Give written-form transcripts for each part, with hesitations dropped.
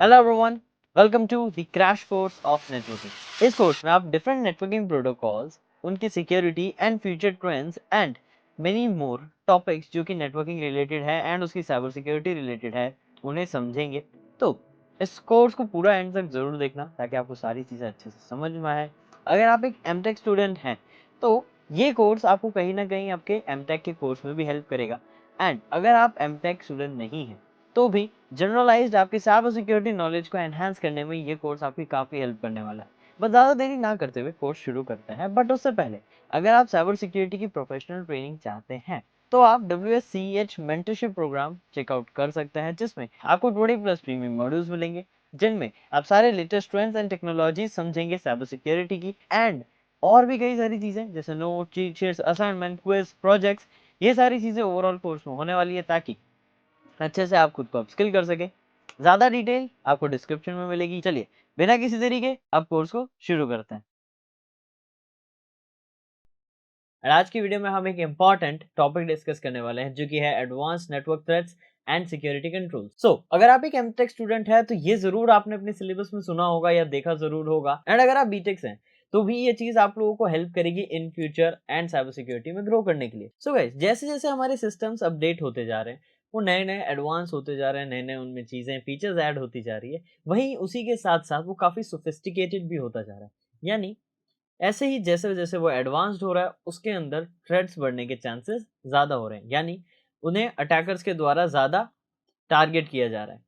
Hello everyone, welcome to the crash course of networking. इस course में आप different networking protocols, उनकी security and future trends and many more topics जो कि networking related है and उसकी साइबर सिक्योरिटी रिलेटेड है, उन्हें समझेंगे। तो इस कोर्स को पूरा एंड तक ज़रूर देखना ताकि आपको सारी चीज़ें अच्छे से समझ में आए। अगर आप एक एमटेक स्टूडेंट हैं तो ये कोर्स आपको कहीं ना कहीं आपके एमटेक के कोर्स में भी हेल्प करेगा। एंड अगर आप एमटेक स्टूडेंट नहीं हैं तो भी जनरलाइज्ड आपकी साइबर सिक्योरिटी नॉलेज को एनहांस करने में ये कोर्स आपकी काफ़ी हेल्प करने वाला है। बस ज़्यादा देरी ना करते हुए कोर्स शुरू करते हैं, बट उससे पहले अगर आप साइबर सिक्योरिटी की प्रोफेशनल ट्रेनिंग चाहते हैं तो आप WSCH मेंटरशिप प्रोग्राम चेकआउट कर सकते हैं, जिसमें आपको 20+ प्रीमियम मॉड्यूल्स मिलेंगे, जिनमें आप सारे लेटेस्ट ट्रेंड्स एंड टेक्नोलॉजी समझेंगे साइबर सिक्योरिटी की। एंड और भी कई सारी चीज़ें जैसे note, cheat sheets, assignment, quiz, projects, ये सारी चीज़ें ओवरऑल कोर्स में होने वाली है ताकि अच्छे से आप खुद को अपस्किल कर सके। ज़्यादा डिटेल आपको डिस्क्रिप्शन में मिलेगी। चलिए बिना किसी देरी के अब कोर्स को शुरू करते हैं। और आज की वीडियो में हम एक इम्पॉर्टेंट टॉपिक डिस्कस करने वाले हैं जो कि है advance network threats and security control. अगर आप एक एमटेक स्टूडेंट है तो ये जरूर आपने अपने सिलेबस में सुना होगा या देखा जरूर होगा। एंड अगर आप बीटेक्स हैं तो भी ये चीज आप लोगों को हेल्प करेगी in future and cyber security में ग्रो करने के लिए। गाइस, जैसे जैसे हमारे सिस्टम्स अपडेट होते जा रहे हैं, वो नए नए एडवांस होते जा रहे हैं, नए नए उनमें चीजें फीचर्स ऐड होती जा रही है, वहीं उसी के साथ साथ वो काफी सोफिस्टिकेटेड भी होता जा रहा है। यानी ऐसे ही जैसे जैसे वो एडवांस्ड हो रहा है उसके अंदर थ्रेड्स बढ़ने के चांसेस ज़्यादा हो रहे हैं, यानी उन्हें अटैकर्स के द्वारा ज़्यादा टारगेट किया जा रहा है।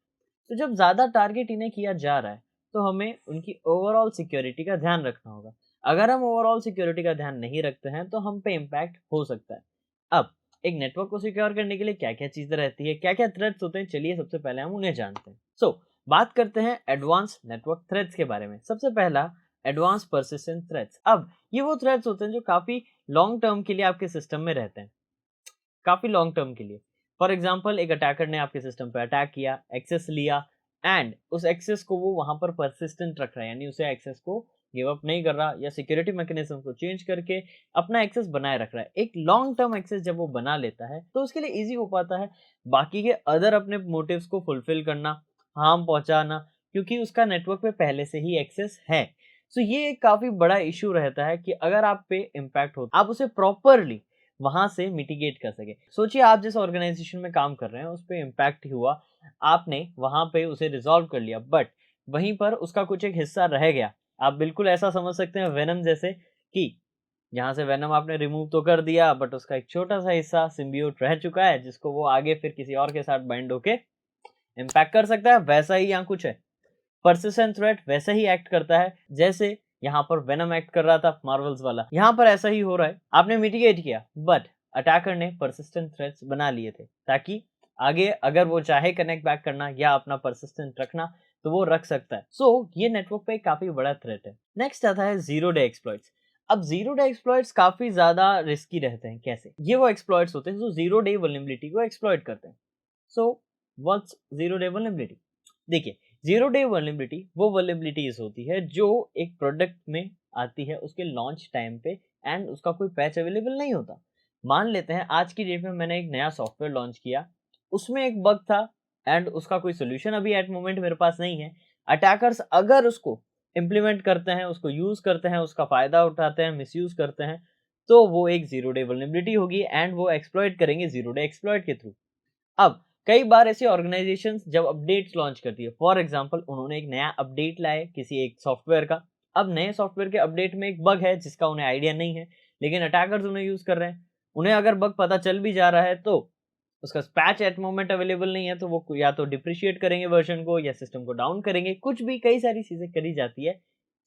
तो जब ज़्यादा टारगेट इन्हें किया जा रहा है तो हमें उनकी ओवरऑल सिक्योरिटी का ध्यान रखना होगा। अगर हम ओवरऑल सिक्योरिटी का ध्यान नहीं रखते हैं तो हम पे इम्पैक्ट हो सकता है। अब एक नेटवर्क को सिक्योर करने के लिए क्या क्या चीज़ें रहती है, क्या क्या थ्रेड्स होते हैं, चलिए सबसे पहले हम उन्हें जानते हैं। बात करते हैं एडवांस नेटवर्क थ्रेड्स के बारे में। सबसे पहला, एडवांस परसिस्टेंट थ्रेड्स। अब ये वो थ्रेड्स होते हैं जो काफ़ी लॉन्ग टर्म के लिए आपके सिस्टम में रहते हैं, काफ़ी लॉन्ग टर्म के लिए। फॉर एग्जाम्पल, एक अटैकर ने आपके सिस्टम पर अटैक किया, एक्सेस लिया, एंड उस एक्सेस को वो वहां पर परसिस्टेंट रख रहा है, यानी उसे एक्सेस को गिव अप नहीं कर रहा या सिक्योरिटी मैकेनिज्म को चेंज करके अपना एक्सेस बनाए रख रहा है। एक लॉन्ग टर्म एक्सेस जब वो बना लेता है तो उसके लिए ईजी हो पाता है बाकी के अदर अपने मोटिव्स को फुलफिल करना, हार्म पहुंचाना, क्योंकि उसका नेटवर्क पे पहले से ही एक्सेस है। ये एक काफी बड़ा इशू रहता है कि अगर आप पे इम्पैक्ट हो आप उसे प्रॉपरली वहां से मिटिगेट कर सके। सोचिए आप जिस ऑर्गेनाइजेशन में काम कर रहे हैं उस पर इम्पैक्ट हुआ, आपने वहां पे उसे रिजॉल्व कर लिया, बट वहीं पर उसका कुछ एक हिस्सा रह गया। आप बिल्कुल ऐसा समझ सकते हैं वेनम जैसे, कि यहाँ से वेनम आपने रिमूव तो कर दिया बट उसका एक छोटा सा हिस्सा सिम्बियोट रह चुका है जिसको वो आगे फिर किसी और के साथ बाइंड होके इम्पैक्ट कर सकता है। वैसा ही यहाँ कुछ है, परसिस्टेंट थ्रेट वैसे ही एक्ट करता है जैसे यहाँ पर वेनम एक्ट कर रहा था मार्वल्स वाला। यहाँ पर ऐसा ही हो रहा है, आपने मिटिगेट किया बट अटैकर ने परसिस्टेंट थ्रेट्स बना लिए थे ताकि आगे अगर वो चाहे कनेक्ट बैक करना या अपना परसिस्टेंट रखना तो वो रख सकता है। ये नेटवर्क पे काफी बड़ा थ्रेट है। नेक्स्ट आता है जीरो डे एक्सप्लॉइट्स। अब जीरो डे एक्सप्लॉइट्स काफी ज्यादा रिस्की रहते हैं। कैसे? ये वो एक्सप्लॉइट्स होते हैं जो जीरो डे वल्नरेबिलिटी को एक्सप्लॉइट करते हैं। So what's zero day vulnerability? देखिए, जीरो डे वल्नरेबिलिटी वो वल्नरेबिलिटीज होती है जो एक प्रोडक्ट में आती है उसके लॉन्च टाइम पे एंड उसका कोई पैच अवेलेबल नहीं होता। मान लेते हैं आज की डेट में मैंने एक नया सॉफ्टवेयर लॉन्च किया, उसमें एक बग था एंड उसका कोई सोल्यूशन अभी एट मोमेंट मेरे पास नहीं है। अटैकर्स अगर उसको इम्प्लीमेंट करते हैं, उसको यूज करते हैं, उसका फायदा उठाते हैं, मिसयूज करते हैं, तो वो एक जीरो डे वल्नरेबिलिटी होगी एंड वो एक्सप्लॉइट करेंगे जीरो डे एक्सप्लॉइट के थ्रू। अब कई बार ऐसी ऑर्गेनाइजेशंस जब अपडेट्स लॉन्च करती है, फॉर एग्जांपल उन्होंने एक नया अपडेट लाए किसी एक सॉफ्टवेयर का, अब नए सॉफ्टवेयर के अपडेट में एक बग है जिसका उन्हें आइडिया नहीं है, लेकिन अटैकर्स उन्हें यूज कर रहे हैं। उन्हें अगर बग पता चल भी जा रहा है तो उसका पैच एट मोमेंट अवेलेबल नहीं है, तो वो या तो डिप्रिशिएट करेंगे वर्जन को या सिस्टम को डाउन करेंगे, कुछ भी कई सारी चीजें करी जाती है।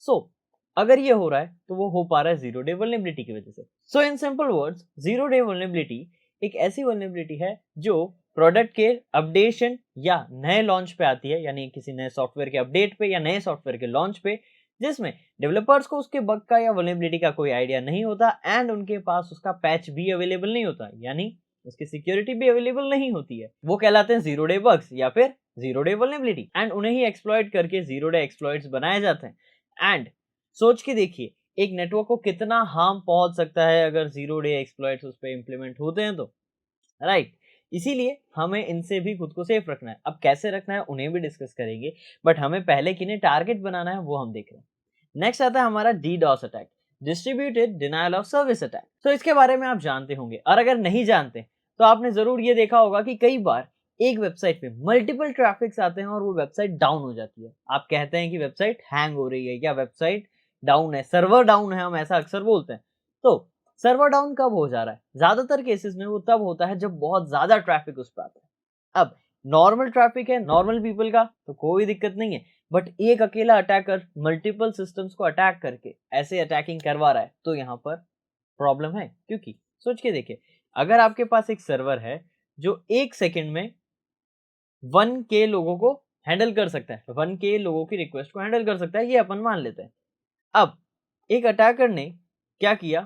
सो अगर ये हो रहा है तो वो हो पा रहा है जीरो डे वल्नरेबिलिटी की वजह से। In simple words, zero day vulnerability एक ऐसी वल्नरेबिलिटी है जो प्रोडक्ट के अपडेशन या नए लॉन्च पे आती है, यानी किसी नए सॉफ्टवेयर के अपडेट पे या नए सॉफ्टवेयर के लॉन्च पे, जिसमें डेवलपर्स को उसके बग का या वल्नरेबिलिटी का कोई आइडिया नहीं होता एंड उनके पास उसका पैच भी अवेलेबल नहीं होता, यानी उसकी सिक्योरिटी भी अवेलेबल नहीं होती है। वो कहलाते हैं जीरो डे बग्स या फिर जीरो डे वल्नरेबिलिटी एंड उन्हें ही एक्सप्लॉइट करके जीरो डे एक्सप्लॉइट्स बनाए जाते हैं। एंड सोच के देखिए एक नेटवर्क को कितना हार्म पहुंच सकता है अगर जीरो डे एक्सप्लॉइट्स उस पर इंप्लीमेंट होते हैं तो, राइट। इसीलिए हमें इनसे भी खुद को सेफ रखना है। अब कैसे रखना है उन्हें भी डिस्कस करेंगे, बट हमें पहले किन्हें टारगेट बनाना है वो हम देख रहे हैं। नेक्स्ट आता है हमारा DDoS attack, distributed denial of service attack. तो इसके बारे में आप जानते होंगे, और अगर नहीं जानते तो आपने जरूर ये देखा होगा कि कई बार एक वेबसाइट पे मल्टीपल ट्रैफिक्स आते हैं और वो वेबसाइट डाउन हो जाती है। आप कहते हैं कि वेबसाइट हैंग हो रही है या वेबसाइट डाउन है, सर्वर डाउन है, हम ऐसा अक्सर बोलते हैं। तो सर्वर डाउन कब हो जा रहा है? ज्यादातर केसेस में वो तब होता है जब बहुत ज्यादा ट्रैफिक उस पर आता है। अब नॉर्मल ट्रैफिक है नॉर्मल पीपल का तो कोई दिक्कत नहीं है, बट एक अकेला अटैकर मल्टीपल सिस्टम्स को अटैक करके ऐसे अटैकिंग करवा रहा है तो यहाँ पर प्रॉब्लम है। क्योंकि सोच के देखिए, अगर आपके पास एक सर्वर है जो एक सेकंड में 1K लोगों को हैंडल कर सकता है, 1K लोगों की रिक्वेस्ट को हैंडल कर सकता है, ये अपन मान लेते हैं। अब एक अटैकर ने क्या किया,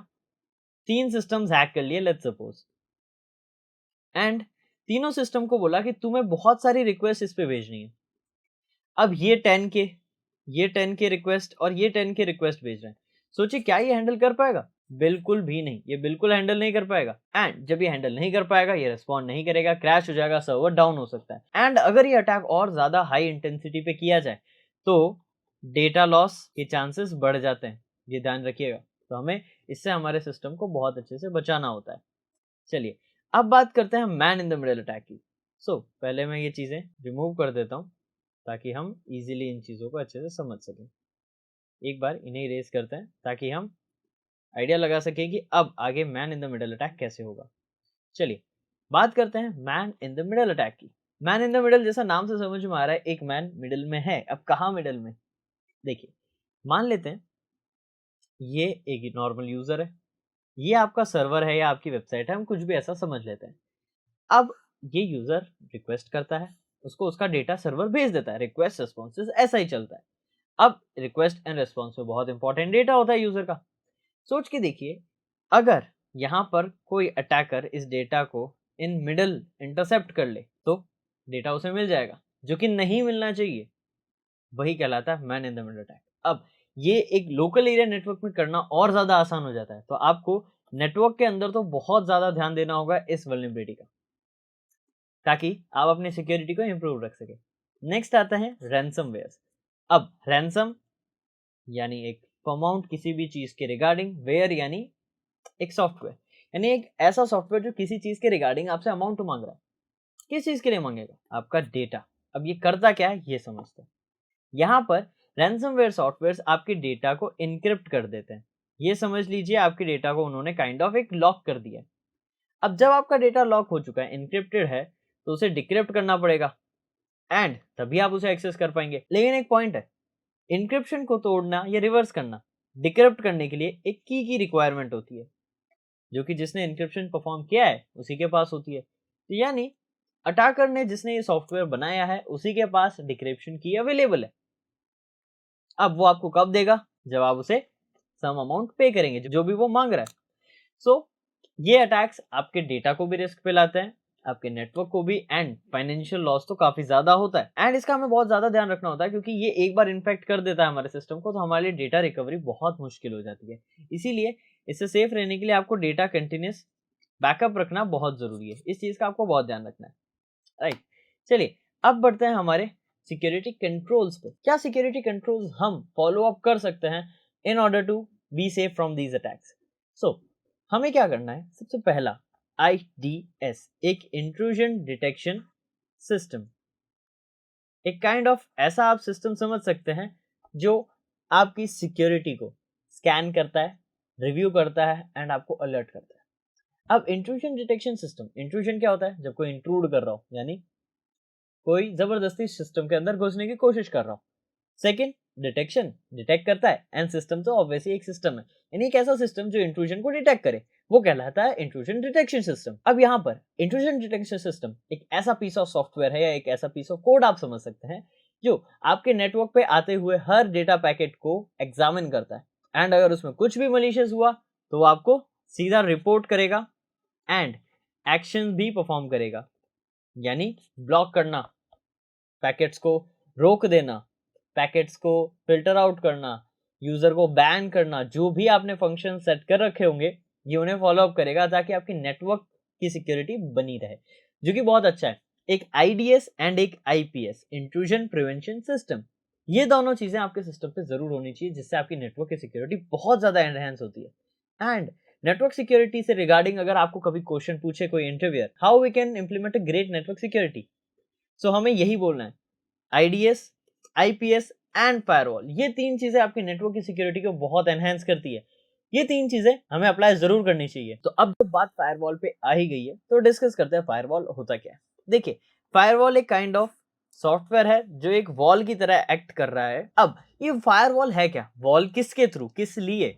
3 सिस्टम्स हैक कर लिए लेट्स सपोज, एंड तीनों सिस्टम को बोला कि तुम्हें बहुत सारी रिक्वेस्ट इस पे भेजनी है। अब ये 10K रिक्वेस्ट और ये 10K रिक्वेस्ट भेज रहे हैं। सोचिए क्या ये हैंडल कर पाएगा? बिल्कुल भी नहीं, ये बिल्कुल हैंडल नहीं कर पाएगा। एंड जब ये हैंडल नहीं कर पाएगा, ये रिस्पॉन्ड नहीं करेगा, क्रैश हो जाएगा, सर्वर डाउन हो सकता है। एंड अगर ये अटैक और ज्यादा हाई इंटेंसिटी पे किया जाए तो डेटा लॉस के चांसेस बढ़ जाते हैं, ये ध्यान रखिएगा। तो हमें इससे हमारे सिस्टम को बहुत अच्छे से बचाना होता है। चलिए अब बात करते हैं man in the middle attack की। पहले मैं ये चीजें रिमूव कर देता हूँ ताकि हम इजीली इन चीज़ों को अच्छे से समझ सकें। एक बार इन्हें इरेज करते हैं ताकि हम आइडिया लगा सकें कि अब आगे man in the middle attack कैसे होगा। चलिए बात करते हैं man in the middle attack की। मैन इन द मिडल जैसा नाम से समझ में आ रहा है, एक मैन मिडल में है। अब कहाँ मिडल में? देखिए मान लेते हैं ये एक नॉर्मल यूजर है, ये आपका सर्वर है या आपकी वेबसाइट है, हम कुछ भी ऐसा समझ लेते हैं। अब ये यूजर रिक्वेस्ट करता है, उसको उसका डेटा सर्वर भेज देता है, रिक्वेस्ट रिस्पॉन्सेज ऐसा ही चलता है। अब रिक्वेस्ट एंड रिस्पॉन्स में बहुत इंपॉर्टेंट डेटा होता है यूजर का। सोच के देखिए, अगर यहाँ पर कोई अटैकर इस डेटा को इन मिडल इंटरसेप्ट कर ले तो डेटा उसे मिल जाएगा, जो कि नहीं मिलना चाहिए। वही कहलाता है man in the middle attack. अब ये एक लोकल एरिया नेटवर्क में करना और ज्यादा आसान हो जाता है, तो आपको नेटवर्क के अंदर तो बहुत ज्यादा ध्यान देना होगा इस वल्नरेबिलिटी का, ताकि आप अपनी सिक्योरिटी को इंप्रूव रख सके। नेक्स्ट आता है रैंसमवेयर। अब रैंसम यानी एक अमाउंट किसी भी चीज के रिगार्डिंग, वेयर यानी एक सॉफ्टवेयर, यानी एक ऐसा सॉफ्टवेयर जो किसी चीज के रिगार्डिंग आपसे अमाउंट मांग रहा है। किस चीज के लिए मांगेगा? आपका डेटा। अब ये करता क्या है ये समझते हैं। यहाँ पर रैंसमवेयर सॉफ्टवेयर आपके डेटा को इनक्रिप्ट कर देते हैं। ये समझ लीजिए आपके डेटा को उन्होंने काइंड ऑफ एक लॉक कर दिया। अब जब आपका डेटा लॉक हो चुका है, इनक्रिप्टेड है, तो उसे डिक्रिप्ट करना पड़ेगा एंड तभी आप उसे एक्सेस कर पाएंगे। लेकिन एक पॉइंट है, इनक्रिप्शन को तोड़ना या रिवर्स करना, डिक्रिप्ट करने के लिए एक की रिक्वायरमेंट होती है, जो कि जिसने इनक्रिप्शन परफॉर्म किया है उसी के पास होती है। तो यानी अटैकर ने जिसने ये सॉफ्टवेयर बनाया है उसी के पास डिक्रिप्शन की अवेलेबल है। अब वो आपको कब देगा? जब आप उसे सम अमाउंट पे करेंगे, जो भी वो मांग रहा है। सो ये अटैक्स आपके डेटा को भी रिस्क पे लाते हैं, आपके नेटवर्क को भी, एंड फाइनेंशियल लॉस तो काफी ज्यादा होता है। एंड इसका हमें बहुत ज्यादा ध्यान रखना होता है क्योंकि ये एक बार इन्फेक्ट कर देता है हमारे सिस्टम को, तो हमारे लिए डेटा रिकवरी बहुत मुश्किल हो जाती है। इसीलिए इससे सेफ रहने के लिए आपको डेटा कंटिन्यूस बैकअप रखना बहुत जरूरी है। इस चीज का आपको बहुत ध्यान रखना है, राइट। चलिए अब बढ़ते हैं हमारे सिक्योरिटी कंट्रोल्स पे। क्या सिक्योरिटी कंट्रोल्स हम फॉलो अप कर सकते हैं in order to be safe from these attacks? हमें क्या करना है? सबसे पहला IDS, एक इंट्रूजन डिटेक्शन सिस्टम। एक काइंड ऑफ ऐसा आप सिस्टम समझ सकते हैं जो आपकी सिक्योरिटी को स्कैन करता है, रिव्यू करता है एंड आपको अलर्ट करता है। अब इंट्रूजन डिटेक्शन सिस्टम, इंट्रूजन क्या होता है? जब कोई इंट्रूड कर रहा हो, यानी कोई जबरदस्ती सिस्टम के अंदर घुसने की कोशिश कर रहा हो। सेकंड, डिटेक्शन, डिटेक्ट करता है, एंड सिस्टम तो ऑब्वियसली एक सिस्टम है, यानी एक ऐसा सिस्टम जो इंट्रूजन को डिटेक्ट करे, वो कहलाता है इंट्रूजन डिटेक्शन सिस्टम। अब यहाँ पर इंट्रूजन डिटेक्शन सिस्टम एक ऐसा पीस ऑफ सॉफ्टवेयर है या एक ऐसा पीस ऑफ कोड आप समझ सकते हैं जो आपके नेटवर्क पे आते हुए हर डेटा पैकेट को एग्जामिन करता है, एंड अगर उसमें कुछ भी मलिशियस हुआ तो वो आपको सीधा रिपोर्ट करेगा एंड एक्शन भी परफॉर्म करेगा, यानी ब्लॉक करना, पैकेट्स को रोक देना, पैकेट्स को फिल्टर आउट करना, यूजर को बैन करना, जो भी आपने फंक्शन सेट कर रखे होंगे ये उन्हें फॉलो अप करेगा ताकि आपकी नेटवर्क की सिक्योरिटी बनी रहे। जो कि बहुत अच्छा है। एक IDS एंड एक IPS, इंट्रूजन प्रिवेंशन सिस्टम। ये दोनों चीजें आपके सिस्टम पे जरूर होनी चाहिए, जिससे आपकी नेटवर्क की सिक्योरिटी बहुत ज्यादा एनहेंस होती है। एंड नेटवर्क सिक्योरिटी से रिगार्डिंग अगर आपको कभी क्वेश्चन पूछे कोई interviewer, how we can implement a great network security, so हमें यही बोलना है, IDS, IPS एंड फायरवॉल। ये तीन चीजें आपकी नेटवर्क की सिक्योरिटी को बहुत एनहेंस करती है। ये तीन चीजें हमें अप्लाई जरूर करनी चाहिए। तो अब जब बात फायरवॉल पे आ ही गई है, तो डिस्कस करते हैं फायरवॉल होता क्या है। देखिए, फायरवॉल एक काइंड ऑफ सॉफ्टवेयर है जो एक वॉल की तरह एक्ट कर रहा है। अब ये फायरवॉल है क्या, वॉल किसके थ्रू, किस लिए?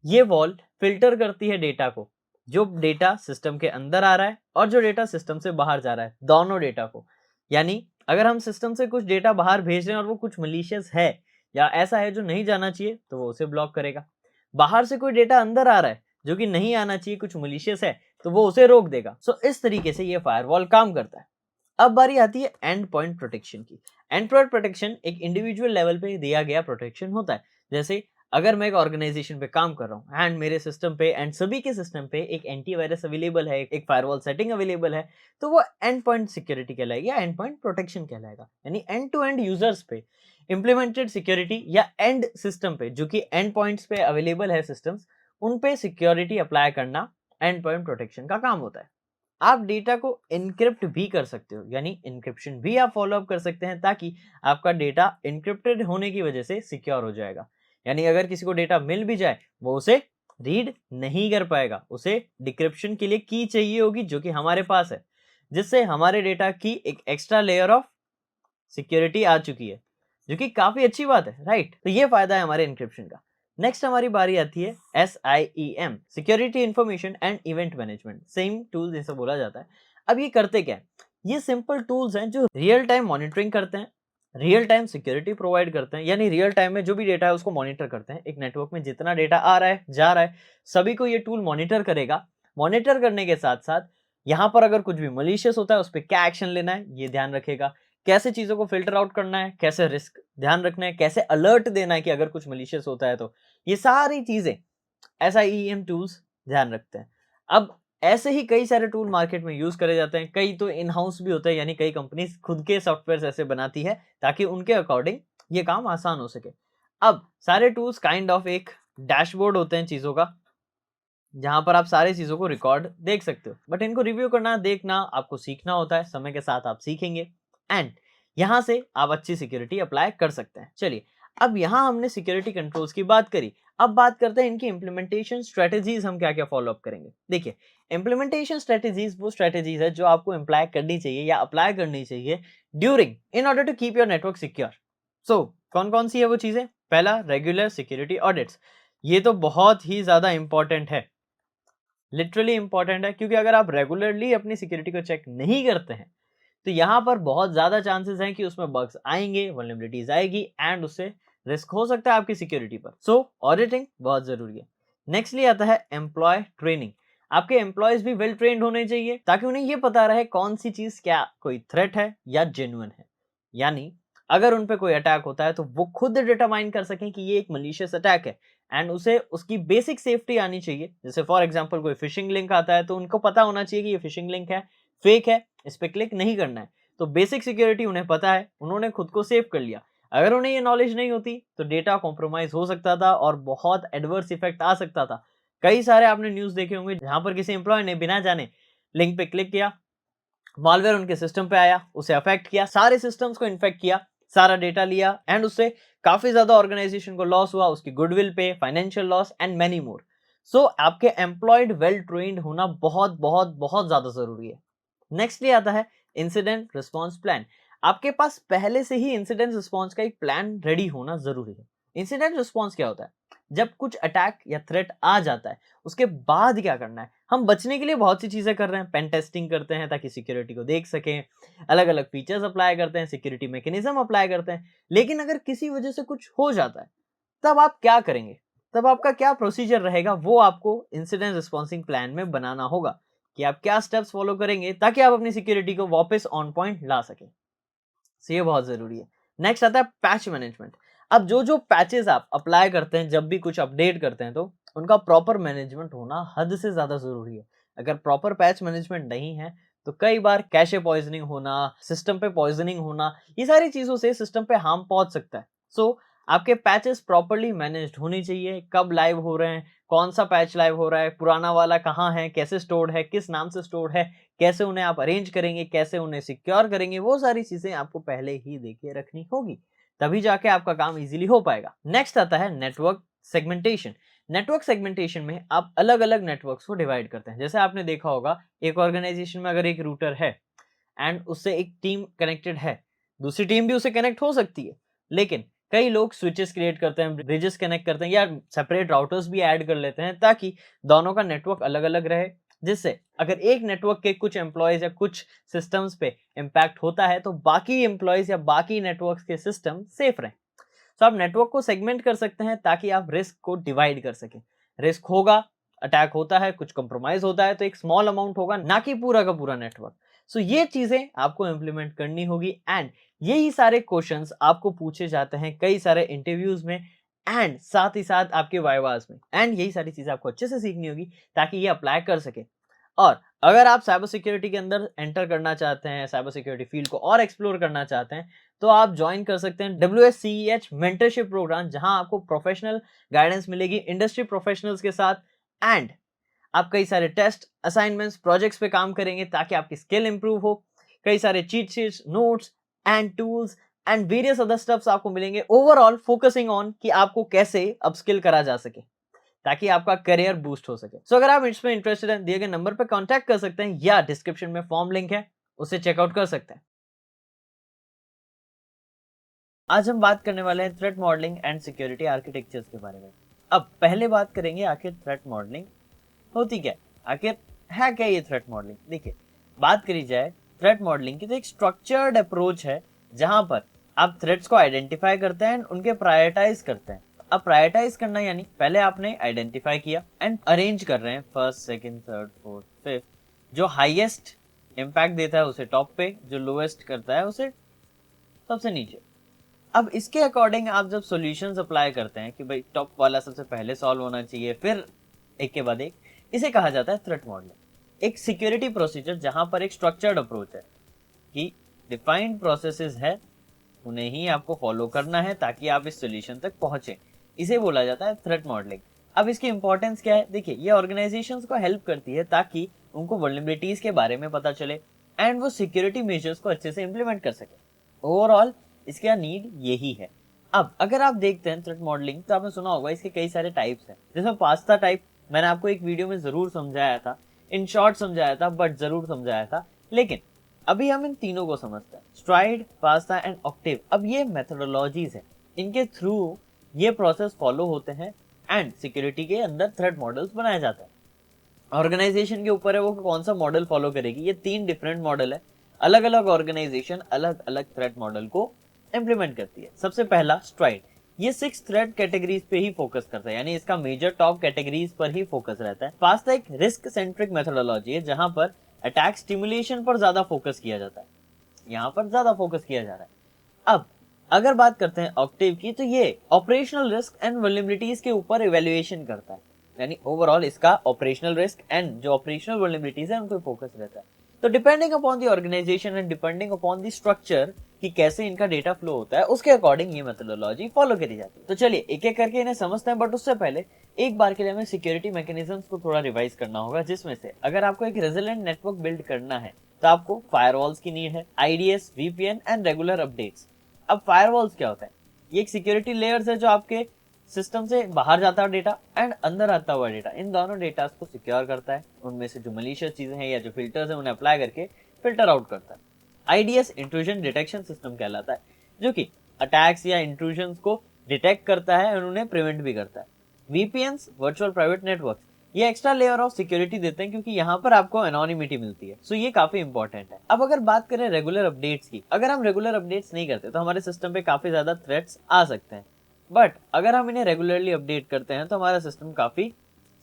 ये वॉल फिल्टर करती है डेटा को, जो डेटा सिस्टम के अंदर आ रहा है और जो डेटा सिस्टम से बाहर जा रहा है, दोनों डेटा को। यानी अगर हम सिस्टम से कुछ डेटा बाहर भेज रहे हैं और वो कुछ मलिशियस है या ऐसा है जो नहीं जाना चाहिए, तो वो उसे ब्लॉक करेगा। बाहर से कोई डेटा अंदर आ रहा है जो कि नहीं आना चाहिए, कुछ मलिशियस है, तो वो उसे रोक देगा। सो इस तरीके से ये फायरवॉल काम करता है। अब बारी आती है एंड पॉइंट प्रोटेक्शन की। एंड पॉइंट प्रोटेक्शन एक इंडिविजुअल लेवल पे दिया गया प्रोटेक्शन होता है। जैसे अगर मैं एक ऑर्गेनाइजेशन पे काम कर रहा हूँ एंड मेरे सिस्टम पे एंड सभी के सिस्टम पे एक एंटीवायरस अवेलेबल है, एक फायरवॉल सेटिंग अवेलेबल है, तो वो एंड पॉइंट सिक्योरिटी कहलाएगी या एंड पॉइंट प्रोटेक्शन कहलाएगा। यानी एंड टू एंड यूजर्स पे इंप्लीमेंटेड सिक्योरिटी या एंड सिस्टम पे जो कि एंड पॉइंट्स पे अवेलेबल है सिस्टम्स, उन पे सिक्योरिटी अप्लाई करना एंड पॉइंट प्रोटेक्शन का काम होता है। आप डेटा को इनक्रिप्ट भी कर सकते हो, यानी इनक्रिप्शन भी आप फॉलो अप कर सकते हैं, ताकि आपका डेटा इनक्रिप्टेड होने की वजह से सिक्योर हो जाएगा। यानी अगर किसी को डेटा मिल भी जाए, वो उसे रीड नहीं कर पाएगा, उसे डिक्रिप्शन के लिए की चाहिए होगी जो कि हमारे पास है, जिससे हमारे डेटा की एक एक्स्ट्रा लेयर ऑफ सिक्योरिटी आ चुकी है, जो कि काफी अच्छी बात है, राइट? तो ये फायदा है हमारे इंक्रिप्शन का। नेक्स्ट हमारी बारी आती है SIEM, security information and event management. Same tool जैसा बोला जाता है। अब ये करते क्या है? ये सिंपल टूल्स हैं जो रियल टाइम मॉनिटरिंग करते हैं, रियल टाइम सिक्योरिटी प्रोवाइड करते हैं। यानी रियल टाइम में जो भी डेटा है उसको मॉनिटर करते हैं। एक नेटवर्क में जितना डेटा आ रहा है, जा रहा है, सभी को ये टूल मॉनिटर करेगा। मॉनिटर करने के साथ साथ यहाँ पर अगर कुछ भी मलिशियस होता है, उस पर क्या एक्शन लेना है ये ध्यान रखेगा। कैसे चीजों को फिल्टर आउट करना है, कैसे रिस्क ध्यान रखना है, कैसे अलर्ट देना है कि अगर कुछ मलिशियस होता है, तो ये सारी चीजें SIEM टूल्स ध्यान रखते हैं। अब ऐसे ही कई सारे टूल मार्केट में यूज करे जाते हैं, कई तो इन हाउस भी होते हैं, यानी कई कंपनीज खुद के सॉफ्टवेयर ऐसे बनाती है ताकि उनके अकॉर्डिंग ये काम आसान हो सके। अब सारे टूल्स काइंड ऑफ एक डैशबोर्ड होते हैं चीजों का, जहां पर आप सारी चीजों को रिकॉर्ड देख सकते हो। बट इनको रिव्यू करना, देखना आपको सीखना होता है, समय के साथ आप सीखेंगे एंड यहां से आप अच्छी सिक्योरिटी अप्लाई कर सकते हैं। चलिए, अब यहां हमने सिक्योरिटी कंट्रोल्स की बात करी। अब बात करते हैं इनकी इंप्लीमेंटेशन स्ट्रेटेजीज, हम क्या क्या फॉलो अप करेंगे। देखिए, इंप्लीमेंटेशन स्ट्रेटेजीज वो स्ट्रेटेजीज है जो आपको अप्लाई करनी चाहिए या अप्लाई करनी चाहिए during, in order to keep your network secure. So कौन कौन सी है वो चीजें? पहला, रेगुलर सिक्योरिटी ऑडिट्स। ये तो बहुत ही ज्यादा इंपॉर्टेंट है, लिटरली इंपॉर्टेंट है, क्योंकि अगर आप रेगुलरली अपनी सिक्योरिटी को चेक नहीं करते हैं, तो यहाँ पर बहुत ज्यादा चांसेस हैं कि उसमें बग्स आएंगे, वल्नरेबिलिटीज आएगी एंड उससे रिस्क हो सकता है आपकी सिक्योरिटी पर। सो ऑडिटिंग बहुत जरूरी है। नेक्स्टली आता है एम्प्लॉय ट्रेनिंग। आपके एम्प्लॉयज भी वेल ट्रेन्ड होने चाहिए, ताकि उन्हें ये पता रहे कौन सी चीज क्या कोई थ्रेट है या जेन्युइन है। यानी अगर उन पे कोई अटैक होता है, तो वो खुद डिटरमाइन कर सकें कि ये एक मलिशियस अटैक है एंड उसे उसकी बेसिक सेफ्टी आनी चाहिए। जैसे फॉर एग्जांपल कोई फिशिंग लिंक आता है, तो उनको पता होना चाहिए कि ये फिशिंग लिंक है, फेक है, इस पे क्लिक नहीं करना है। तो बेसिक सिक्योरिटी उन्हें पता है, उन्होंने खुद को सेव कर लिया। अगर उन्हें ये नॉलेज नहीं होती, तो डेटा कॉम्प्रोमाइज हो सकता था और बहुत एडवर्स इफेक्ट आ सकता था। कई सारे आपने न्यूज देखे होंगे जहां पर किसी एम्प्लॉय ने बिना जाने लिंक पे क्लिक किया, मालवेयर उनके सिस्टम पे आया, उसे अफेक्ट किया, सारे सिस्टम्स को इन्फेक्ट किया, सारा डेटा लिया एंड उससे काफी ज्यादा ऑर्गेनाइजेशन को लॉस हुआ, उसकी गुडविल पे, financial loss and many more. So आपके एम्प्लॉयड वेल ट्रेन्ड होना बहुत बहुत बहुत ज्यादा जरूरी है। नेक्स्टली आता है इंसिडेंट रिस्पॉन्स प्लान। आपके पास पहले से ही इंसिडेंट रिस्पॉन्स का एक प्लान रेडी होना जरूरी है। इंसिडेंट रिस्पॉन्स क्या होता है? जब कुछ अटैक या थ्रेट आ जाता है, उसके बाद क्या करना है। हम बचने के लिए बहुत सी चीजें कर रहे हैं, पेन टेस्टिंग करते हैं ताकि सिक्योरिटी को देख सकें, अलग अलग फीचर्स अप्लाई करते हैं, सिक्योरिटी मैकेनिज्म अप्लाई करते हैं। लेकिन अगर किसी वजह से कुछ हो जाता है, तब आप क्या करेंगे? तब आपका क्या प्रोसीजर रहेगा, वो आपको इंसिडेंट रिस्पॉन्सिंग प्लान में बनाना होगा कि आप क्या स्टेप्स फॉलो करेंगे ताकि आप अपनी सिक्योरिटी को वापस ऑन पॉइंट ला सके। ये बहुत जरूरी है। नेक्स्ट आता है पैच मैनेजमेंट। अब जो जो पैचेस आप अप्लाई करते हैं, जब भी कुछ अपडेट करते हैं, तो उनका प्रॉपर मैनेजमेंट होना हद से ज्यादा जरूरी है। अगर प्रॉपर पैच मैनेजमेंट नहीं है, तो कई बार कैशे पॉइजनिंग होना, सिस्टम पे पॉइजनिंग होना, ये सारी चीजों से सिस्टम पे हार्म पहुंच सकता है। सो आपके पैचेस प्रॉपर्ली मैनेज्ड होने चाहिए, कब लाइव हो रहे हैं, कौन सा पैच लाइव हो रहा है, पुराना वाला कहाँ है, कैसे स्टोर्ड है, किस नाम से स्टोर्ड है, कैसे उन्हें आप अरेंज करेंगे, कैसे उन्हें सिक्योर करेंगे, वो सारी चीजें आपको पहले ही देके रखनी होगी, तभी जाके आपका काम इजीली हो पाएगा। नेक्स्ट आता है नेटवर्क सेगमेंटेशन। नेटवर्क सेगमेंटेशन में आप अलग अलग नेटवर्क्स को डिवाइड करते हैं। जैसे आपने देखा होगा, एक ऑर्गेनाइजेशन में अगर एक रूटर है एंड उससे एक टीम कनेक्टेड है, दूसरी टीम भी उससे कनेक्ट हो सकती है, लेकिन कई लोग स्विचेस क्रिएट करते हैं, ब्रिजेस कनेक्ट करते हैं या सेपरेट राउटर्स भी ऐड कर लेते हैं ताकि दोनों का नेटवर्क अलग अलग रहे, जिससे अगर एक नेटवर्क के कुछ एम्प्लॉयज या कुछ सिस्टम्स पे इम्पैक्ट होता है तो बाकी एम्प्लॉयज या बाकी नेटवर्क्स के सिस्टम सेफ रहें। तो आप नेटवर्क को सेगमेंट कर सकते हैं ताकि आप रिस्क को डिवाइड कर सकें। रिस्क होगा, अटैक होता है, कुछ कंप्रोमाइज होता है, तो एक स्मॉल अमाउंट होगा, ना कि पूरा का पूरा नेटवर्क। सो ये चीजें आपको इंप्लीमेंट करनी होगी एंड यही सारे क्वेश्चंस आपको पूछे जाते हैं कई सारे इंटरव्यूज में एंड साथ ही साथ आपके वाइवास में, एंड यही सारी चीजें आपको अच्छे से सीखनी होगी ताकि ये अप्लाई कर सके। और अगर आप साइबर सिक्योरिटी के अंदर एंटर करना चाहते हैं, साइबर सिक्योरिटी फील्ड को और एक्सप्लोर करना चाहते हैं, तो आप ज्वाइन कर सकते हैं WSCEH मेंटरशिप प्रोग्राम, जहां आपको प्रोफेशनल गाइडेंस मिलेगी इंडस्ट्री प्रोफेशनल्स के साथ एंड आप कई सारे टेस्ट, असाइनमेंट्स, प्रोजेक्ट्स पे काम करेंगे ताकि आपकी स्किल इंप्रूव हो। कई सारे cheat sheets, notes and tools and various other steps आपको मिलेंगे, ओवरऑल फोकसिंग ऑन कि आपको कैसे अपस्किल करा जा सके ताकि आपका करियर बूस्ट हो सके। सो अगर आप इसमें इंटरेस्टेड हैं, दिए गए नंबर पर कांटेक्ट कर सकते हैं या डिस्क्रिप्शन में फॉर्म लिंक है, उसे चेकआउट कर सकते हैं। आज हम बात करने वाले हैं threat modelling and security architectures के बारे में। अब पहले बात करेंगे आखिर थ्रेट मॉडलिंग होती क्या, आखिर है क्या ये थ्रेट मॉडलिंग। देखिए, बात करी जाए थ्रेट मॉडलिंग की तो एक स्ट्रक्चर्ड अप्रोच है जहां पर आप थ्रेट्स को आइडेंटिफाई करते हैं, उनके प्रायोरिटाइज करते हैं। अब प्रायोरिटाइज करना यानी पहले आपने आइडेंटिफाई किया एंड अरेंज कर रहे हैं first, second, third, fourth, fifth. जो हाईएस्ट इम्पैक्ट देता है उसे टॉप पे, जो लोएस्ट करता है उसे सबसे नीचे। अब इसके अकॉर्डिंग आप जब सॉल्यूशंस अप्लाई करते हैं कि भाई टॉप वाला सबसे पहले सॉल्व होना चाहिए, फिर एक के बाद एक, इसे कहा जाता है थ्रेट मॉडलिंग। एक सिक्योरिटी प्रोसीजर जहां पर एक स्ट्रक्चर्ड अप्रोच है कि डिफाइंड प्रोसेसेस है, उन्हें ही आपको फॉलो करना है ताकि आप इस सॉल्यूशन तक पहुंचे, इसे बोला जाता है थ्रेट मॉडलिंग। अब इसकी इंपॉर्टेंस क्या है, देखिए ये ऑर्गेनाइजेशंस को हेल्प करती है ताकि उनको वल्नरेबिलिटीज के बारे में पता चले एंड वो सिक्योरिटी मेजर्स को अच्छे से इंप्लीमेंट कर सके। ओवरऑल इसका नीड यही है। अब अगर आप देखते हैं थ्रेट मॉडलिंग, तो आपने सुना होगा इसके कई सारे टाइप्स हैं। जैसे पास्ता टाइप मैंने आपको एक वीडियो में जरूर समझाया था, इन शॉर्ट समझाया था, बट जरूर समझाया था। लेकिन अभी हम इन तीनों को समझते हैं, स्ट्राइड, पास्ता एंड ऑक्टेव। अब ये मेथोडोलॉजीज है, इनके थ्रू ये प्रोसेस फॉलो होते हैं एंड सिक्योरिटी के अंदर थ्रेट मॉडल्स बनाए जाते हैं। ऑर्गेनाइजेशन के ऊपर है वो कौन सा मॉडल फॉलो करेगी। ये 3 डिफरेंट मॉडल है, अलग अलग ऑर्गेनाइजेशन अलग अलग थ्रेट मॉडल को इंप्लीमेंट करती है। सबसे पहला स्ट्राइड, ये 6 थ्रेट कैटेगरीज पे ही फोकस करता है, यानी इसका मेजर टॉप कैटेगरीज पर ही फोकस रहता है। फास्ट एक रिस्क सेंट्रिक मेथोडोलॉजी है जहां पर अटैक स्टिमुलेशन पर ज्यादा फोकस किया जाता है, यहाँ पर ज्यादा फोकस किया जा रहा है। अब अगर बात करते हैं ऑक्टेव की, तो ये ऑपरेशनल रिस्क एंड वल्नरेबिलिटीज के ऊपर इवैल्यूएशन करता है, यानी ओवरऑल इसका ऑपरेशनल रिस्क एंड जो ऑपरेशनल वल्नरेबिलिटीज है उन पर फोकस रहता है। तो depending upon the organization and depending upon the structure कि कैसे इनका डेटा फ्लो होता है, उसके अकॉर्डिंग ये मेथोडोलॉजी फॉलो करी जाती है। तो चलिए एक एक करके इन्हें समझते हैं, बट उससे पहले एक बार के लिए हमें सिक्योरिटी मैकेनिज्म्स को थोड़ा रिवाइज करना होगा, जिसमें से अगर आपको एक रेजिलेंट नेटवर्क बिल्ड करना है तो आपको फायरवॉल्स की नीड है, IDs, VPN and regular updates. अब फायरवॉल्स क्या होता है, ये एक सिक्योरिटी लेयर्स है जो आपके सिस्टम से बाहर जाता हुआ डेटा एंड अंदर आता हुआ डेटा, इन दोनों डेटा को सिक्योर करता है। उनमें से जो मलिशियस चीजें हैं या जो फिल्टर्स हैं उन्हें अप्लाई करके फिल्टर आउट करता है। आईडीएस इंट्रूजन डिटेक्शन सिस्टम कहलाता है, जो कि अटैक्स या इंट्रूजन को डिटेक्ट करता है और उन्हें प्रिवेंट भी करता है। वीपीएन्स, वर्चुअल प्राइवेट नेटवर्क, ये एक्स्ट्रा लेयर ऑफ सिक्योरिटी देते हैं क्योंकि यहाँ पर आपको एनोनिमिटी मिलती है, सो ये काफी इंपॉर्टेंट है। अब अगर बात करें रेगुलर अपडेट्स की, अगर हम रेगुलर अपडेट्स नहीं करते तो हमारे सिस्टम पे काफी ज्यादा थ्रेट्स आ सकते हैं, बट अगर हम इन्हें रेगुलरली अपडेट करते हैं तो हमारा सिस्टम काफी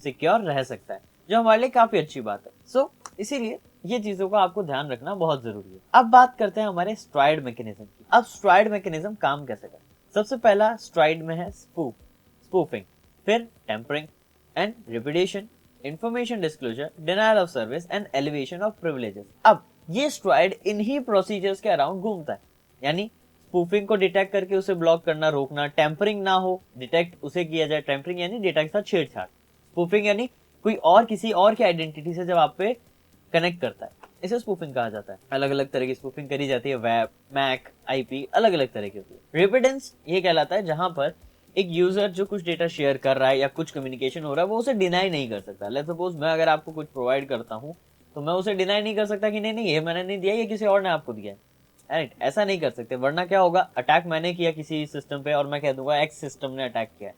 सिक्योर रह सकता है, जो हमारे लिए काफी अच्छी बात है। सो इसीलिए ये चीजों का आपको ध्यान रखना बहुत जरूरी है। अब बात करते हैं हमारे स्ट्राइड मैकेनिज्म की। अब स्ट्राइड मैकेनिज्म काम कैसे करता है, सबसे पहला स्ट्राइड में है स्पूफिंग, फिर tampering and repudiation, information disclosure, denial of service and elevation of privileges. अब ये स्ट्राइड इन्हीं प्रोसीजर्स के अराउंड घूमता है, यानी स्पूफिंग को डिटेक्ट करके उसे ब्लॉक करना, रोकना, टेम्परिंग ना हो, डिटेक्ट उसे किया जाए। टेम्परिंग यानी डेटा के साथ छेड़छाड़, स्पूफिंग यानी कोई और किसी और की आइडेंटिटी से जब आप पे कनेक्ट करता है, इसे स्पूफिंग कहा जाता है। अलग अलग तरह की स्पूफिंग करी जाती है, वेब, मैक, आईपी, अलग अलग तरह की होती है। रिपिडेंस ये कहलाता है जहां पर एक यूजर जो कुछ डेटा शेयर कर रहा है या कुछ कम्युनिकेशन हो रहा है वो उसे डिनाई नहीं कर सकता। लेट्स सपोज मैं अगर आपको कुछ प्रोवाइड करता हूँ तो मैं उसे डिनाई नहीं कर सकता कि नहीं ये मैंने नहीं दिया, ये किसी और ने आपको दिया है, राइट? ऐसा नहीं कर सकते, वरना क्या होगा, अटैक मैंने किया किसी सिस्टम पे और मैं कह दूंगा एक्स सिस्टम ने अटैक किया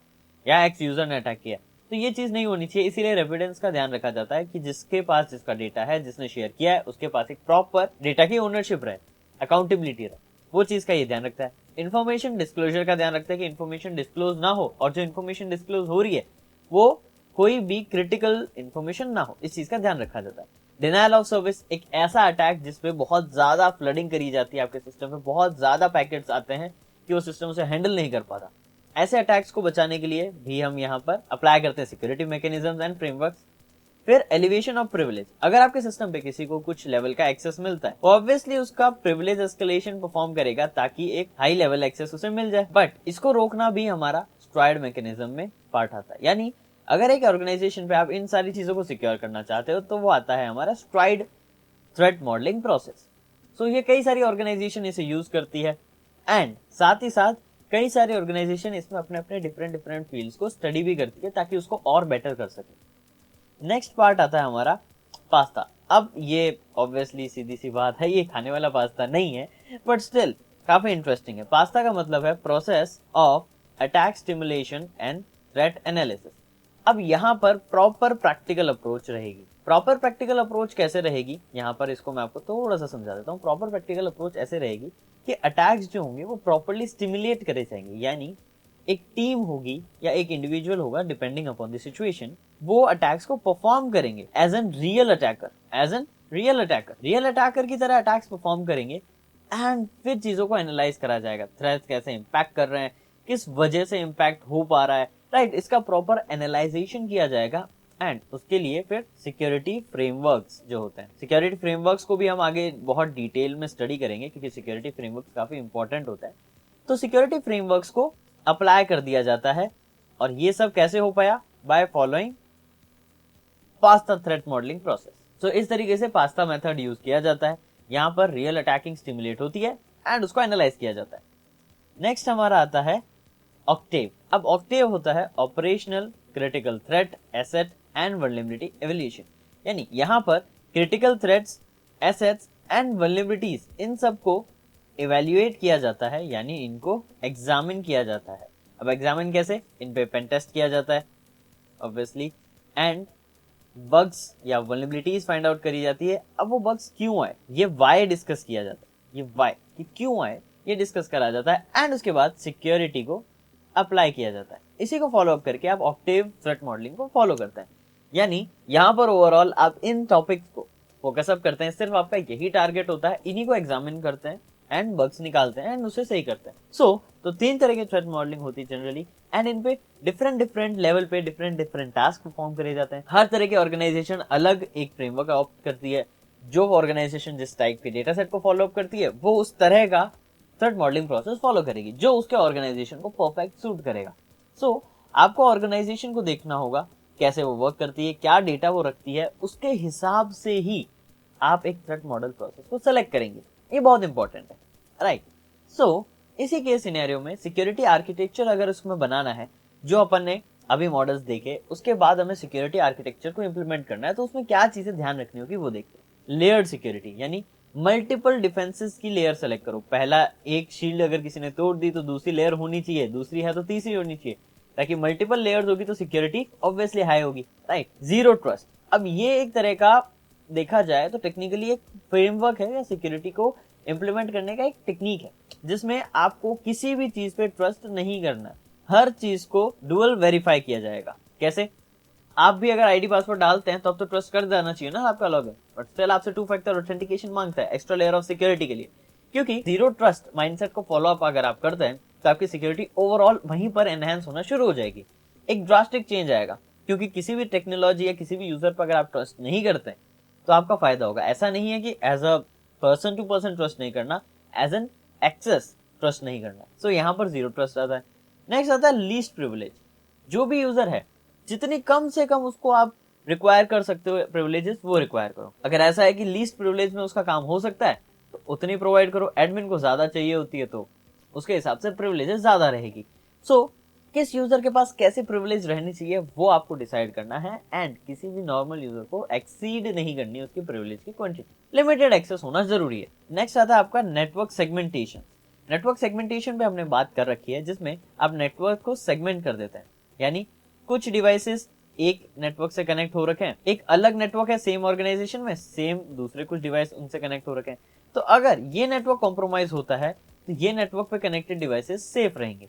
या एक्स यूजर ने अटैक किया, तो ये चीज नहीं होनी चाहिए। इसीलिए रेविडेंस का ध्यान रखा जाता है कि जिसके पास जिसका डेटा है, जिसने शेयर किया है, उसके पास एक प्रॉपर डेटा की ओनरशिप रहे, अकाउंटेबिलिटी रहे, वो चीज का ये ध्यान रखता है। इन्फॉर्मेशन डिस्क्लोजर का ध्यान रखता है कि इन्फॉर्मेशन डिस्क्लोज ना हो, और जो इन्फॉर्मेशन डिस्क्लोज हो रही है वो कोई भी क्रिटिकल इन्फॉर्मेशन ना हो, इस चीज का ध्यान रखा जाता है। डिनायल ऑफ सर्विस एक ऐसा अटैक जिसपे बहुत ज्यादा फ्लडिंग करी जाती है, आपके सिस्टम में बहुत ज्यादा पैकेट्स आते हैं कि वो सिस्टम उसे हैंडल नहीं कर पाता। ऐसे अटैक्स को बचाने के लिए भी हम यहाँ पर अप्लाई करते हैं सिक्योरिटी मैकेनिज्म्स एंड फ्रेमवर्क्स। फिर एलिवेशन ऑफ प्रिविलेज, अगर आपके सिस्टम पे किसी को कुछ लेवल का एक्सेस मिलता है, ऑब्वियसली उसका प्रिविलेज एस्केलेशन परफॉर्म करेगा ताकि एक हाई लेवल एक्सेस उसे मिल जाए। बट इसको रोकना भी हमारा स्ट्राइड मैकेनिज्म में पार्ट आता है, यानी अगर एक ऑर्गेनाइजेशन पे आप इन सारी चीजों को सिक्योर करना चाहते हो तो वो आता है हमारा स्ट्राइड थ्रेट मॉडलिंग प्रोसेस। सो ये कई सारी ऑर्गेनाइजेशन इसे यूज करती है, एंड साथ ही साथ कई सारी ऑर्गेनाइजेशन इसमें अपने अपने डिफरेंट फील्ड्स को स्टडी भी करती है ताकि उसको और बेटर कर सके। नेक्स्ट पार्ट आता है हमारा पास्ता। अब ये ऑब्वियसली सीधी सी बात है, ये खाने वाला पास्ता नहीं है, बट स्टिल काफी इंटरेस्टिंग है। पास्ता का मतलब है process of attack stimulation and threat analysis. अब यहाँ पर प्रॉपर प्रैक्टिकल अप्रोच रहेगी। प्रॉपर प्रैक्टिकल अप्रोच कैसे रहेगी, यहाँ पर इसको मैं आपको थोड़ा सा समझा देता हूँ। प्रॉपर प्रैक्टिकल अप्रोच ऐसे रहेगी कि अटैक्स जो होंगे वो प्रॉपरली स्टिमुलेट करे जाएंगे, यानी एक टीम होगी या एक इंडिविजुअल होगा, डिपेंडिंग अपॉन द सिचुएशन, वो अटैक्स को परफॉर्म करेंगे as an real attacker, real attacker की तरह अटैक्स परफॉर्म करेंगे। एंड फिर चीजों को एनालाइज करा जाएगा, थ्रेट्स कैसे इंपैक्ट कर रहे हैं, किस वजह से इंपैक्ट हो पा रहा है, राइट? इसका प्रॉपर एनालाइजेशन किया जाएगा। एंड उसके लिए फिर सिक्योरिटी फ्रेमवर्क्स जो होते हैं, सिक्योरिटी फ्रेमवर्क्स को भी हम आगे बहुत डिटेल में स्टडी करेंगे क्योंकि सिक्योरिटी फ्रेमवर्क्स काफी इंपॉर्टेंट होता है। तो सिक्योरिटी फ्रेमवर्क्स को अप्लाई कर दिया जाता है, और ये सब कैसे हो पाया, by following pasta threat modelling process. तो इस तरीके से पास्ता मेथड यूज किया जाता है। यहाँ पर रियल अटैकिंग स्टिमुलेट होती है एंड उसको एनालाइज किया जाता है। नेक्स्ट हमारा आता है ऑक्टेव। अब ऑक्टेव होता है operational critical threat asset and vulnerability evaluation, यानी यहाँ पर critical threats, assets and vulnerabilities, इन सब को इवेल्युएट किया जाता है, यानी इनको एग्जामिन किया जाता है। अब एग्जामिन कैसे, इन पे पेन टेस्ट किया जाता है ऑब्वियसली, एंड बग्स या वल्नरेबिलिटीज फाइंड आउट करी जाती है। अब वो बग्स क्यों आए, ये वाई डिस्कस किया जाता है, ये वाई कि क्यों आए ये डिस्कस करा जाता है, एंड उसके बाद सिक्योरिटी को अप्लाई किया जाता है। इसी को फॉलो अप करके आप ऑक्टेव थ्रेट मॉडलिंग को फॉलो करते हैं, यानी यहाँ पर ओवरऑल आप इन टॉपिक्स को फोकस अप करते हैं। सिर्फ आपका यही टारगेट होता है, इन्हीं को एग्जामिन करते हैं एंड बग्स निकालते हैं एंड उसे सही करते हैं। तो 3 तरह की थ्रेट मॉडलिंग होती है जनरली, एंड इन पे डिफरेंट लेवल पे डिफरेंट टास्क परफॉर्म करे जाते हैं। हर तरह की ऑर्गेनाइजेशन अलग एक फ्रेमवर्क ऑप्ट करती है। जो ऑर्गेनाइजेशन जिस टाइप के डेटा सेट को फॉलो अप करती है वो उस तरह का थ्रेट मॉडलिंग प्रोसेस फॉलो करेगी जो उसके ऑर्गेनाइजेशन को परफेक्ट सूट करेगा। आपको ऑर्गेनाइजेशन को देखना होगा कैसे वो वर्क करती है, क्या डेटा वो रखती है, उसके हिसाब से ही आप एक थ्रेट मॉडल प्रोसेस को सेलेक्ट करेंगे। ये बहुत इंपॉर्टेंट है, राइट? इसी के सिनेरियो में सिक्योरिटी आर्किटेक्चर अगर उसमें बनाना है, जो अपन ने अभी मॉडल्स देखे, उसके बाद हमें सिक्योरिटी आर्किटेक्चर को इंप्लीमेंट करना है, तो उसमें क्या चीजें ध्यान रखनी होगी वो देखते हैं। लेयर्ड सिक्योरिटी, यानी मल्टीपल डिफेंसेस की लेयर सेलेक्ट करो। पहला एक शील्ड अगर किसी ने तोड़ दी तो दूसरी लेयर होनी चाहिए, दूसरी है तो तीसरी होनी चाहिए, ताकि मल्टीपल लेयर्स होगी तो सिक्योरिटी ऑब्वियसली हाई होगी, राइट? जीरो ट्रस्ट, अब ये एक तरह का देखा जाए तो टेक्निकली एक फ्रेमवर्क है या सिक्योरिटी को इंप्लीमेंट करने का एक टेक्निक है, जिसमें आपको किसी भी चीज पे ट्रस्ट नहीं करना, हर चीज को डुअल वेरीफाई किया जाएगा। कैसे? आप भी अगर आईडी पासवर्ड डालते हैं तो अब तो ट्रस्ट कर देना चाहिए ना आपका लॉगिन, बट स्टिल आपसे 2 फैक्टर ऑथेंटिकेशन मांगता है एक्स्ट्रा लेयर ऑफ सिक्योरिटी के लिए, क्योंकि जीरो ट्रस्ट माइंडसेट को फॉलो अप अगर आप करते हैं तो आपकी सिक्योरिटी ओवरऑल वहीं पर एनहांस होना शुरू हो जाएगी। एक ड्रास्टिक चेंज आएगा, क्योंकि किसी भी टेक्नोलॉजी या किसी भी यूजर पर अगर आप ट्रस्ट नहीं करते हैं तो आपका फायदा होगा। ऐसा नहीं है कि as a person to person trust नहीं करना, एज एन एक्सेस ट्रस्ट नहीं करना। सो यहाँ पर जीरो ट्रस्ट आता है। नेक्स्ट आता है लीस्ट प्रिविलेज। जो भी यूजर है, जितनी कम से कम उसको आप रिक्वायर कर सकते हो प्रिविलेजेस, वो रिक्वायर करो। अगर ऐसा है कि लीस्ट प्रिविलेज में उसका काम हो सकता है तो उतनी प्रोवाइड करो। एडमिन को ज्यादा चाहिए होती है तो उसके हिसाब से प्रिविलेजेस ज्यादा रहेगी। सो किस यूजर के पास कैसे प्रिविलेज रहनी चाहिए वो आपको डिसाइड करना है, एंड किसी भी नॉर्मल यूजर को एक्सीड नहीं करनी है उसकी प्रिविलेज की क्वांटिटी। लिमिटेड एक्सेस होना जरूरी है। नेक्स्ट आता है आपका नेटवर्क सेगमेंटेशन। नेटवर्क सेगमेंटेशन पे हमने बात कर रखी है, जिसमें आप नेटवर्क को सेगमेंट कर देते हैं। यानी कुछ डिवाइसेस एक नेटवर्क से कनेक्ट हो रखे हैं, एक अलग नेटवर्क है सेम ऑर्गेनाइजेशन में, सेम दूसरे कुछ डिवाइस उनसे कनेक्ट हो रखे हैं। तो अगर ये नेटवर्क कॉम्प्रोमाइज होता है तो ये नेटवर्क पे कनेक्टेड डिवाइसेस सेफ रहेंगे।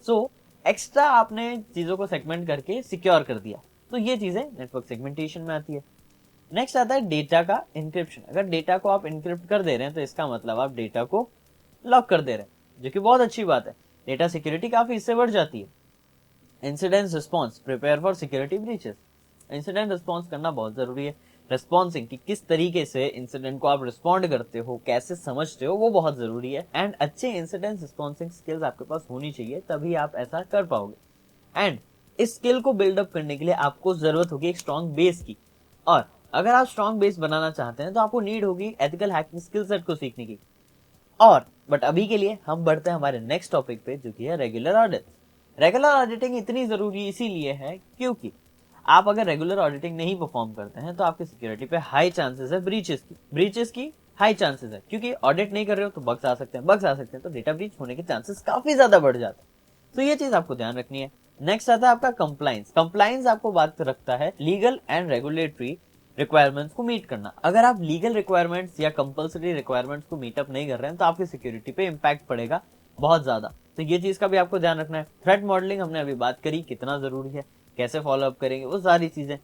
सो एक्स्ट्रा आपने चीजों को सेगमेंट करके सिक्योर कर दिया, तो ये चीजें नेटवर्क सेगमेंटेशन में आती है। नेक्स्ट आता है डेटा का इंक्रिप्शन। अगर डेटा को आप इंक्रिप्ट कर दे रहे हैं तो इसका मतलब आप डेटा को लॉक कर दे रहे हैं, जो कि बहुत अच्छी बात है। डेटा सिक्योरिटी काफी इससे बढ़ जाती है। Incident response, prepare for security breaches. Incident response करना बहुत जरूरी है। रिस्पॉन्सिंग कि किस तरीके से इंसिडेंट को आप रिस्पॉन्ड करते हो, कैसे समझते हो, वो बहुत जरूरी है। एंड अच्छे इंसिडेंट रिस्पॉन्सिंग स्किल्स आपके पास होनी चाहिए, तभी आप ऐसा कर पाओगे। एंड इस स्किल को बिल्डअप करने के लिए आपको जरूरत होगी एक स्ट्रॉन्ग बेस की। और अगर आप स्ट्रॉन्ग बेस बनाना चाहते हैं तो आपको नीड होगी एथिकल हैकिंग स्किल सेट को सीखने की। और बट अभी के लिए हम बढ़ते हैं हमारे नेक्स्ट टॉपिक पे, जो कि है रेगुलर ऑडिट। रेगुलर ऑडिटिंग इतनी जरूरी इसीलिए है क्योंकि आप अगर रेगुलर ऑडिटिंग नहीं परफॉर्म करते हैं तो आपकी सिक्योरिटी पे हाई चांसेस है ब्रीचेस की हाई चांसेस है, क्योंकि ऑडिट नहीं कर रहे हो तो बग्स आ सकते हैं, तो डेटा ब्रीच होने के चांसेस काफी ज्यादा बढ़ जाते हैं। तो ये चीज आपको ध्यान रखनी है। नेक्स्ट आता है आपका कंप्लाइंस। कंप्लाइंस आपको बात रखता है लीगल एंड रेगुलेटरी रिक्वायरमेंट्स को मीट करना। अगर आप लीगल रिक्वायरमेंट्स या कंपलसरी रिक्वायरमेंट्स को मीट अप नहीं कर रहे हैं तो आपकी सिक्योरिटी पे इंपैक्ट पड़ेगा बहुत ज्यादा। तो ये चीज का भी आपको ध्यान रखना है। थ्रेट मॉडलिंग हमने अभी बात करी, कितना जरूरी है, कैसे फॉलो अप करेंगे, वो सारी चीजें।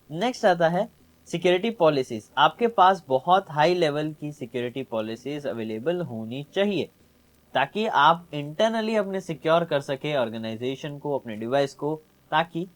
नेक्स्ट आता है सिक्योरिटी पॉलिसीज। आपके पास बहुत हाई लेवल की सिक्योरिटी पॉलिसीज अवेलेबल होनी चाहिए, ताकि आप इंटरनली अपने सिक्योर कर सके ऑर्गेनाइजेशन को, अपने डिवाइस को, ताकि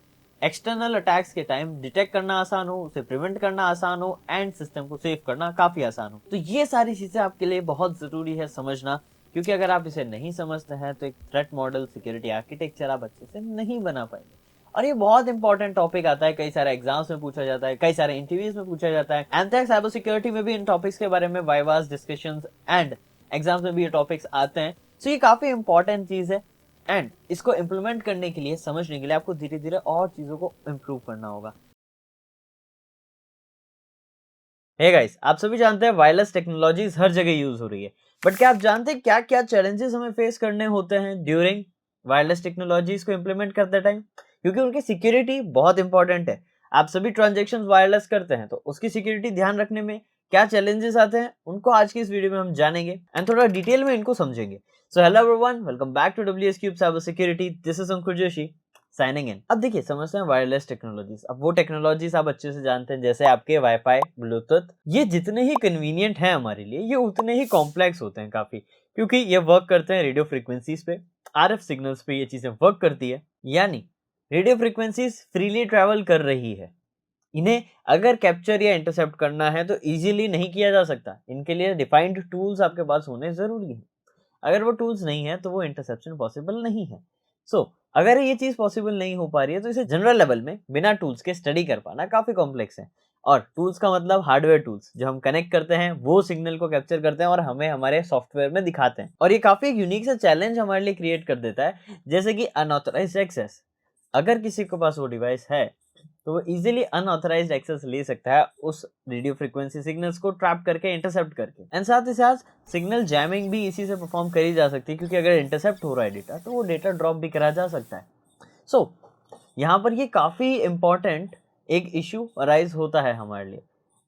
एक्सटर्नल अटैक्स के टाइम डिटेक्ट करना आसान हो, उसे प्रिवेंट करना आसान हो, एंड सिस्टम को सेव करना काफी आसान हो। तो ये सारी चीजें आपके लिए बहुत जरूरी है समझना, क्योंकि अगर आप इसे नहीं समझते हैं तो एक थ्रेट मॉडल, सिक्योरिटी आर्किटेक्चर आप अच्छे से नहीं बना पाएंगे। और ये बहुत इंपॉर्टेंट टॉपिक आता है, कई सारे एग्जाम्स में पूछा जाता है, कई सारे इंटरव्यूज में पूछा जाता है। एंड साइबर सिक्योरिटी में भी इन टॉपिक्स के बारे में वाइवास डिस्कशंस एंड एग्जाम्स में भी ये टॉपिक्स आते हैं। तो ये काफी इंपॉर्टेंट चीज है, एंड इसको इम्प्लीमेंट करने के लिए, समझने के लिए आपको धीरे धीरे और चीजों को इम्प्रूव करना होगा। हे गाइस, आप सभी जानते हैं वायरलेस टेक्नोलॉजीज हर जगह यूज हो रही है, बट क्या आप जानते हैं क्या क्या चैलेंजेस हमें फेस करने होते हैं ड्यूरिंग वायरलेस टेक्नोलॉजीज को इम्प्लीमेंट करते टाइम? क्योंकि उनकी सिक्योरिटी बहुत इंपॉर्टेंट है। आप सभी ट्रांजेक्शन वायरलेस करते हैं तो उसकी सिक्योरिटी ध्यान रखने में क्या चैलेंजेस आते हैं, उनको आज की इस वीडियो में हम जानेंगे एंड थोड़ा डिटेल में इनको समझेंगे। So hello everyone, welcome back to WS Cube cyber security. This is Ankur Joshi signing in. अब देखिए, समझते हैं वायरलेस टेक्नोलॉजीज। अब वो टेक्नोलॉजीज आप अच्छे से जानते हैं, जैसे आपके वाईफाई, ब्लूटूथ। ये जितने ही कन्वीनियंट हैं हमारे लिए, ये उतने ही कॉम्प्लेक्स होते हैं काफी, क्योंकि ये वर्क करते हैं रेडियो फ्रीक्वेंसीज पे, RF सिग्नल्स पे ये चीजें वर्क करती है। यानी रेडियो फ्रीक्वेंसीज फ्रीली ट्रेवल कर रही है। इन्हें अगर कैप्चर या इंटरसेप्ट करना है तो इजीली नहीं किया जा सकता। इनके लिए डिफाइंड टूल्स आपके पास होने जरूरी है। अगर वो टूल्स नहीं है तो वो इंटरसेप्शन पॉसिबल नहीं है। अगर ये चीज पॉसिबल नहीं हो पा रही है तो इसे जनरल लेवल में बिना टूल्स के स्टडी कर पाना काफी कॉम्प्लेक्स है। और टूल्स का मतलब हार्डवेयर टूल्स, जो हम कनेक्ट करते हैं, वो सिग्नल को कैप्चर करते हैं और हमें हमारे सॉफ्टवेयर में दिखाते हैं। और ये काफी एक यूनिक सा चैलेंज हमारे लिए क्रिएट कर देता है, जैसे कि अनऑथराइज्ड एक्सेस। अगर किसी के पास वो डिवाइस है तो वो इजीली अनऑथराइज्ड एक्सेस ले सकता है उस रेडियो फ्रीक्वेंसी सिग्नल्स को ट्रैप करके, इंटरसेप्ट करके। एंड साथ ही साथ सिग्नल जैमिंग भी इसी से परफॉर्म करी जा सकती है, क्योंकि अगर इंटरसेप्ट हो रहा है डेटा तो वो डेटा ड्रॉप भी करा जा सकता है। यहाँ पर ये काफी इंपॉर्टेंट एक इश्यू अराइज होता है हमारे लिए।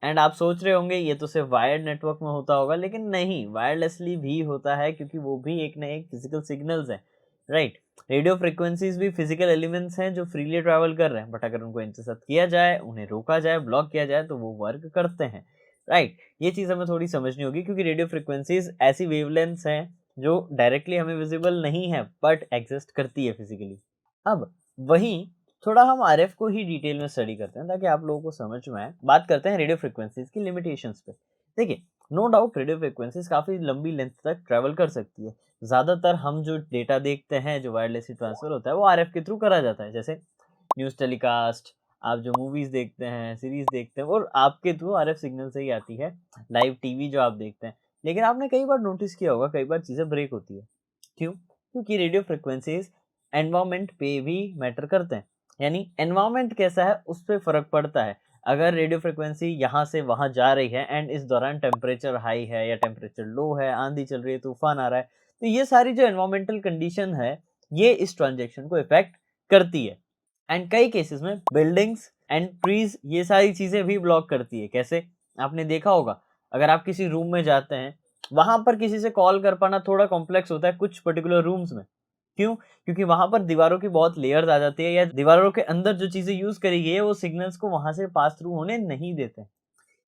एंड आप सोच रहे होंगे ये तो सिर्फ वायर्ड नेटवर्क में होता होगा, लेकिन नहीं, वायरलेसली भी होता है, क्योंकि वो भी एक ना एक फिजिकल सिग्नल्स है, राइट। रेडियो फ्रीक्वेंसीज भी फिजिकल एलिमेंट्स हैं जो फ्रीली ट्रैवल कर रहे हैं, बट अगर उनको इंटरसेप्ट किया जाए, उन्हें रोका जाए, ब्लॉक किया जाए, तो वो वर्क करते हैं, राइट। ये चीज हमें थोड़ी समझनी होगी, क्योंकि रेडियो फ्रीक्वेंसीज ऐसी वेवलेंथ्स हैं जो डायरेक्टली हमें विजिबल नहीं है बट एग्जिस्ट करती है फिजिकली। अब वहीं थोड़ा हम RF को ही डिटेल में स्टडी करते हैं ताकि आप लोगों को समझ में आए। बात करते हैं रेडियो फ्रीक्वेंसीज की लिमिटेशंस पे। देखिए, नो डाउट रेडियो फ्रिक्वेंसीज काफ़ी लंबी लेंथ तक ट्रैवल कर सकती है। ज़्यादातर हम जो डेटा देखते हैं, जो वायरलेसली ट्रांसफ़र होता है, वो आरएफ के थ्रू करा जाता है। जैसे न्यूज़ टेलीकास्ट, आप जो मूवीज़ देखते हैं, सीरीज़ देखते हैं, वो आपके थ्रू आरएफ सिग्नल से ही आती है। लाइव टीवी जो आप देखते हैं। लेकिन आपने कई बार नोटिस किया होगा, कई बार चीज़ें ब्रेक होती है। क्यों? क्योंकि रेडियो फ्रिक्वेंसीज़ एनवायरनमेंट पे भी मैटर करते हैं। यानी एनवायरनमेंट कैसा है, उस पे फ़र्क पड़ता है। अगर रेडियो फ्रिक्वेंसी यहाँ से वहाँ जा रही है एंड इस दौरान टेम्परेचर हाई है या टेम्परेचर लो है, आंधी चल रही है, तूफान आ रहा है, तो ये सारी जो एनवायरमेंटल कंडीशन है, ये इस ट्रांजेक्शन को इफेक्ट करती है। एंड कई केसेस में बिल्डिंग्स एंड ट्रीज ये सारी चीजें भी ब्लॉक करती है। कैसे? आपने देखा होगा, अगर आप किसी रूम में जाते हैं, वहां पर किसी से कॉल कर पाना थोड़ा कॉम्प्लेक्स होता है कुछ पर्टिकुलर रूम्स में। क्यों? क्योंकि वहां पर दीवारों की बहुत लेयर्स आ जाती है, या दीवारों के अंदर जो चीजें यूज करी गई है वो सिग्नल्स को वहां से पास थ्रू होने नहीं देते,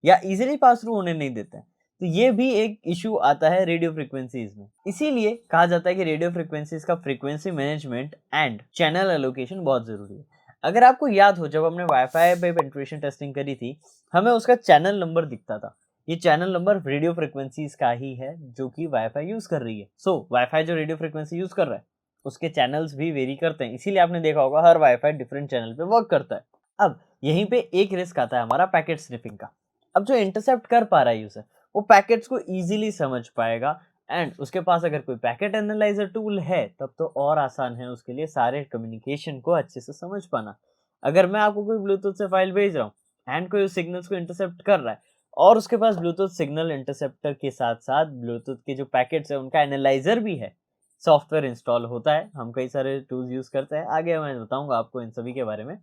या इजीली पास थ्रू होने नहीं देते हैं। तो ये भी एक इशू आता है रेडियो फ्रीक्वेंसीज में। इसीलिए कहा जाता है कि रेडियो फ्रीक्वेंसीज का frequency management and channel allocation बहुत जरूरी है। अगर आपको याद हो, जब हमने वाईफाई पे पेनिट्रेशन टेस्टिंग करी थी, हमें उसका चैनल नंबर दिखता था। ये चैनल नंबर रेडियो फ्रीक्वेंसीज का ही है जो कि वाईफाई यूज कर रही है। सो वाईफाई जो रेडियो फ्रीक्वेंसी यूज कर रहा है, उसके चैनल्स भी वेरी करते हैं। इसीलिए आपने देखा होगा हर वाईफाई डिफरेंट चैनल पे वर्क करता है। अब यहीं पे एक रिस्क आता है हमारा पैकेट स्निफिंग का। अब जो इंटरसेप्ट कर पा रहा है यूजर, वो पैकेट्स को इजीली समझ पाएगा, एंड उसके पास अगर कोई पैकेट एनालाइजर टूल है, तब तो और आसान है उसके लिए सारे कम्युनिकेशन को अच्छे से समझ पाना। अगर मैं आपको कोई ब्लूटूथ से फाइल भेज रहा हूँ एंड कोई उस सिग्नल्स को इंटरसेप्ट कर रहा है, और उसके पास ब्लूटूथ सिग्नल इंटरसेप्टर के साथ साथ ब्लूटूथ के जो पैकेट्स है उनका एनालाइजर भी है, सॉफ्टवेयर इंस्टॉल होता है, हम कई सारे टूल्स यूज करते हैं, आगे मैं बताऊंगा आपको इन सभी के बारे में।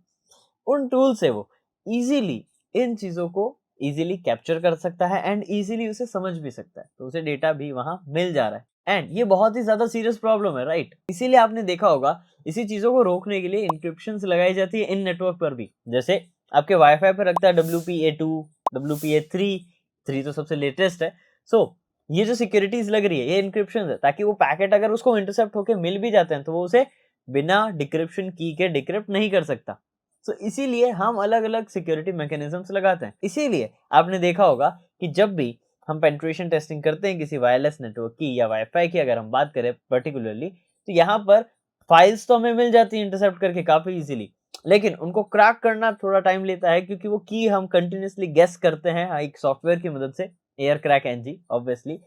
उन टूल से वो इजीली इन चीजों को इजीली कैप्चर कर सकता है एंड इजीली उसे समझ भी सकता है, तो उसे डेटा भी वहां मिल जा रहा है। एंड ये बहुत ही ज्यादा सीरियस प्रॉब्लम है, राइट? इसीलिए आपने देखा होगा, इसी चीजों को रोकने के लिए इंक्रिप्शन लगाई जाती है इन नेटवर्क पर भी। जैसे आपके वाईफाई पर रखता है WPA2, WPA3, 3 तो सबसे लेटेस्ट है। सो ये जो सिक्योरिटीज लग रही है, ये इंक्रिप्शन है, ताकि वो पैकेट अगर उसको इंटरसेप्ट होकर मिल भी जाते हैं, तो वो उसे बिना डिक्रिप्शन की के डिक्रिप्ट नहीं कर सकता। तो इसीलिए हम अलग अलग सिक्योरिटी मैकेनिज्म्स लगाते हैं। इसीलिए आपने देखा होगा कि जब भी हम पेनिट्रेशन टेस्टिंग करते हैं किसी वायरलेस नेटवर्क की या वाईफाई की, अगर हम बात करें पर्टिकुलरली, तो यहाँ पर फाइल्स तो हमें मिल जाती है इंटरसेप्ट करके काफी इजीली, लेकिन उनको क्रैक करना थोड़ा टाइम लेता है, क्योंकि वो की हम कंटिन्यूसली गेस करते हैं एक सॉफ्टवेयर की मदद से, air crack NG. Obviously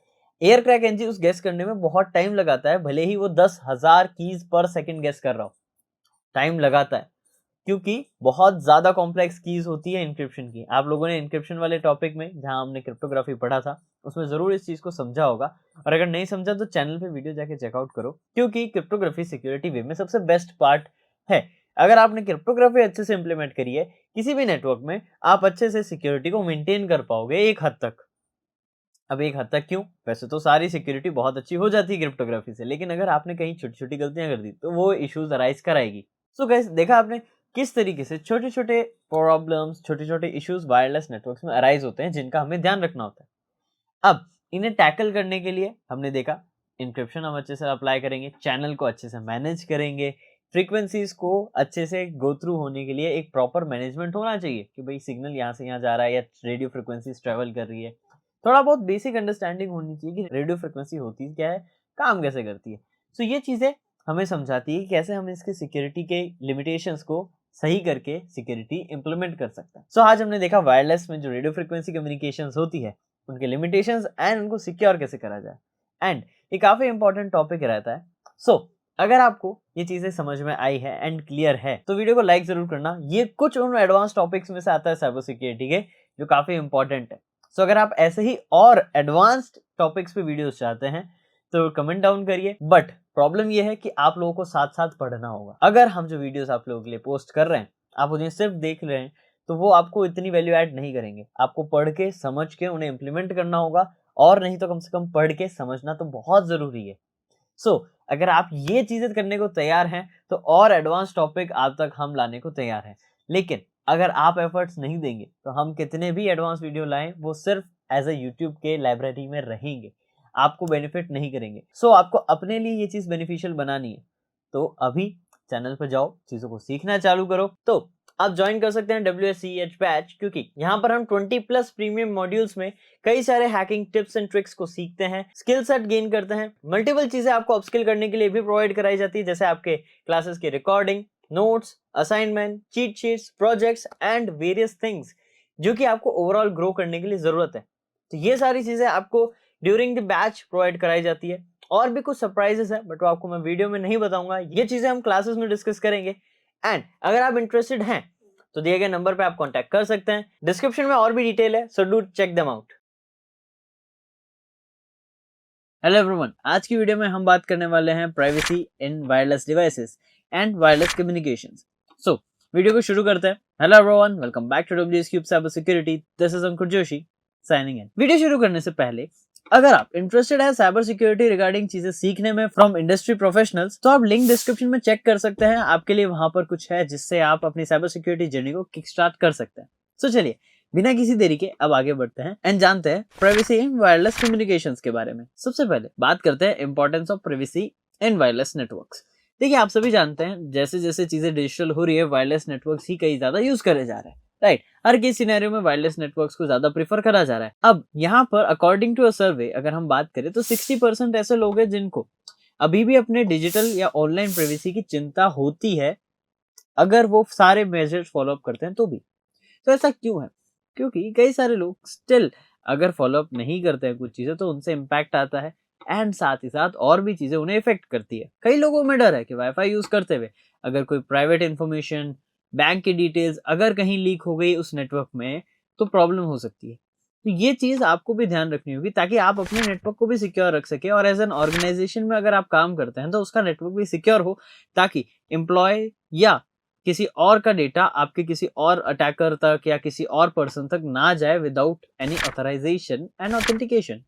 air crack NG उस गेस करने में बहुत टाइम लगाता है, भले ही वो 10,000 कीज पर सेकंड गेस कर रहा हो, टाइम लगाता है, क्योंकि बहुत ज्यादा कॉम्प्लेक्स कीज होती है इंक्रिप्शन की। आप लोगों ने इंक्रिप्शन वाले टॉपिक में, जहां हमने क्रिप्टोग्राफी पढ़ा था, उसमें जरूर इस चीज को समझा होगा, और अगर नहीं समझा तो चैनल पे वीडियो जाके चेकआउट करो, क्योंकि क्रिप्टोग्राफी सिक्योरिटी वे में सबसे बेस्ट पार्ट है। अगर आपने क्रिप्टोग्राफी अच्छे से इंप्लीमेंट करी है किसी भी नेटवर्क में, आप अच्छे से सिक्योरिटी को मेंटेन कर पाओगे एक हद तक। अब एक हद तक क्यों? वैसे तो सारी सिक्योरिटी बहुत अच्छी हो जाती है क्रिप्टोग्राफी से, लेकिन अगर आपने कहीं छोटी छोटी गलतियां कर दी, तो वो इश्यूज अराइज कराएगी। सो गाइस, देखा आपने किस तरीके से छोटे छोटे प्रॉब्लम्स, छोटे छोटे इश्यूज वायरलेस नेटवर्क्स में अराइज होते हैं, जिनका हमें ध्यान रखना होता है। अब इन्हें टैकल करने के लिए हमने देखा, इंक्रिप्शन हम अच्छे से अप्लाई करेंगे, चैनल को अच्छे से मैनेज करेंगे, फ्रीक्वेंसीज को अच्छे से गो थ्रू होने के लिए एक प्रॉपर मैनेजमेंट होना चाहिए कि भाई सिग्नल यहाँ से यहाँ जा रहा है या रेडियो फ्रीक्वेंसीज ट्रेवल कर रही है। थोड़ा बहुत बेसिक अंडरस्टैंडिंग होनी चाहिए कि रेडियो फ्रीक्वेंसी होती क्या है, काम कैसे करती है। सो ये चीजें हमें समझाती है कि कैसे हम इसके सिक्योरिटी के लिमिटेशंस को सही करके सिक्योरिटी इंप्लीमेंट कर सकते हैं। सो आज हमने देखा वायरलेस में जो रेडियो फ्रीक्वेंसी कम्युनिकेशंस होती है, उनके लिमिटेशंस एंड उनको सिक्योर कैसे करा जाए, एंड ये काफी इंपॉर्टेंट टॉपिक रहता है। सो अगर आपको ये चीजें समझ में आई है एंड क्लियर है, तो वीडियो को लाइक जरूर करना। ये कुछ उन एडवांस टॉपिक्स में से आता है साइबर सिक्योरिटी के, जो काफी इंपॉर्टेंट है। सो अगर आप ऐसे ही और एडवांस्ड टॉपिक्स पे वीडियोस चाहते हैं, तो कमेंट डाउन करिए। बट प्रॉब्लम ये है कि आप लोगों को साथ साथ पढ़ना होगा। अगर हम जो वीडियोस आप लोगों के लिए पोस्ट कर रहे हैं, आप उन्हें सिर्फ देख रहे हैं, तो वो आपको इतनी वैल्यू ऐड नहीं करेंगे। आपको पढ़ के समझ के उन्हें इम्प्लीमेंट करना होगा, और नहीं तो कम से कम पढ़ के समझना तो बहुत जरूरी है। सो अगर आप ये चीजें करने को तैयार हैं, तो और एडवांस टॉपिक आप तक हम लाने को तैयार हैं। लेकिन अगर आप एफर्ट्स नहीं देंगे, तो हम कितने भी एडवांस वीडियो लाएं, वो सिर्फ एज ए यूट्यूब के लाइब्रेरी में रहेंगे, आपको बेनिफिट नहीं करेंगे। सो आपको अपने लिए ये चीज बेनिफिशियल बनानी है, तो अभी चैनल पर जाओ, चीजों को सीखना चालू करो। तो आप ज्वाइन कर सकते हैं WSCH बैच, क्योंकि यहाँ पर हम 20+ प्रीमियम मॉड्यूल्स में कई सारे हैकिंग टिप्स एंड ट्रिक्स को सीखते हैं, स्किल सेट गेन करते हैं, मल्टीपल चीजें आपको अपस्किल करने के लिए भी प्रोवाइड कराई जाती है, जैसे आपके क्लासेस की recording, notes, assignment, cheat sheets, projects and various things जो कि आपको ओवरऑल ग्रो करने के लिए जरूरत है। तो ये सारी चीजें आपको ड्यूरिंग द बैच प्रोवाइड कराई जाती है। और भी कुछ सरप्राइजेस है बट वो आपको मैं वीडियो में नहीं बताऊंगा, ये चीजें हम क्लासेस में डिस्कस करेंगे। एंड अगर आप इंटरेस्टेड हैं तो दिए गए नंबर पे आप कांटेक्ट कर सकते हैं, डिस्क्रिप्शन में और भी डिटेल है, so do check them out. Hello everyone, आज की वीडियो में हम बात करने वाले हैं privacy in wireless devices and wireless communications. So video को शुरू करते हैं। Hello everyone, welcome back to WS Cube cyber security. This is Ankur Joshi signing in. Video शुरू करने से पहले अगर आप इंटरेस्टेड है साइबर सिक्योरिटी रिगार्डिंग चीजें सीखने में फ्रॉम इंडस्ट्री प्रोफेशनल्स, तो आप लिंक डिस्क्रिप्शन में चेक कर सकते हैं। आपके लिए वहां पर कुछ है जिससे आप अपनी साइबर सिक्योरिटी जर्नी को किक स्टार्ट कर सकते हैं। सो चलिए बिना किसी देरी के अब आगे बढ़ते हैं एंड जानते हैं प्राइवेसी इन वायरलेस कम्युनिकेशंस के बारे में। सबसे पहले बात करते हैं importance of privacy in wireless networks. देखिए, आप सभी जानते हैं जैसे जैसे चीजें डिजिटल हो रही है, वायरलेस नेटवर्क्स ही कई ज्यादा यूज करे जा रहे हैं, राइट। हर किसी सिनेरियो में वायरलेस नेटवर्क्स को ज्यादा प्रीफर करा जा रहा है। अब यहाँ पर अकॉर्डिंग टू अ सर्वे अगर हम बात करें तो 60% ऐसे लोग हैं जिनको अभी भी अपने डिजिटल या ऑनलाइन प्राइवेसी की चिंता होती है, अगर वो सारे मेजर्स फॉलो अप करते हैं तो भी। तो ऐसा क्यों है? क्योंकि कई सारे लोग स्टिल अगर फॉलो अप नहीं करते हैं कुछ चीजें तो उनसे इम्पैक्ट आता है एंड साथ ही साथ और भी चीजें उन्हें इफेक्ट करती है। कई लोगों में डर है कि वाईफाई यूज करते हुए अगर कोई प्राइवेट इंफॉर्मेशन, बैंक की डिटेल्स अगर कहीं लीक हो गई उस नेटवर्क में तो प्रॉब्लम हो सकती है। तो ये चीज आपको भी ध्यान रखनी होगी ताकि आप अपने नेटवर्क को भी सिक्योर रख सके। और एज एन ऑर्गेनाइजेशन में अगर आप काम करते हैं तो उसका नेटवर्क भी सिक्योर हो, ताकि एम्प्लॉय या किसी और का डेटा आपके किसी और अटैकर तक या किसी और पर्सन तक ना जाए without any authorization and authentication.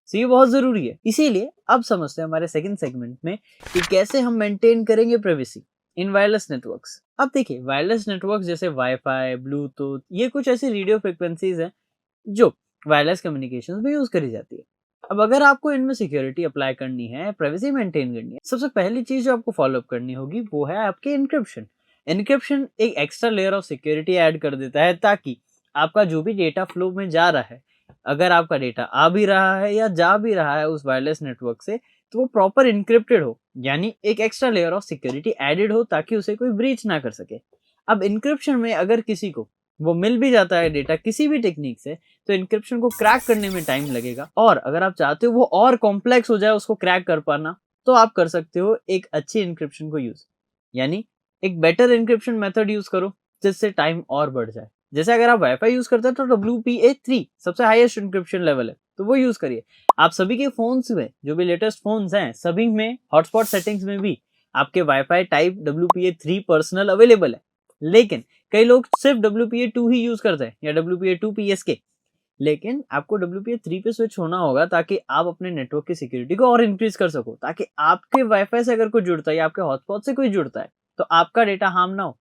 तो ये बहुत जरूरी है। इसीलिए अब समझते हैं हमारे सेकंड सेगमेंट में कि कैसे हम मेंटेन करेंगे प्राइवेसी इन वायरलेस नेटवर्क्स। अब देखिए, वायरलेस नेटवर्क्स जैसे वाईफाई, ब्लूटूथ, ये कुछ ऐसी रेडियो फ्रिक्वेंसीज हैं जो वायरलेस कम्युनिकेशन में यूज करी जाती है। अब अगर आपको इनमें सिक्योरिटी अप्लाई करनी है, प्राइवेसी मेंटेन करनी है, सबसे पहली चीज जो आपको फॉलो अप करनी होगी वो है आपके इनक्रिप्शन। इनक्रिप्शन एक extra layer of security add कर देता है ताकि आपका जो भी डेटा फ्लो में जा रहा है, अगर आपका डेटा आ भी रहा है या जा भी रहा है उस वायरलेस नेटवर्क से, तो वो प्रॉपर इनक्रिप्टेड हो, यानी एक extra layer of security added हो ताकि उसे कोई ब्रीच ना कर सके। अब इनक्रिप्शन में अगर किसी को वो मिल भी जाता है डेटा किसी भी टेक्निक से, तो इनक्रिप्शन को क्रैक करने में टाइम लगेगा। और अगर आप चाहते हो वो और कॉम्प्लेक्स हो जाए उसको क्रैक कर पाना, तो आप कर सकते हो एक अच्छी इनक्रिप्शन को यूज, यानी एक बेटर इनक्रिप्शन मेथड यूज करो जिससे टाइम और बढ़ जाए। जैसे अगर आप वाईफाई यूज करते हैं तो WPA3 सबसे हाईएस्ट इनक्रिप्शन लेवल है, तो वो यूज करिए। आप सभी के फोन्स में, जो भी लेटेस्ट फोन्स हैं, सभी में हॉटस्पॉट सेटिंग्स में भी आपके wifi type WPA3 personal available है। लेकिन कई लोग सिर्फ WPA2 ही यूज करते हैं या WPA2 PSK। लेकिन आपको WPA3 पे स्विच होना होगा ताकि आप अपने नेटवर्क की सिक्योरिटी को और इंक्रीज कर सको, ताकि आपके वाईफाई से अगर कोई जुड़ता है या आपके हॉटस्पॉट से कोई जुड़ता है तो आपका डेटा हार्म ना हो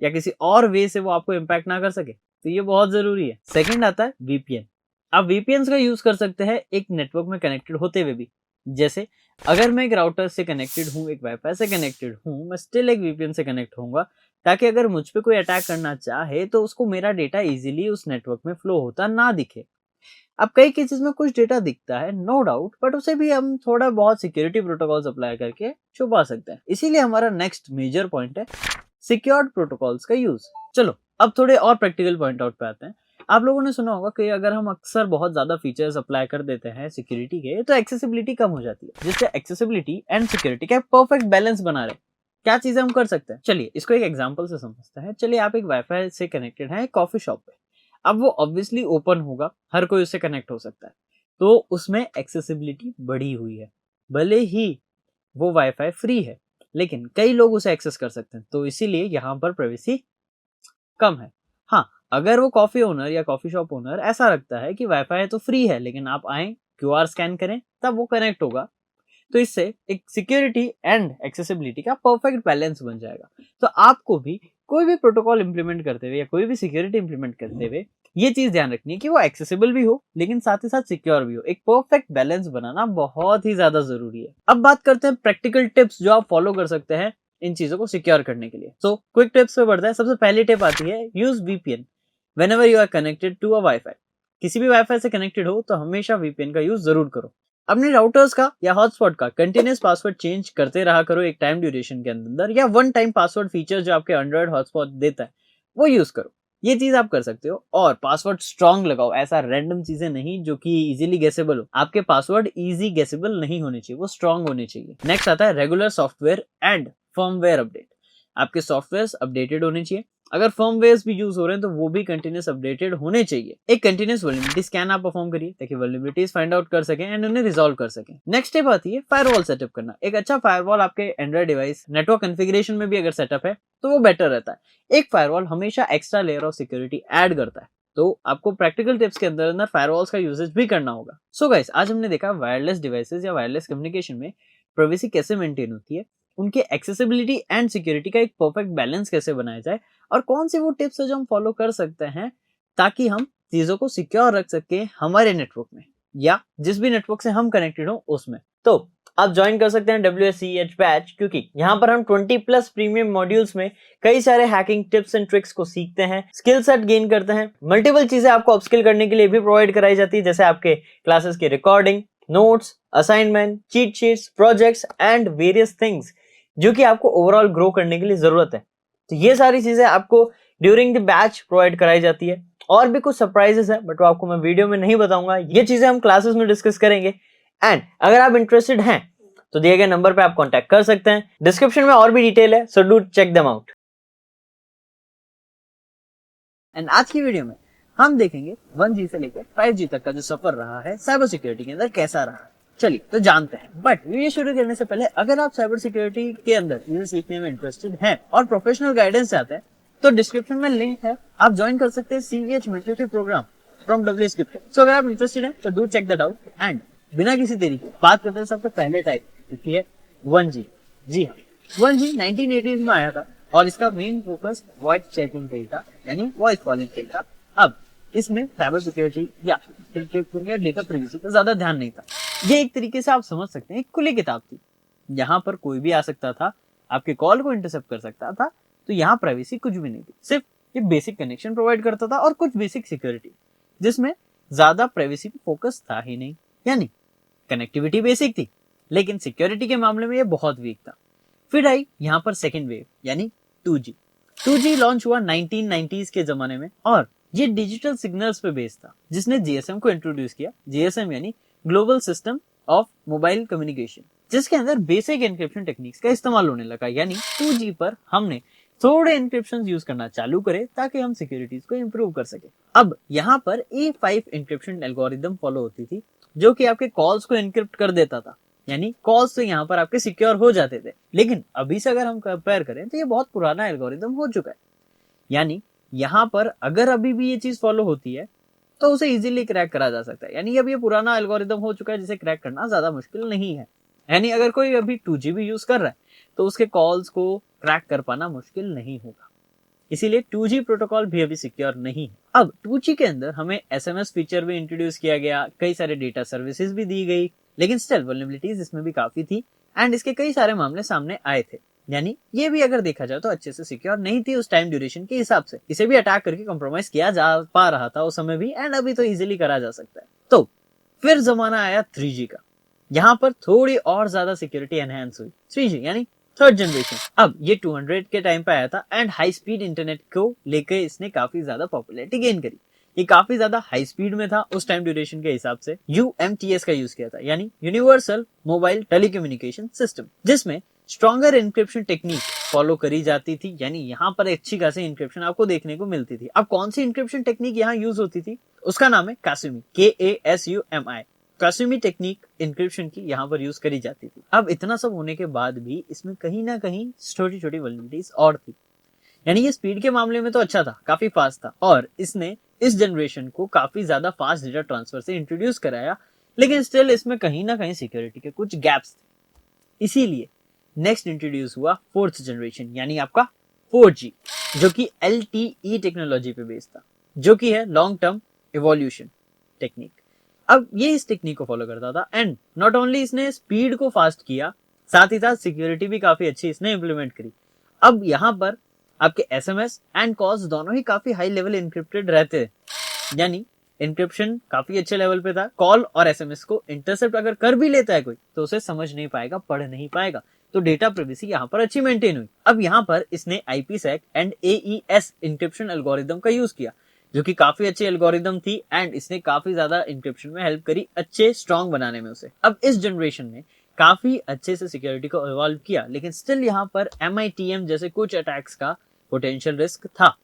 या किसी और वे से वो आपको इम्पैक्ट ना कर सके। तो ये बहुत जरूरी है। सेकंड आता है VPN। आप VPN का यूज कर सकते हैं एक नेटवर्क में कनेक्टेड होते हुए भी। जैसे अगर मैं एक राउटर से कनेक्टेड हूँ, एक वाईफाई से कनेक्टेड हूँ, मैं स्टिल एक VPN से कनेक्ट होऊंगा ताकि अगर मुझ पे कोई अटैक करना चाहे तो उसको मेरा डेटा इजीली उस नेटवर्क में फ्लो होता ना दिखे। अब कई केसेस में कुछ डेटा दिखता है, नो डाउट, बट उसे भी हम थोड़ा बहुत सिक्योरिटी प्रोटोकॉल्स अप्लाई करके छुपा सकते हैं। इसीलिए हमारा नेक्स्ट मेजर पॉइंट है सिक्योर्ड प्रोटोकॉल्स का यूज। चलो अब थोड़े और प्रैक्टिकल पॉइंट आउट पे आते हैं। आप लोगों ने सुना होगा कि अगर हम अक्सर बहुत ज्यादा फीचर्स अप्लाई कर देते हैं सिक्योरिटी के तो एक्सेसिबिलिटी कम हो जाती है, जिससे एक्सेसिबिलिटी एंड सिक्योरिटी का परफेक्ट बैलेंस बना रहे। क्या चीजें हम कर सकते हैं, चलिए इसको एक एग्जांपल से समझते हैं। चलिए आप एक वाईफाई से कनेक्टेड हैं कॉफी शॉप पे। अब वो ऑब्वियसली ओपन होगा, हर कोई उससे कनेक्ट हो सकता है, तो उसमें एक्सेसिबिलिटी बढ़ी हुई है। भले ही वो वाईफाई फ्री है लेकिन कई लोग उसे एक्सेस कर सकते हैं, तो इसीलिए यहाँ पर प्राइवेसी कम है। हाँ, अगर वो कॉफी ओनर या कॉफी शॉप ओनर ऐसा रखता है कि वाईफाई तो फ्री है लेकिन आप आए, QR स्कैन करें, तब वो कनेक्ट होगा, तो इससे एक सिक्योरिटी एंड एक्सेसिबिलिटी का परफेक्ट बैलेंस बन जाएगा। तो आपको भी कोई भी प्रोटोकॉल इंप्लीमेंट करते हुए या कोई भी सिक्योरिटी इंप्लीमेंट करते हुए ये चीज ध्यान रखनी है कि वो एक्सेसिबल भी हो लेकिन साथ ही साथ सिक्योर भी हो। एक परफेक्ट बैलेंस बनाना बहुत ही ज्यादा जरूरी है। अब बात करते हैं प्रैक्टिकल टिप्स जो आप फॉलो कर सकते हैं इन चीजों को सिक्योर करने के लिए। सो क्विक टिप्स पे बढ़ता है। सबसे पहली टिप आती है use VPN whenever you are connected to a wifi. किसी भी वाईफाई से कनेक्टेड हो तो हमेशा वीपीएन का यूज जरूर करो। अपने राउटर्स का या हॉटस्पॉट का कंटिन्यूस पासवर्ड चेंज करते रहा करो एक टाइम ड्यूरेशन के अंदर, या वन टाइम पासवर्ड फीचर जो आपके एंड्रॉइड हॉटस्पॉट देता है वो यूज करो। ये चीज आप कर सकते हो। और पासवर्ड स्ट्रांग लगाओ, ऐसा रैंडम चीजें नहीं जो कि इजीली गेसेबल हो। आपके पासवर्ड इजी गेसेबल नहीं होने चाहिए, वो स्ट्रांग होने चाहिए। नेक्स्ट आता है regular software and firmware update. आपके सॉफ्टवेयर अपडेटेड होने चाहिए। अगर फर्मवेयर्स भी यूज हो रहे हैं तो वो भी कंटिन्यूस अपडेटेड होने चाहिए। एक कंटिन्यूस वल्नरेबिलिटी स्कैन आप परफॉर्म करिए ताकि वल्नरेबिलिटीज फाइंड आउट कर सकें एंड उन्हें रिजॉल्व कर सकें। नेक्स्ट स्टेप आती है फायरवॉल सेटअप करना। एक अच्छा फायरवॉल आपके एंड्रॉइड डिवाइस नेटवर्क कॉन्फ़िगरेशन में भी अगर सेटअप है तो वो बेटर रहता है। एक फायरवॉल हमेशा extra layer of security add करता है, तो आपको प्रैक्टिकल टिप्स के अंदर अंदर फायरवॉल्स का यूजेज भी करना होगा। सो गाइस, आज हमने देखा वायरलेस डिवाइसेस या वायरलेस कम्युनिकेशन में प्राइवेसी कैसे मेंटेन होती है, उनके एक्सेसिबिलिटी एंड सिक्योरिटी का एक परफेक्ट बैलेंस कैसे बनाया जाए, और कौन सी वो टिप्स है जो हम फॉलो कर सकते हैं ताकि हम चीजों को सिक्योर रख सके हमारे नेटवर्क में या जिस भी नेटवर्क से हम कनेक्टेड हो उसमें। तो आप ज्वाइन कर सकते हैं WSCH बैच, क्योंकि यहाँ पर हम 20+ प्रीमियम मॉड्यूल्स में कई सारे हैकिंग टिप्स एंड ट्रिक्स को सीखते हैं, स्किल सेट गेन करते हैं। मल्टीपल चीजें आपको अपस्किल करने के लिए भी प्रोवाइड कराई जाती है, जैसे आपके क्लासेस की recording, notes, assignment, cheat sheets, projects and various things जो कि आपको ओवरऑल ग्रो करने के लिए जरूरत है। तो ये सारी चीजें आपको ड्यूरिंग द बैच प्रोवाइड कराई जाती है। और भी कुछ सरप्राइजेस है बट वो आपको मैं वीडियो में नहीं बताऊंगा, ये चीजें हम क्लासेस में डिस्कस करेंगे। एंड अगर आप इंटरेस्टेड हैं तो दिए गए नंबर पे आप कांटेक्ट कर सकते हैं। डिस्क्रिप्शन में और भी डिटेल है, so do check them out. And आज की वीडियो में हम देखेंगे 1G से लेकर 5G तक का जो सफर रहा है साइबर सिक्योरिटी के अंदर कैसा रहा। चलिए तो जानते हैं। बट वीडियो शुरू करने से पहले अगर आप साइबर सिक्योरिटी के अंदर चीजें सीखने में इंटरेस्टेड हैं और प्रोफेशनल गाइडेंस चाहते हैं तो डिस्क्रिप्शन में लिंक है, आप ज्वाइन कर सकते हैं CVH mentorship program from WSCrypto। So अगर आप इंटरेस्टेड हैं तो do check that out. And बिना किसी देरी के बात करते हैं सबसे पहले टाइप, जो है 1G। जी हाँ, 1G 1980s में आया था और इसका मेन फोकस वॉइस चैटिंग पे था, यानी वॉइस कॉलिंग पे था। अब इसमें साइबर सिक्योरिटी या डेटा प्राइवेसी का ज्यादा ध्यान नहीं था। ये एक तरीके से आप समझ सकते हैं खुली किताब थी। यहाँ पर कोई भी आ सकता था, आपके कॉल को इंटरसेप्ट कर सकता था, तो यहाँ प्राइवेसी कुछ भी नहीं थी। सिर्फ ये बेसिक कनेक्शन प्रोवाइड करता था और कुछ बेसिक सिक्योरिटी, जिसमें ज्यादा प्राइवेसी पे फोकस था ही नहीं। यानी कनेक्टिविटी बेसिक थी लेकिन सिक्योरिटी के मामले में ये बहुत वीक था। फिर आई यहाँ पर सेकेंड वेव यानी 2G। 2G लॉन्च हुआ 1990s के जमाने में और ये डिजिटल सिग्नल्स पे बेस्ड था, जिसने GSM को इंट्रोड्यूस किया। GSM यानी global system of mobile communication, जिसके अंदर बेसिक एन्क्रिप्शन टेक्निक्स का इस्तेमाल होने लगा। यानी 2G पर हमने थोड़े एन्क्रिप्शन यूज करना चालू करे ताकि हम सिक्योरिटीज को इंप्रूव कर सके। अब यहाँ पर A5 एन्क्रिप्शन एल्गोरिदम फॉलो होती थी जो कि आपके कॉल्स को एन्क्रिप्ट कर देता था, यानी कॉल्स से यहाँ पर आपके सिक्योर हो जाते थे। लेकिन अभी से अगर हम कंपेयर करें तो ये बहुत पुराना एल्गोरिदम हो चुका है। यानी यहाँ पर अगर अभी भी ये चीज फॉलो होती है तो उसे इजीली क्रैक करा जा सकता है। यानी अब ये पुराना एल्गोरिदम हो चुका है जिसे क्रैक करना ज्यादा मुश्किल नहीं है। यानी अगर कोई अभी 2G भी यूज कर रहा है तो उसके कॉल्स को क्रैक कर पाना मुश्किल नहीं होगा। इसीलिए 2G प्रोटोकॉल भी अभी सिक्योर नहीं है। अब 2G के अंदर हमें SMS फीचर भी इंट्रोड्यूस किया गया, कई सारे डेटा सर्विसेज भी दी गई, लेकिन स्टिल वल्नरेबिलिटीज इसमें भी काफी थी एंड इसके कई सारे मामले सामने आए थे। यानी ये भी अगर देखा जाए तो अच्छे से सिक्योर नहीं थी उस टाइम ड्यूरेशन के हिसाब से। इसे भी अटैक करके कॉम्प्रोमाइज किया जा पा रहा था उस समय भी, एंड अभी तो इजीली करा जा सकता है। तो फिर जमाना आया 3G का। यहाँ पर थोड़ी और ज्यादा सिक्योरिटी एनहांस हुई। 3G यानी थर्ड जनरेशन। अब ये 200 के टाइम पे आया था एंड हाई स्पीड इंटरनेट को लेकर इसने काफी ज्यादा पॉपुलैरिटी गेन करी। ये काफी ज्यादा हाई स्पीड में था उस टाइम ड्यूरेशन के हिसाब से। UMTS का यूज किया था, यानी यूनिवर्सल मोबाइल टेलीकम्युनिकेशन सिस्टम, जिसमें स्ट्रॉन्गर इंक्रिप्शन टेक्निक फॉलो करी जाती थी। यानी यहाँ पर अच्छी खासी इंक्रिप्शन आपको देखने को मिलती थी। अब कौन सी इंक्रिप्शन टेक्निक यहाँ यूज होती थी उसका नाम है कासुमी, KASUMI। कासुमी टेक्निक इंक्रिप्शन की यहाँ पर यूज करी जाती थी। अब इतना सब होने के बाद भी इसमें कहीं ना कहीं छोटी छोटी वल्नरेबिलिटीज और थी। यानी ये स्पीड के मामले में तो अच्छा था, काफी फास्ट था और इसने इस जनरेशन को काफी ज्यादा फास्ट डेटा ट्रांसफर से इंट्रोड्यूस कराया, लेकिन स्टिल इसमें कहीं ना कहीं सिक्योरिटी के कुछ गैप्स थे। इसीलिए नेक्स्ट इंट्रोड्यूस हुआ फोर्थ जनरेशन यानी आपका 4G, जो कि LTE टेक्नोलॉजी पे बेस्ड था, जो कि है लॉन्ग टर्म इवोल्यूशन टेक्निक। अब ये इस टेक्निक को फॉलो करता था एंड नॉट ओनली इसने स्पीड को फास्ट किया, साथ ही साथ सिक्योरिटी भी काफी अच्छी इसने इंप्लीमेंट करी। अब यहाँ पर आपके एसएमएस एंड कॉल्स दोनों ही काफी हाई लेवल इंक्रिप्टेड रहते हैं, यानी इंक्रिप्शन काफी अच्छे लेवल पे था। कॉल और एसएमएस को इंटरसेप्ट अगर कर भी लेता है कोई तो उसे समझ नहीं पाएगा, पढ़ नहीं पाएगा, तो डेटा प्राइवेसी यहाँ पर अच्छी मेंटेन हुई। अब यहाँ पर इसने IPsec एंड AES इंक्रिप्शन एल्गोरिदम का यूज किया, जो कि काफी अच्छी एल्गोरिदम थी एंड इसने काफी ज्यादा इंक्रिप्शन में हेल्प करी, अच्छे स्ट्रॉन्ग बनाने में उसे। अब इस जनरेशन में काफी अच्छे से सिक्योरिटी को इवॉल्व किया, लेकिन स्टिल यहाँ पर MITM जैसे कुछ अटैक्स का पोटेंशियल रिस्क था।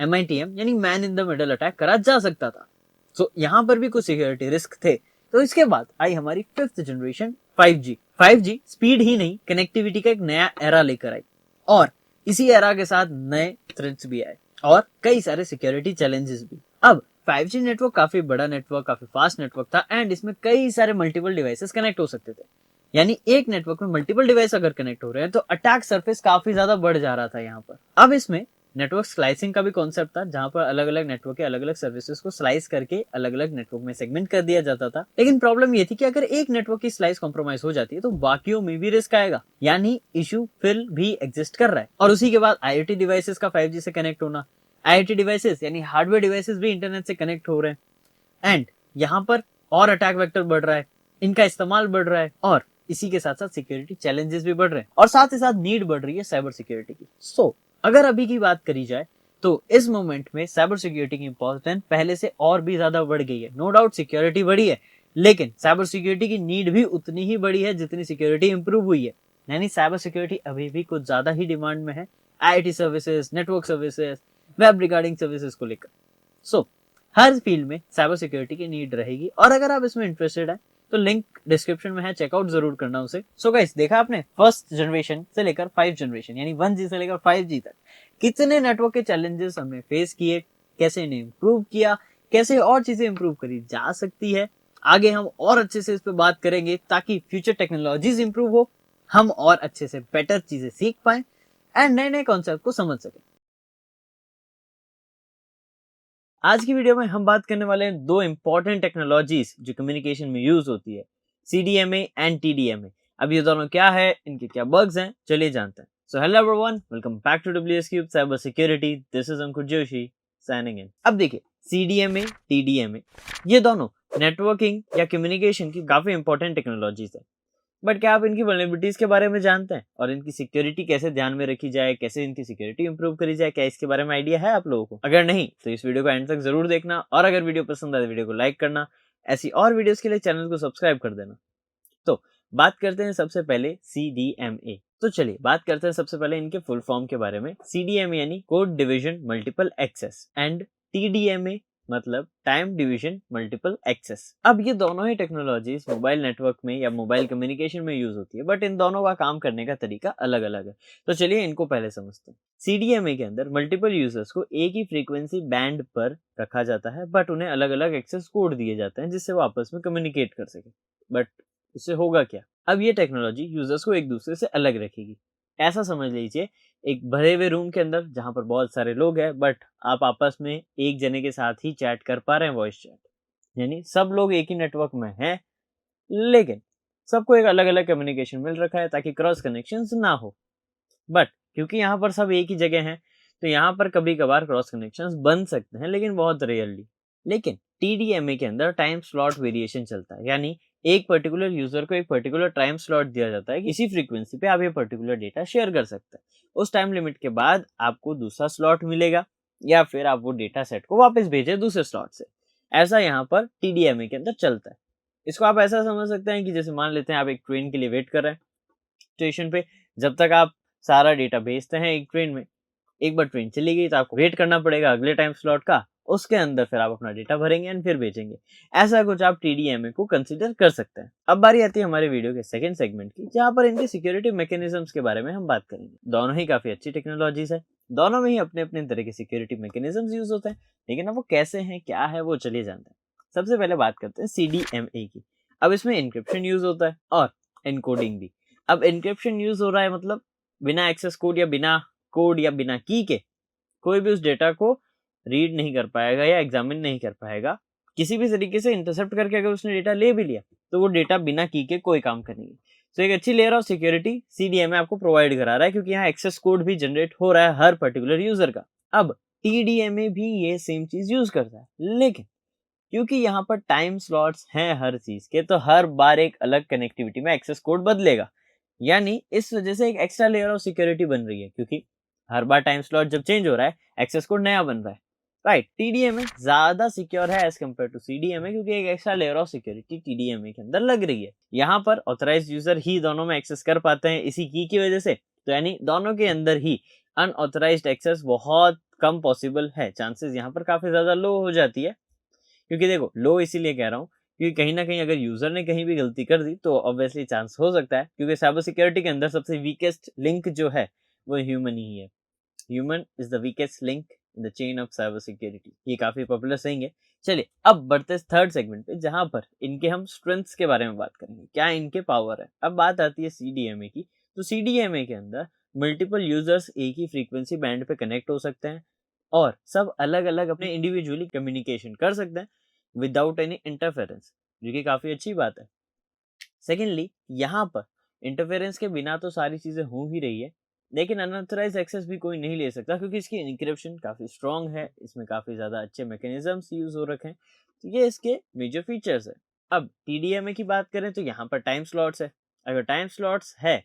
MITM यानी man in the middle attack करा जा सकता था, तो यहाँ पर भी कुछ सिक्योरिटी रिस्क थे। तो इसके बाद आई हमारी 5th generation 5G। 5G speed ही नहीं, कनेक्टिविटी का एक नया एरा लेकर आई, और इसी एरा के साथ नए थ्रेट्स भी आए और कई सारे सिक्योरिटी चैलेंजेस भी। अब 5G नेटवर्क काफी बड़ा नेटवर्क, काफी फास्ट नेटवर्क था एंड इसमें कई सारे मल्टीपल डिवाइसेस कनेक्ट हो सकते थे, यानी एक नेटवर्क में मल्टीपल डिवाइस अगर कनेक्ट हो रहे हैं तो अटैक सरफेस काफी ज्यादा बढ़ जा रहा था यहाँ पर। अब इसमें नेटवर्क स्लाइसिंग का भी कॉन्सेप्ट था, जहां पर अलग अलग नेटवर्क के अलग अलग सर्विसेज को स्लाइस करके अलग अलग नेटवर्क में सेगमेंट कर दिया जाता था। लेकिन प्रॉब्लम ये थी कि अगर एक नेटवर्क की स्लाइस कॉम्प्रोमाइज हो जाती है तो बाकियों में भी रिस्क आएगा, यानी इशू फिर भी एग्जिस्ट कर रहा है। और उसी के बाद IoT डिवाइसेस का 5G से कनेक्ट होना, IoT डिवाइसेस यानी हार्डवेयर डिवाइसेस भी इंटरनेट से कनेक्ट हो रहे हैं एंड यहाँ पर और अटैक वेक्टर बढ़ रहा है, इनका इस्तेमाल बढ़ रहा है और इसी के साथ साथ सिक्योरिटी चैलेंजेस भी बढ़ रहे हैं और साथ ही साथ नीड बढ़ रही है साइबर सिक्योरिटी की। सो अगर अभी की बात करी जाए तो इस मोमेंट में साइबर सिक्योरिटी की इंपॉर्टेंस पहले से और भी ज्यादा बढ़ गई है। नो डाउट सिक्योरिटी बढ़ी है, लेकिन साइबर सिक्योरिटी की नीड भी उतनी ही बढ़ी है जितनी सिक्योरिटी इंप्रूव हुई है, यानी साइबर सिक्योरिटी अभी भी कुछ ज्यादा ही डिमांड में है IoT services, network services, web regarding services को लेकर। सो हर फील्ड में साइबर सिक्योरिटी की नीड रहेगी और अगर आप इसमें इंटरेस्टेड है तो लिंक डिस्क्रिप्शन में है, चेकआउट जरूर करना उसे। सो गाइस, देखा आपने 1st जनरेशन से लेकर 5 जनरेशन यानी 1G से लेकर 5G तक कितने नेटवर्क के चैलेंजेस हमने फेस किए, कैसे इन्हें इंप्रूव किया, कैसे और चीजें इंप्रूव करी जा सकती है। आगे हम और अच्छे से इस पे बात करेंगे ताकि फ्यूचर टेक्नोलॉजीज इंप्रूव हो, हम और अच्छे से बेटर चीजें सीख पाए एंड नए नए कॉन्सेप्ट को समझ सके। आज की वीडियो में हम बात करने वाले हैं दो इंपॉर्टेंट टेक्नोलॉजीज जो कम्युनिकेशन में यूज होती है, CDMA एंड TDMA। अब ये दोनों क्या है, इनके क्या बग्स हैं, चलिए जानते हैं। So hello everyone, welcome back to WS Cube cyber security. This is Ankur Joshi signing in. अब देखिए, CDMA TDMA ये दोनों नेटवर्किंग या कम्युनिकेशन की काफी इंपॉर्टेंट टेक्नोलॉजीज है, बट क्या आप इनकी वल्नरेबिलिटीज के बारे में जानते हैं और इनकी सिक्योरिटी कैसे ध्यान में रखी जाए, कैसे इनकी सिक्योरिटी इंप्रूव करी जाए, क्या इसके बारे में आइडिया है आप लोगों को? अगर नहीं तो इस वीडियो को एंड तक जरूर देखना और अगर वीडियो पसंद आए तो वीडियो को लाइक करना, ऐसी और वीडियोस के लिए चैनल को सब्सक्राइब कर देना। तो बात करते हैं सबसे पहले CDMA। तो चलिए बात करते हैं सबसे पहले इनके फुल फॉर्म के बारे में। CDMA यानी code division multiple access and TDMA मतलब टाइम डिवीजन मल्टीपल एक्सेस। अब ये दोनों ही टेक्नोलॉजीज मोबाइल नेटवर्क में या मोबाइल कम्युनिकेशन में यूज होती है, बट इन दोनों का काम करने का तरीका अलग अलग है। तो चलिए इनको पहले समझते हैं। CDMA के अंदर मल्टीपल यूजर्स को एक ही फ्रीक्वेंसी बैंड पर रखा जाता है, बट उन्हें अलग अलग एक्सेस कोड दिए जाते हैं जिससे वो आपस में कम्युनिकेट कर सके। बट इससे होगा क्या? अब ये टेक्नोलॉजी यूजर्स को एक दूसरे से अलग रखेगी। ऐसा समझ लीजिए, एक भरे हुए रूम के अंदर जहां पर बहुत सारे लोग हैं, बट आप आपस में एक जने के साथ ही चैट कर पा रहे हैं, वॉइस चैट, यानी सब लोग एक ही नेटवर्क में हैं, लेकिन सबको एक अलग अलग कम्युनिकेशन मिल रखा है ताकि क्रॉस कनेक्शंस ना हो। बट क्योंकि यहाँ पर सब एक ही जगह हैं, तो यहाँ पर कभी कभार क्रॉस कनेक्शंस बन सकते हैं, लेकिन बहुत रेयरली। लेकिन TDMA के अंदर टाइम स्लॉट वेरिएशन चलता है, यानी एक पर्टिकुलर यूजर को एक पर्टिकुलर टाइम स्लॉट दिया जाता है कि इसी फ्रीक्वेंसी पे आप ये पर्टिकुलर डेटा शेयर कर सकते हैं। उस टाइम लिमिट के बाद आपको दूसरा स्लॉट मिलेगा या फिर आप वो डेटा सेट को वापस भेजें दूसरे स्लॉट से। ऐसा यहाँ पर TDMA के अंदर चलता है। इसको आप ऐसा समझ सकते हैं कि जैसे मान लेते हैं आप एक ट्रेन के लिए वेट कर रहे हैं स्टेशन पे, जब तक आप सारा डेटा भेजते हैं एक ट्रेन में, एक बार ट्रेन चली गई तो आपको वेट करना पड़ेगा अगले टाइम स्लॉट का, उसके अंदर फिर आप अपना डेटा भरेंगे एंड फिर भेजेंगे। ऐसा कुछ आप TDMA को कंसीडर कर सकते हैं। अब बारी आती है हमारे वीडियो के सेकंड सेगमेंट की, जहां पर इनके सिक्योरिटी मैकेनिज्म्स के बारे में हम बात करेंगे। दोनों ही काफी अच्छी टेक्नोलॉजीज है, दोनों में ही अपने अपने तरह के सिक्योरिटी मैकेनिज्म्स यूज होते हैं, लेकिन अब वो कैसे हैं, क्या है, वो चलिए जानते हैं। सबसे पहले बात करते हैं CDMA की। अब इसमें इंक्रिप्शन यूज होता है और एनकोडिंग भी। अब एन्क्रिप्शन यूज हो रहा है, मतलब बिना एक्सेस कोड या बिना की के कोई भी उस डेटा को रीड नहीं कर पाएगा या एग्जामिन नहीं कर पाएगा। किसी भी तरीके से इंटरसेप्ट करके अगर उसने डेटा ले भी लिया तो वो डेटा बिना की के कोई काम करेंगे। तो एक अच्छी लेयर ऑफ सिक्योरिटी सीडीएमए आपको प्रोवाइड करा रहा है, क्योंकि यहाँ एक्सेस कोड भी जनरेट हो रहा है हर पर्टिकुलर यूजर का। अब टीडीएमए भी ये सेम चीज यूज करता है, लेकिन क्योंकि यहाँ पर टाइम स्लॉट्स हैं हर चीज के, तो हर बार एक अलग कनेक्टिविटी में एक्सेस कोड बदलेगा। यानी इस वजह से एक एक्स्ट्रा लेयर ऑफ सिक्योरिटी बन रही है, क्योंकि हर बार टाइम स्लॉट जब चेंज हो रहा है एक्सेस कोड नया बन रहा है। राइट, टीडीएमए ज्यादा सिक्योर है एज कम्पेयर टू सीडीएमए, क्योंकि एक extra layer of security TDMA के अंदर लग रही है। यहाँ पर ऑथराइज्ड यूजर ही दोनों में एक्सेस कर पाते हैं इसी की वजह से, तो यानी दोनों के अंदर ही अनऑथराइज्ड एक्सेस बहुत कम पॉसिबल है। चांसेस यहाँ पर काफी ज्यादा लो हो जाती है, क्योंकि देखो लो इसीलिए कह रहा हूँ क्योंकि कहीं ना कहीं अगर यूजर ने कहीं भी गलती कर दी तो ऑब्वियसली चांस हो सकता है, क्योंकि साइबर सिक्योरिटी के अंदर सबसे वीकेस्ट लिंक जो है वो ह्यूमन ही है। Human is the weakest link in the chain of cyber security, ये काफी पॉपुलर सेइंग है। चलिए अब बढ़ते हैं थर्ड सेगमेंट पे, जहां पर इनके हम स्ट्रेंथ्स के बारे में बात करेंगे, क्या इनके पावर है। अब बात आती है सीडीएमए की, तो सीडीएमए के अंदर मल्टीपल यूजर्स एक ही फ्रीक्वेंसी बैंड पे कनेक्ट हो सकते हैं और सब अलग अलग अपने इंडिविजुअली कम्युनिकेशन कर सकते हैं विदाउट एनी इंटरफेरेंस, जो कि काफी अच्छी बात है। सेकेंडली, यहाँ पर इंटरफेरेंस के बिना तो सारी चीजें हो ही रही है, लेकिन अनऑथराइज एक्सेस भी कोई नहीं ले सकता, क्योंकि इसकी इनक्रिप्शन काफी स्ट्रॉन्ग है, इसमें काफी ज्यादा अच्छे मैकेनिज्म्स यूज हो रखे हैं, तो ये इसके मेजर फीचर्स है। अब टीडीएमए की बात करें तो यहाँ पर टाइम स्लॉट्स है। अगर टाइम स्लॉट्स है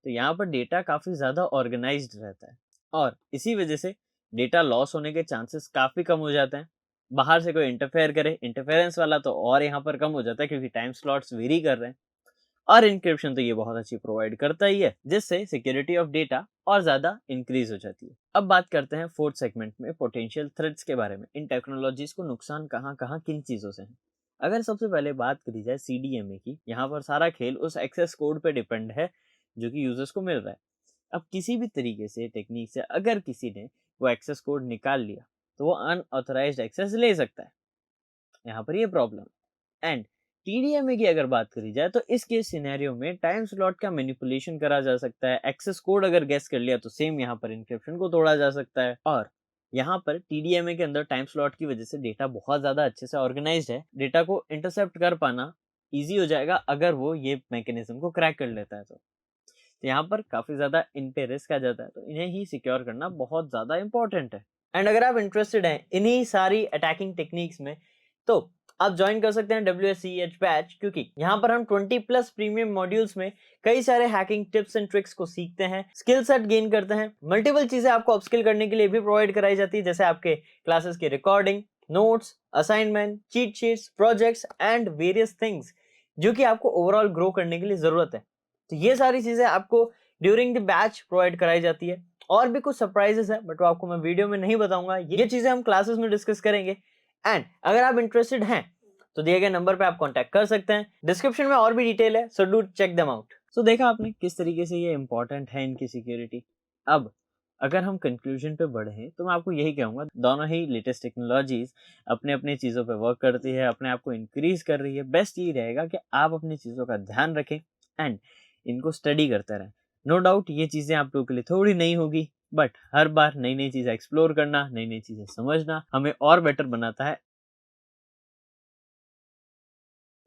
तो यहाँ पर डेटा काफी ज्यादा ऑर्गेनाइज्ड रहता है, और इसी वजह से डेटा लॉस होने के चांसेस काफी कम हो जाते हैं। बाहर से कोई इंटरफेयर करे, इंटरफेरेंस वाला तो और यहाँ पर कम हो जाता है, क्योंकि टाइम स्लॉट्स वेरी कर रहे हैं। और इंक्रिप्शन तो ये बहुत अच्छी प्रोवाइड करता ही है, जिससे सिक्योरिटी ऑफ डेटा और ज्यादा इंक्रीज हो जाती है। अब बात करते हैं फोर्थ सेगमेंट में पोटेंशियल थ्रेट्स के बारे में। इन टेक्नोलॉजीज को नुकसान कहाँ कहाँ किन चीजों से है। अगर सबसे पहले बात करी जाए सीडीएमए की, यहाँ पर सारा खेल उस एक्सेस कोड पे डिपेंड है जो कि यूजर्स को मिल रहा है। अब किसी भी तरीके से टेक्निक से अगर किसी ने वो एक्सेस कोड निकाल लिया तो वो अनऑथराइज्ड एक्सेस ले सकता है, यहाँ पर ये प्रॉब्लम। एंड टीडीएमए की अगर बात करी जाए तो इस केस सिनेरियो में टाइम स्लॉट का मैनिपुलेशन करा जा सकता है। एक्सेस कोड अगर गेस कर लिया तो सेम यहाँ पर इंक्रिप्शन को तोड़ा जा सकता है। और यहाँ पर टीडीएमए के अंदर टाइम स्लॉट की वजह से डेटा बहुत ज्यादा अच्छे से ऑर्गेनाइज्ड है, डेटा को इंटरसेप्ट कर पाना इजी हो जाएगा अगर वो ये मैकेनिज्म को क्रैक कर लेता है। तो यहाँ पर काफी ज्यादा इन पे रिस्क आ जाता है, तो इन्हें ही सिक्योर करना बहुत ज्यादा इंपॉर्टेंट है। एंड अगर आप इंटरेस्टेड हैं इन्हीं सारी अटैकिंग टेक्निक्स में तो आप ज्वाइन कर सकते हैं WSCH बैच, क्योंकि यहाँ पर हम 20+ प्रीमियम मॉड्यूल्स में कई सारे हैकिंग टिप्स एंड ट्रिक्स को सीखते हैं, स्किल सेट गेन करते हैं, मल्टीपल चीजें आपको अपस्किल करने के लिए भी प्रोवाइड कराई जाती है, जैसे आपके क्लासेस की recording, notes, assignment, cheat sheets, projects and various things जो कि आपको ओवरऑल ग्रो करने के लिए जरूरत है। तो ये सारी चीजें आपको ड्यूरिंग द बैच प्रोवाइड कराई जाती है। और भी कुछ सरप्राइजेस है बट वो आपको मैं वीडियो में नहीं बताऊंगा, ये चीजें हम क्लासेस में डिस्कस करेंगे। एंड अगर आप इंटरेस्टेड हैं तो दिए गए नंबर पे आप कांटेक्ट कर सकते हैं, डिस्क्रिप्शन में और भी डिटेल है, so do check them out. So देखा आपने किस तरीके से ये इंपॉर्टेंट है इनकी सिक्योरिटी। अब अगर हम कंक्लूजन पे बढ़े तो मैं आपको यही कहूंगा, दोनों ही लेटेस्ट टेक्नोलॉजीज अपने अपने चीज़ों पे वर्क करती है, अपने आप को इंक्रीज कर रही है। बेस्ट ये रहेगा कि आप अपनी चीज़ों का ध्यान रखें एंड इनको स्टडी करते रहें। नो डाउट ये चीज़ें आप लोगों के लिए थोड़ी नई होगी, बट हर बार नई नई चीज़ें एक्सप्लोर करना, नई नई चीज़ें समझना हमें और बेटर बनाता है।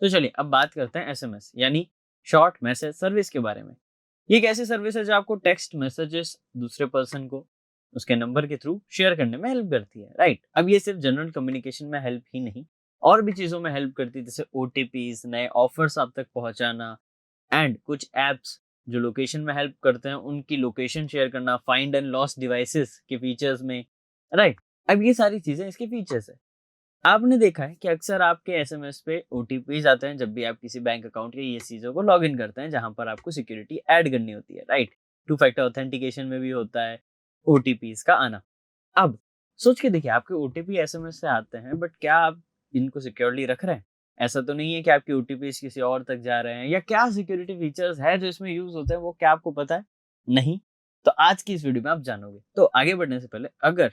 तो चलिए अब बात करते हैं एसएमएस यानी शॉर्ट मैसेज सर्विस के बारे में। ये एक ऐसी सर्विस है जो आपको टेक्स्ट मैसेजेस दूसरे पर्सन को उसके नंबर के थ्रू शेयर करने में हेल्प करती है। राइट, अब ये सिर्फ जनरल कम्युनिकेशन में हेल्प ही नहीं, और भी चीज़ों में हेल्प करती है, जैसे ओटीपीज, नए ऑफर्स आप तक पहुंचाना एंड कुछ एप्स जो लोकेशन में हेल्प करते हैं उनकी लोकेशन शेयर करना, फाइंड एंड लॉस्ट डिवाइसेस के फीचर्स में। राइट, अब ये सारी चीज़ें इसके फीचर्स है। आपने देखा है कि अक्सर आपके एसएमएस पे ओटीपीज आते हैं जब भी आप किसी बैंक अकाउंट या ये चीज़ों को लॉग इन करते हैं जहां पर आपको सिक्योरिटी ऐड करनी होती है। राइट, 2 फैक्टर ऑथेंटिकेशन में भी होता है ओटीपीज का आना। अब सोच के देखिए, आपके ओटीपी एसएमएस से आते हैं, बट क्या आप इनको सिक्योरली रख रहे हैं? ऐसा तो नहीं है कि आपके ओटीपीज किसी और तक जा रहे हैं, या क्या सिक्योरिटी फीचर्स है जो इसमें यूज होते हैं वो क्या आपको पता है? नहीं। तो आज की इस वीडियो में आप जानोगे। तो आगे बढ़ने से पहले अगर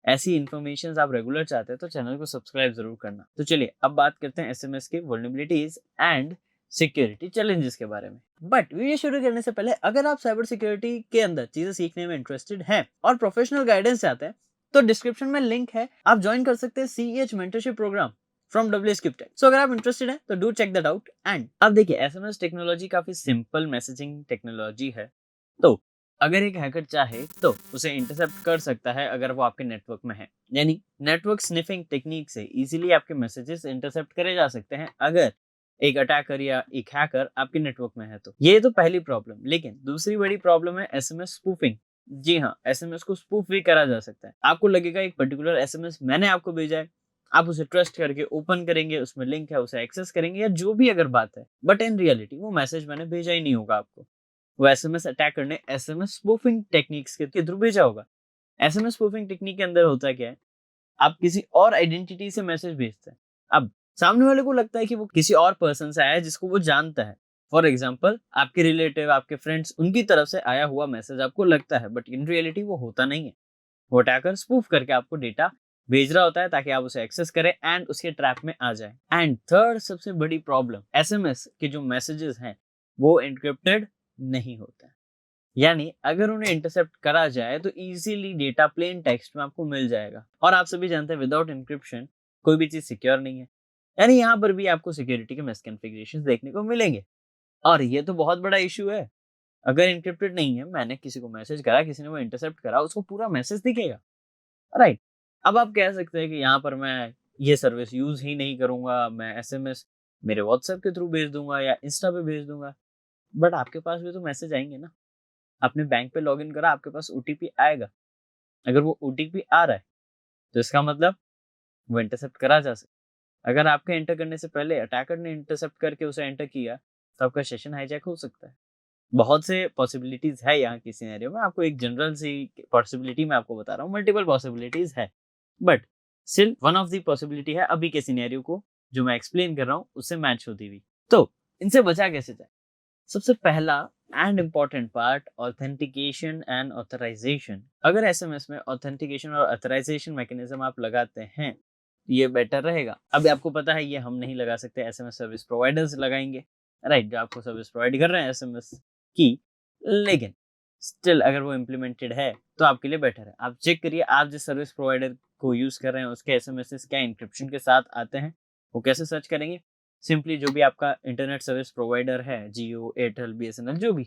ऐसी इन्फॉर्मेशन आप रेगुलर चाहते हैं तो चैनल को सब्सक्राइब जरूर करना। तो चलिए अब बात करते हैं एसएमएस के वल्नरेबिलिटीज एंड सिक्योरिटी चैलेंजेस के बारे में। बट वीडियो शुरू करने से पहले अगर आप साइबर सिक्योरिटी के अंदर चीजें सीखने में इंटरेस्टेड हैं और प्रोफेशनल गाइडेंस चाहते हैं तो डिस्क्रिप्शन में लिंक है, आप ज्वाइन कर सकते हैं CEH mentorship program from WSCryptech। So अगर आप इंटरेस्टेड हैं तो do check that out. And अब देखिए, SMS टेक्नोलॉजी काफी सिंपल मैसेजिंग टेक्नोलॉजी है, तो अगर एक हैकर चाहे तो उसे इंटरसेप्ट कर सकता है अगर वो आपके नेटवर्क में है। यानी नेटवर्क स्निफिंग टेक्निक से इजीली आपके मैसेजेस इंटरसेप्ट करे जा सकते हैं अगर एक अटैकर या एक हैकर आपके नेटवर्क में है। तो ये तो पहली प्रॉब्लम। लेकिन दूसरी बड़ी प्रॉब्लम है SMS स्पूफिंग। जी हाँ, SMS को स्पूफ भी करा जा सकता है। आपको लगेगा एक पर्टिकुलर SMS मैंने आपको भेजा है, आप उसे ट्रस्ट करके ओपन करेंगे, उसमें लिंक है, उसे एक्सेस करेंगे या जो भी अगर बात है, बट इन रियलिटी वो मैसेज मैंने भेजा ही नहीं होगा आपको। वो SMS अटैकर ने SMS स्पूफिंग टेक्निक्स के थ्रू भेजा होगा। SMS स्पूफिंग टेक्निक के अंदर होता क्या है, आप किसी और आइडेंटिटी से मैसेज भेजते हैं। अब सामने वाले को लगता है कि वो किसी और पर्सन से आया है जिसको वो जानता है। फॉर एग्जाम्पल, आपके रिलेटिव, आपके फ्रेंड्स, उनकी तरफ से आया हुआ मैसेज आपको लगता है, बट इन रियलिटी वो होता नहीं है। वो अटैकर स्पूफ करके आपको डेटा भेज रहा होता है ताकि आप उसे एक्सेस करें एंड उसके ट्रैप में आ जाए। एंड थर्ड सबसे बड़ी प्रॉब्लम, SMS के जो मैसेजेस हैं वो एन्क्रिप्टेड नहीं होते हैं। यानी अगर उन्हें इंटरसेप्ट करा जाए तो इजीली डेटा प्लेन टेक्स्ट में आपको मिल जाएगा। और आप सभी जानते हैं विदाउट इंक्रिप्शन कोई भी चीज सिक्योर नहीं है। यानी यहाँ पर भी आपको सिक्योरिटी के मिसकॉन्फ़िगरेशंस देखने को मिलेंगे, और ये तो बहुत बड़ा इशू है। अगर इंक्रिप्टेड नहीं है, मैंने किसी को मैसेज करा, किसी ने वो इंटरसेप्ट करा, उसको पूरा मैसेज दिखेगा, राइट। अब आप कह सकते हैं कि यहाँ पर मैं ये सर्विस यूज ही नहीं करूंगा, मैं SMS मेरे व्हाट्सएप के थ्रू भेज दूंगा या इंस्टा पे भेज दूंगा, बट आपके पास भी तो मैसेज आएंगे ना। आपने बैंक पे लॉगिन करा, आपके पास OTP आएगा। अगर वो OTP आ रहा है तो इसका मतलब वो इंटरसेप्ट करा जा सकता है। अगर आपके एंटर करने से पहले अटैकर ने इंटरसेप्ट करके उसे एंटर किया तो आपका सेशन हाईजैक हो सकता है। बहुत से पॉसिबिलिटीज है यहाँ की सिनेरियो में। आपको एक जनरल सी पॉसिबिलिटी मैं आपको बता रहा हूँ, मल्टीपल पॉसिबिलिटीज है, but still one of the possibility है अभी के सिनेरियो को जो मैं एक्सप्लेन कर रहा हूँ उससे मैच होती हुई। तो इनसे बचा कैसे जाए? सबसे पहला and important part, authentication and authorization. अगर SMS में ऑथेंटिकेशन और ऑथराइजेशन मैकेनिज्म आप लगाते हैं तो ये बेटर रहेगा। अभी आपको पता है ये हम नहीं लगा सकते, SMS सर्विस प्रोवाइडर्स लगाएंगे, राइट, जो आपको सर्विस प्रोवाइड कर रहे हैं SMS की। लेकिन स्टिल अगर वो इम्प्लीमेंटेड है तो आपके लिए बेटर है। आप चेक करिए आप जिस सर्विस प्रोवाइडर को यूज कर रहे हैं उसके SMS क्या इंक्रिप्शन के साथ आते हैं। वो कैसे सर्च करेंगे? सिंपली जो भी आपका इंटरनेट सर्विस प्रोवाइडर है, जियो, एयरटेल, BSNL, जो भी,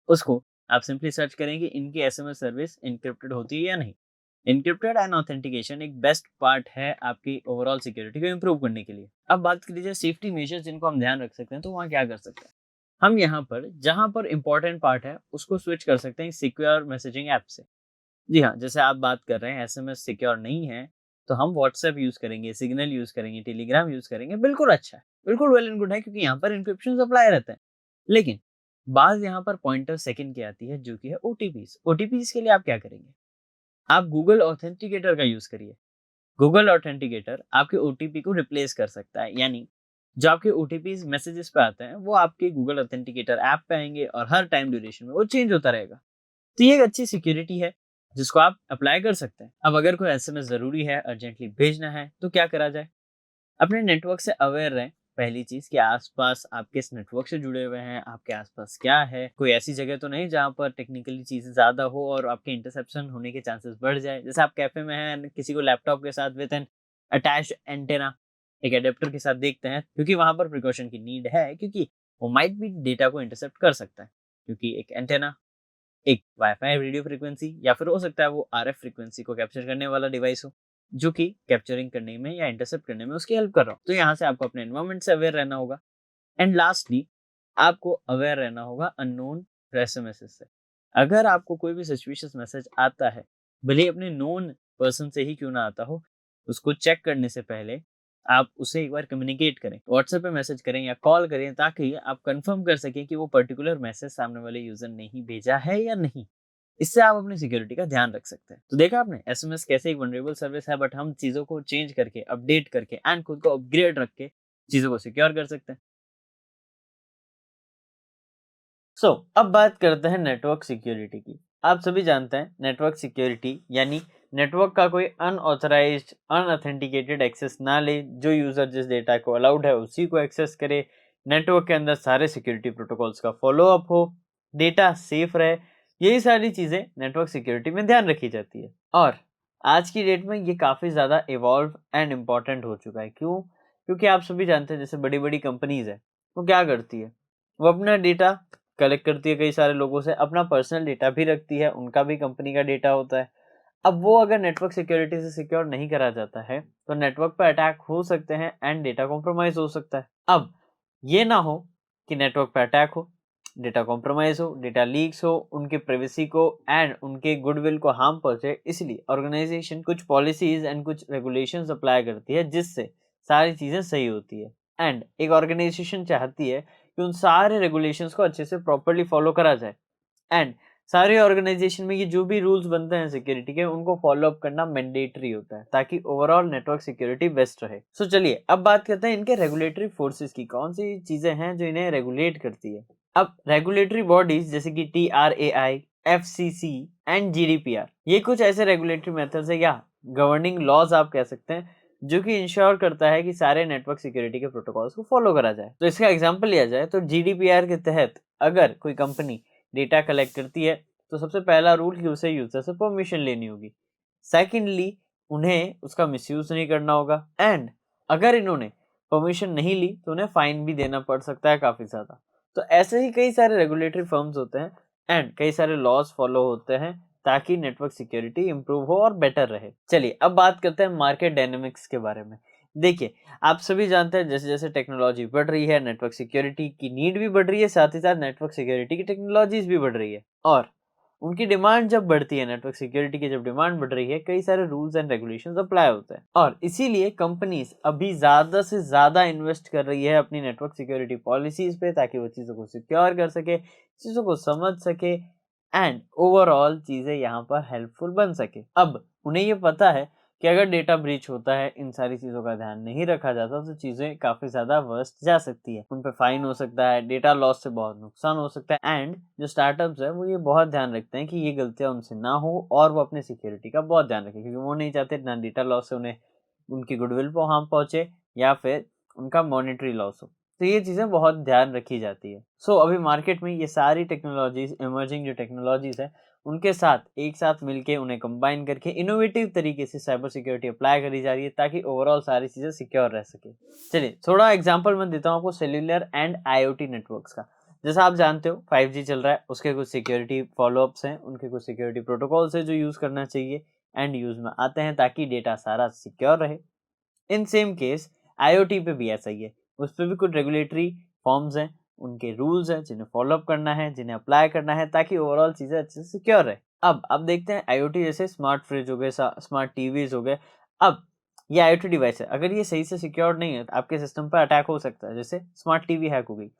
उसको आप सिंपली सर्च करेंगे इनकी SMS सर्विस इनक्रिप्टेड होती है या नहीं। इनक्रिप्टेड एंड ऑथेंटिकेशन एक बेस्ट पार्ट है आपकी ओवरऑल सिक्योरिटी को इंप्रूव करने के लिए। अब बात कीजिए सेफ्टी मेजर्स जिनको हम ध्यान रख सकते हैं, तो वहाँ क्या कर सकते हैं हम? यहाँ पर जहाँ पर इंपॉर्टेंट पार्ट है उसको स्विच कर सकते हैं सिक्योर मैसेजिंग ऐप से। जी हाँ, जैसे आप बात कर रहे हैं SMS सिक्योर नहीं है तो हम व्हाट्सएप यूज करेंगे, सिग्नल यूज करेंगे, टेलीग्राम यूज करेंगे, बिल्कुल अच्छा है, बिल्कुल वेल एंड गुड है, क्योंकि यहाँ पर इंक्रिप्शन अप्लाई रहता है। लेकिन बात यहाँ पर पॉइंटर सेकंड की आती है जो कि है OTPs। OTPs के लिए आप क्या करेंगे? आप गूगल ऑथेंटिकेटर का यूज करिए। गूगल ऑथेंटिकेटर आपके OTP को रिप्लेस कर सकता है। यानी जो आपके OTPs मैसेजेस पे आते हैं वो आपके गूगल ऑथेंटिकेटर ऐप पे आएंगे और हर टाइम ड्यूरेशन में वो चेंज होता रहेगा। तो ये एक अच्छी सिक्योरिटी है जिसको आप अप्लाई कर सकते हैं। अब अगर कोई SMS जरूरी है, अर्जेंटली भेजना है, तो क्या करा जाए? अपने नेटवर्क से अवेयर रहें। पहली चीज कि आसपास आप किस नेटवर्क से जुड़े हुए हैं, आपके आसपास क्या है, कोई ऐसी जगह तो नहीं जहाँ पर टेक्निकली चीजें ज्यादा हो और आपके इंटरसेप्शन होने के चांसेस बढ़ जाए। जैसे आप कैफे में हैं, किसी को लैपटॉप के साथ विद एन अटैच एंटेना, एक एडेप्टर के साथ देखते हैं, क्योंकि वहां पर प्रिकॉशन की नीड है, क्योंकि वो माइट भी डेटा को इंटरसेप्ट कर सकता है। क्योंकि एक एंटेना एक वाईफाई रेडियो फ्रीक्वेंसी या फिर हो सकता है वो RF फ्रीक्वेंसी को कैप्चर करने वाला डिवाइस हो, जो कि कैप्चरिंग करने में या इंटरसेप्ट करने में उसकी हेल्प कर रहा हो। तो यहाँ से आपको अपने एनवायरनमेंट से अवेयर रहना होगा। एंड लास्टली आपको अवेयर रहना होगा अननोन SMS से। अगर आपको कोई भी सस्पिशियस मैसेज आता है, भले ही अपने नोन पर्सन से ही क्यों ना आता हो, उसको चेक करने से पहले आप उसे एक बार कम्युनिकेट करें, व्हाट्सएप पे मैसेज करें या कॉल करें, ताकि आप कंफर्म कर सकें कि वो पर्टिकुलर मैसेज सामने वाले यूजर ने ही भेजा है या नहीं। इससे आप अपनी सिक्योरिटी का ध्यान रख सकते हैं। तो देखा आपने SMS कैसे एक वनरेबल सर्विस है, बट हम चीजों को चेंज करके, अपडेट करके एंड खुद को अपग्रेड रख के चीजों को सिक्योर कर सकते हैं। अब बात करते हैं नेटवर्क सिक्योरिटी की। आप सभी जानते हैं नेटवर्क सिक्योरिटी यानी नेटवर्क का कोई अनऑथराइज्ड, अनऑथेंटिकेटेड एक्सेस ना ले, जो यूजर जिस डेटा को अलाउड है उसी को एक्सेस करे, नेटवर्क के अंदर सारे सिक्योरिटी प्रोटोकॉल्स का फॉलो अप हो, डेटा सेफ रहे, यही सारी चीजें नेटवर्क सिक्योरिटी में ध्यान रखी जाती है। और आज की डेट में ये काफी ज्यादा इवॉल्व एंड इम्पोर्टेंट हो चुका है। क्यों? क्योंकि आप सभी जानते हैं जैसे बड़ी बड़ी कंपनीज है वो क्या करती है, वो अपना डेटा कलेक्ट करती है कई सारे लोगों से, अपना पर्सनल डेटा भी रखती है, उनका भी कंपनी का डेटा होता है। अब वो अगर नेटवर्क सिक्योरिटी से सिक्योर नहीं करा जाता है तो नेटवर्क पर अटैक हो सकते हैं एंड डेटा कॉम्प्रोमाइज हो सकता है। अब ये ना हो कि नेटवर्क पर अटैक हो, डेटा कॉम्प्रोमाइज हो, डेटा लीक्स हो, उनके प्राइवेसी को एंड उनके गुडविल को हार्म पहुंचे, इसलिए ऑर्गेनाइजेशन कुछ पॉलिसीज एंड कुछ रेगुलेशंस अप्लाई करती है जिससे सारी चीजें सही होती है। एंड एक ऑर्गेनाइजेशन चाहती है कि उन सारे रेगुलेशंस को अच्छे से प्रॉपर्ली फॉलो करा जाए एंड सारे ऑर्गेनाइजेशन में ये जो भी रूल्स बनते हैं सिक्योरिटी के उनको फॉलो अप करना मैंडेटरी होता है ताकि ओवरऑल नेटवर्क सिक्योरिटी बेस्ट रहे। सो चलिए अब बात करते हैं इनके रेगुलेटरी फोर्सेस की, कौन सी चीजें हैं जो इन्हें रेगुलेट करती है। अब रेगुलेटरी बॉडीज जैसे कि TRAI, FCC एंड GDPR, ये कुछ ऐसे रेगुलेटरी मेथड्स है या गवर्निंग लॉज आप कह सकते हैं जो कि इंश्योर करता है कि सारे नेटवर्क सिक्योरिटी के प्रोटोकॉल्स को फॉलो करा जाए। तो इसका एग्जांपल लिया जाए तो GDPR के तहत अगर कोई कंपनी डेटा कलेक्ट करती है तो सबसे पहला रूल कि उसे यूजर से परमिशन लेनी होगी। सेकेंडली उन्हें उसका मिसयूज नहीं करना होगा एंड अगर इन्होंने परमिशन नहीं ली तो उन्हें फाइन भी देना पड़ सकता है काफी ज्यादा। तो ऐसे ही कई सारे रेगुलेटरी फर्म्स होते हैं एंड कई सारे लॉज फॉलो होते हैं ताकि नेटवर्क सिक्योरिटी इंप्रूव हो और बेटर रहे। चलिए अब बात करते हैं मार्केट डायनेमिक्स के बारे में। देखिए आप सभी जानते हैं जैसे जैसे टेक्नोलॉजी बढ़ रही है नेटवर्क सिक्योरिटी की नीड भी बढ़ रही है, साथ ही साथ नेटवर्क सिक्योरिटी की टेक्नोलॉजीज भी बढ़ रही है और उनकी डिमांड जब बढ़ती है, नेटवर्क सिक्योरिटी की जब डिमांड बढ़ रही है, कई सारे रूल्स एंड रेगुलेशंस अप्लाई होते हैं और इसीलिए कंपनीज अभी ज्यादा से ज्यादा इन्वेस्ट कर रही है अपनी नेटवर्क सिक्योरिटी पॉलिसीज पे ताकि वो चीजों को सिक्योर कर सके, चीजों को समझ सके एंड ओवरऑल चीजें यहाँ पर हेल्पफुल बन सके। अब उन्हें ये पता है कि अगर डेटा ब्रीच होता है, इन सारी चीजों का ध्यान नहीं रखा जाता तो चीजें काफी ज्यादा वर्स्ट जा सकती है, उन पे फाइन हो सकता है, डेटा लॉस से बहुत नुकसान हो सकता है एंड जो स्टार्टअप्स है वो ये बहुत ध्यान रखते हैं कि ये गलतियां उनसे ना हो और वो अपने सिक्योरिटी का बहुत ध्यान रखें क्योंकि वो नहीं चाहते ना डेटा लॉस से उन्हें उनकी गुडविल पर हार्म पहुंचे या फिर उनका मॉनेटरी लॉस हो। तो ये चीजें बहुत ध्यान रखी जाती है। सो अभी मार्केट में ये सारी टेक्नोलॉजीज, इमर्जिंग जो टेक्नोलॉजीज है उनके साथ एक साथ मिलके उन्हें कंबाइन करके इनोवेटिव तरीके से साइबर सिक्योरिटी अप्लाई करी जा रही है ताकि ओवरऑल सारी चीजें सिक्योर रह सके। चलिए थोड़ा एग्जांपल मैं देता हूँ आपको सेल्यूलर एंड IoT नेटवर्क्स का। जैसा आप जानते हो 5G चल रहा है, उसके कुछ सिक्योरिटी फॉलोअप्स हैं, उनके कुछ सिक्योरिटी प्रोटोकॉल्स है जो यूज करना चाहिए एंड यूज में आते हैं ताकि डेटा सारा सिक्योर रहे। इन सेम केस IoT पे भी ऐसा ही है, उस पर भी कुछ रेगुलेटरी फॉर्म्स हैं, उनके रूल्स हैं जिन्हें फॉलोअप करना है, जिन्हें अप्लाई करना है ताकि ओवरऑल चीजें अच्छे से सिक्योर रहे। अब देखते हैं IoT जैसे स्मार्ट फ्रिज हो गए, स्मार्ट टीवीज हो गए। अब ये IoT डिवाइस है, अगर ये सही से सिक्योर नहीं है तो आपके सिस्टम पर अटैक हो सकता है। जैसे स्मार्ट टीवी हैक हो गई,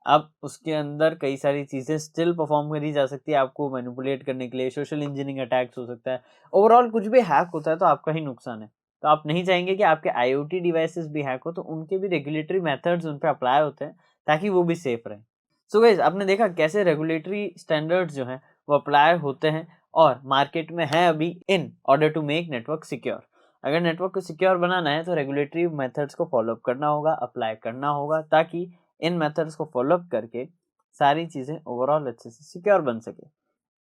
अब उसके अंदर कई सारी चीजें स्टिल परफॉर्म करी जा सकती है आपको मैनिपुलेट करने के लिए, सोशल इंजीनियरिंग अटैक्स हो सकता है। ओवरऑल कुछ भी हैक होता है तो आपका ही नुकसान है। तो आप नहीं चाहेंगे कि आपके IoT डिवाइसेस भी हैक हो, तो उनके भी रेगुलेटरी मेथड्स उन पे अप्लाई होते हैं ताकि वो भी सेफ रहे। सो गाइस आपने देखा कैसे रेगुलेटरी स्टैंडर्ड्स जो हैं वो अप्लाई होते हैं और मार्केट में है अभी in order to make network secure. अगर नेटवर्क को सिक्योर बनाना है तो रेगुलेटरी मेथड्स को फॉलोअप करना होगा, अप्लाई करना होगा ताकि इन मेथड्स को फॉलोअप करके सारी चीजें ओवरऑल अच्छे से सिक्योर बन सके।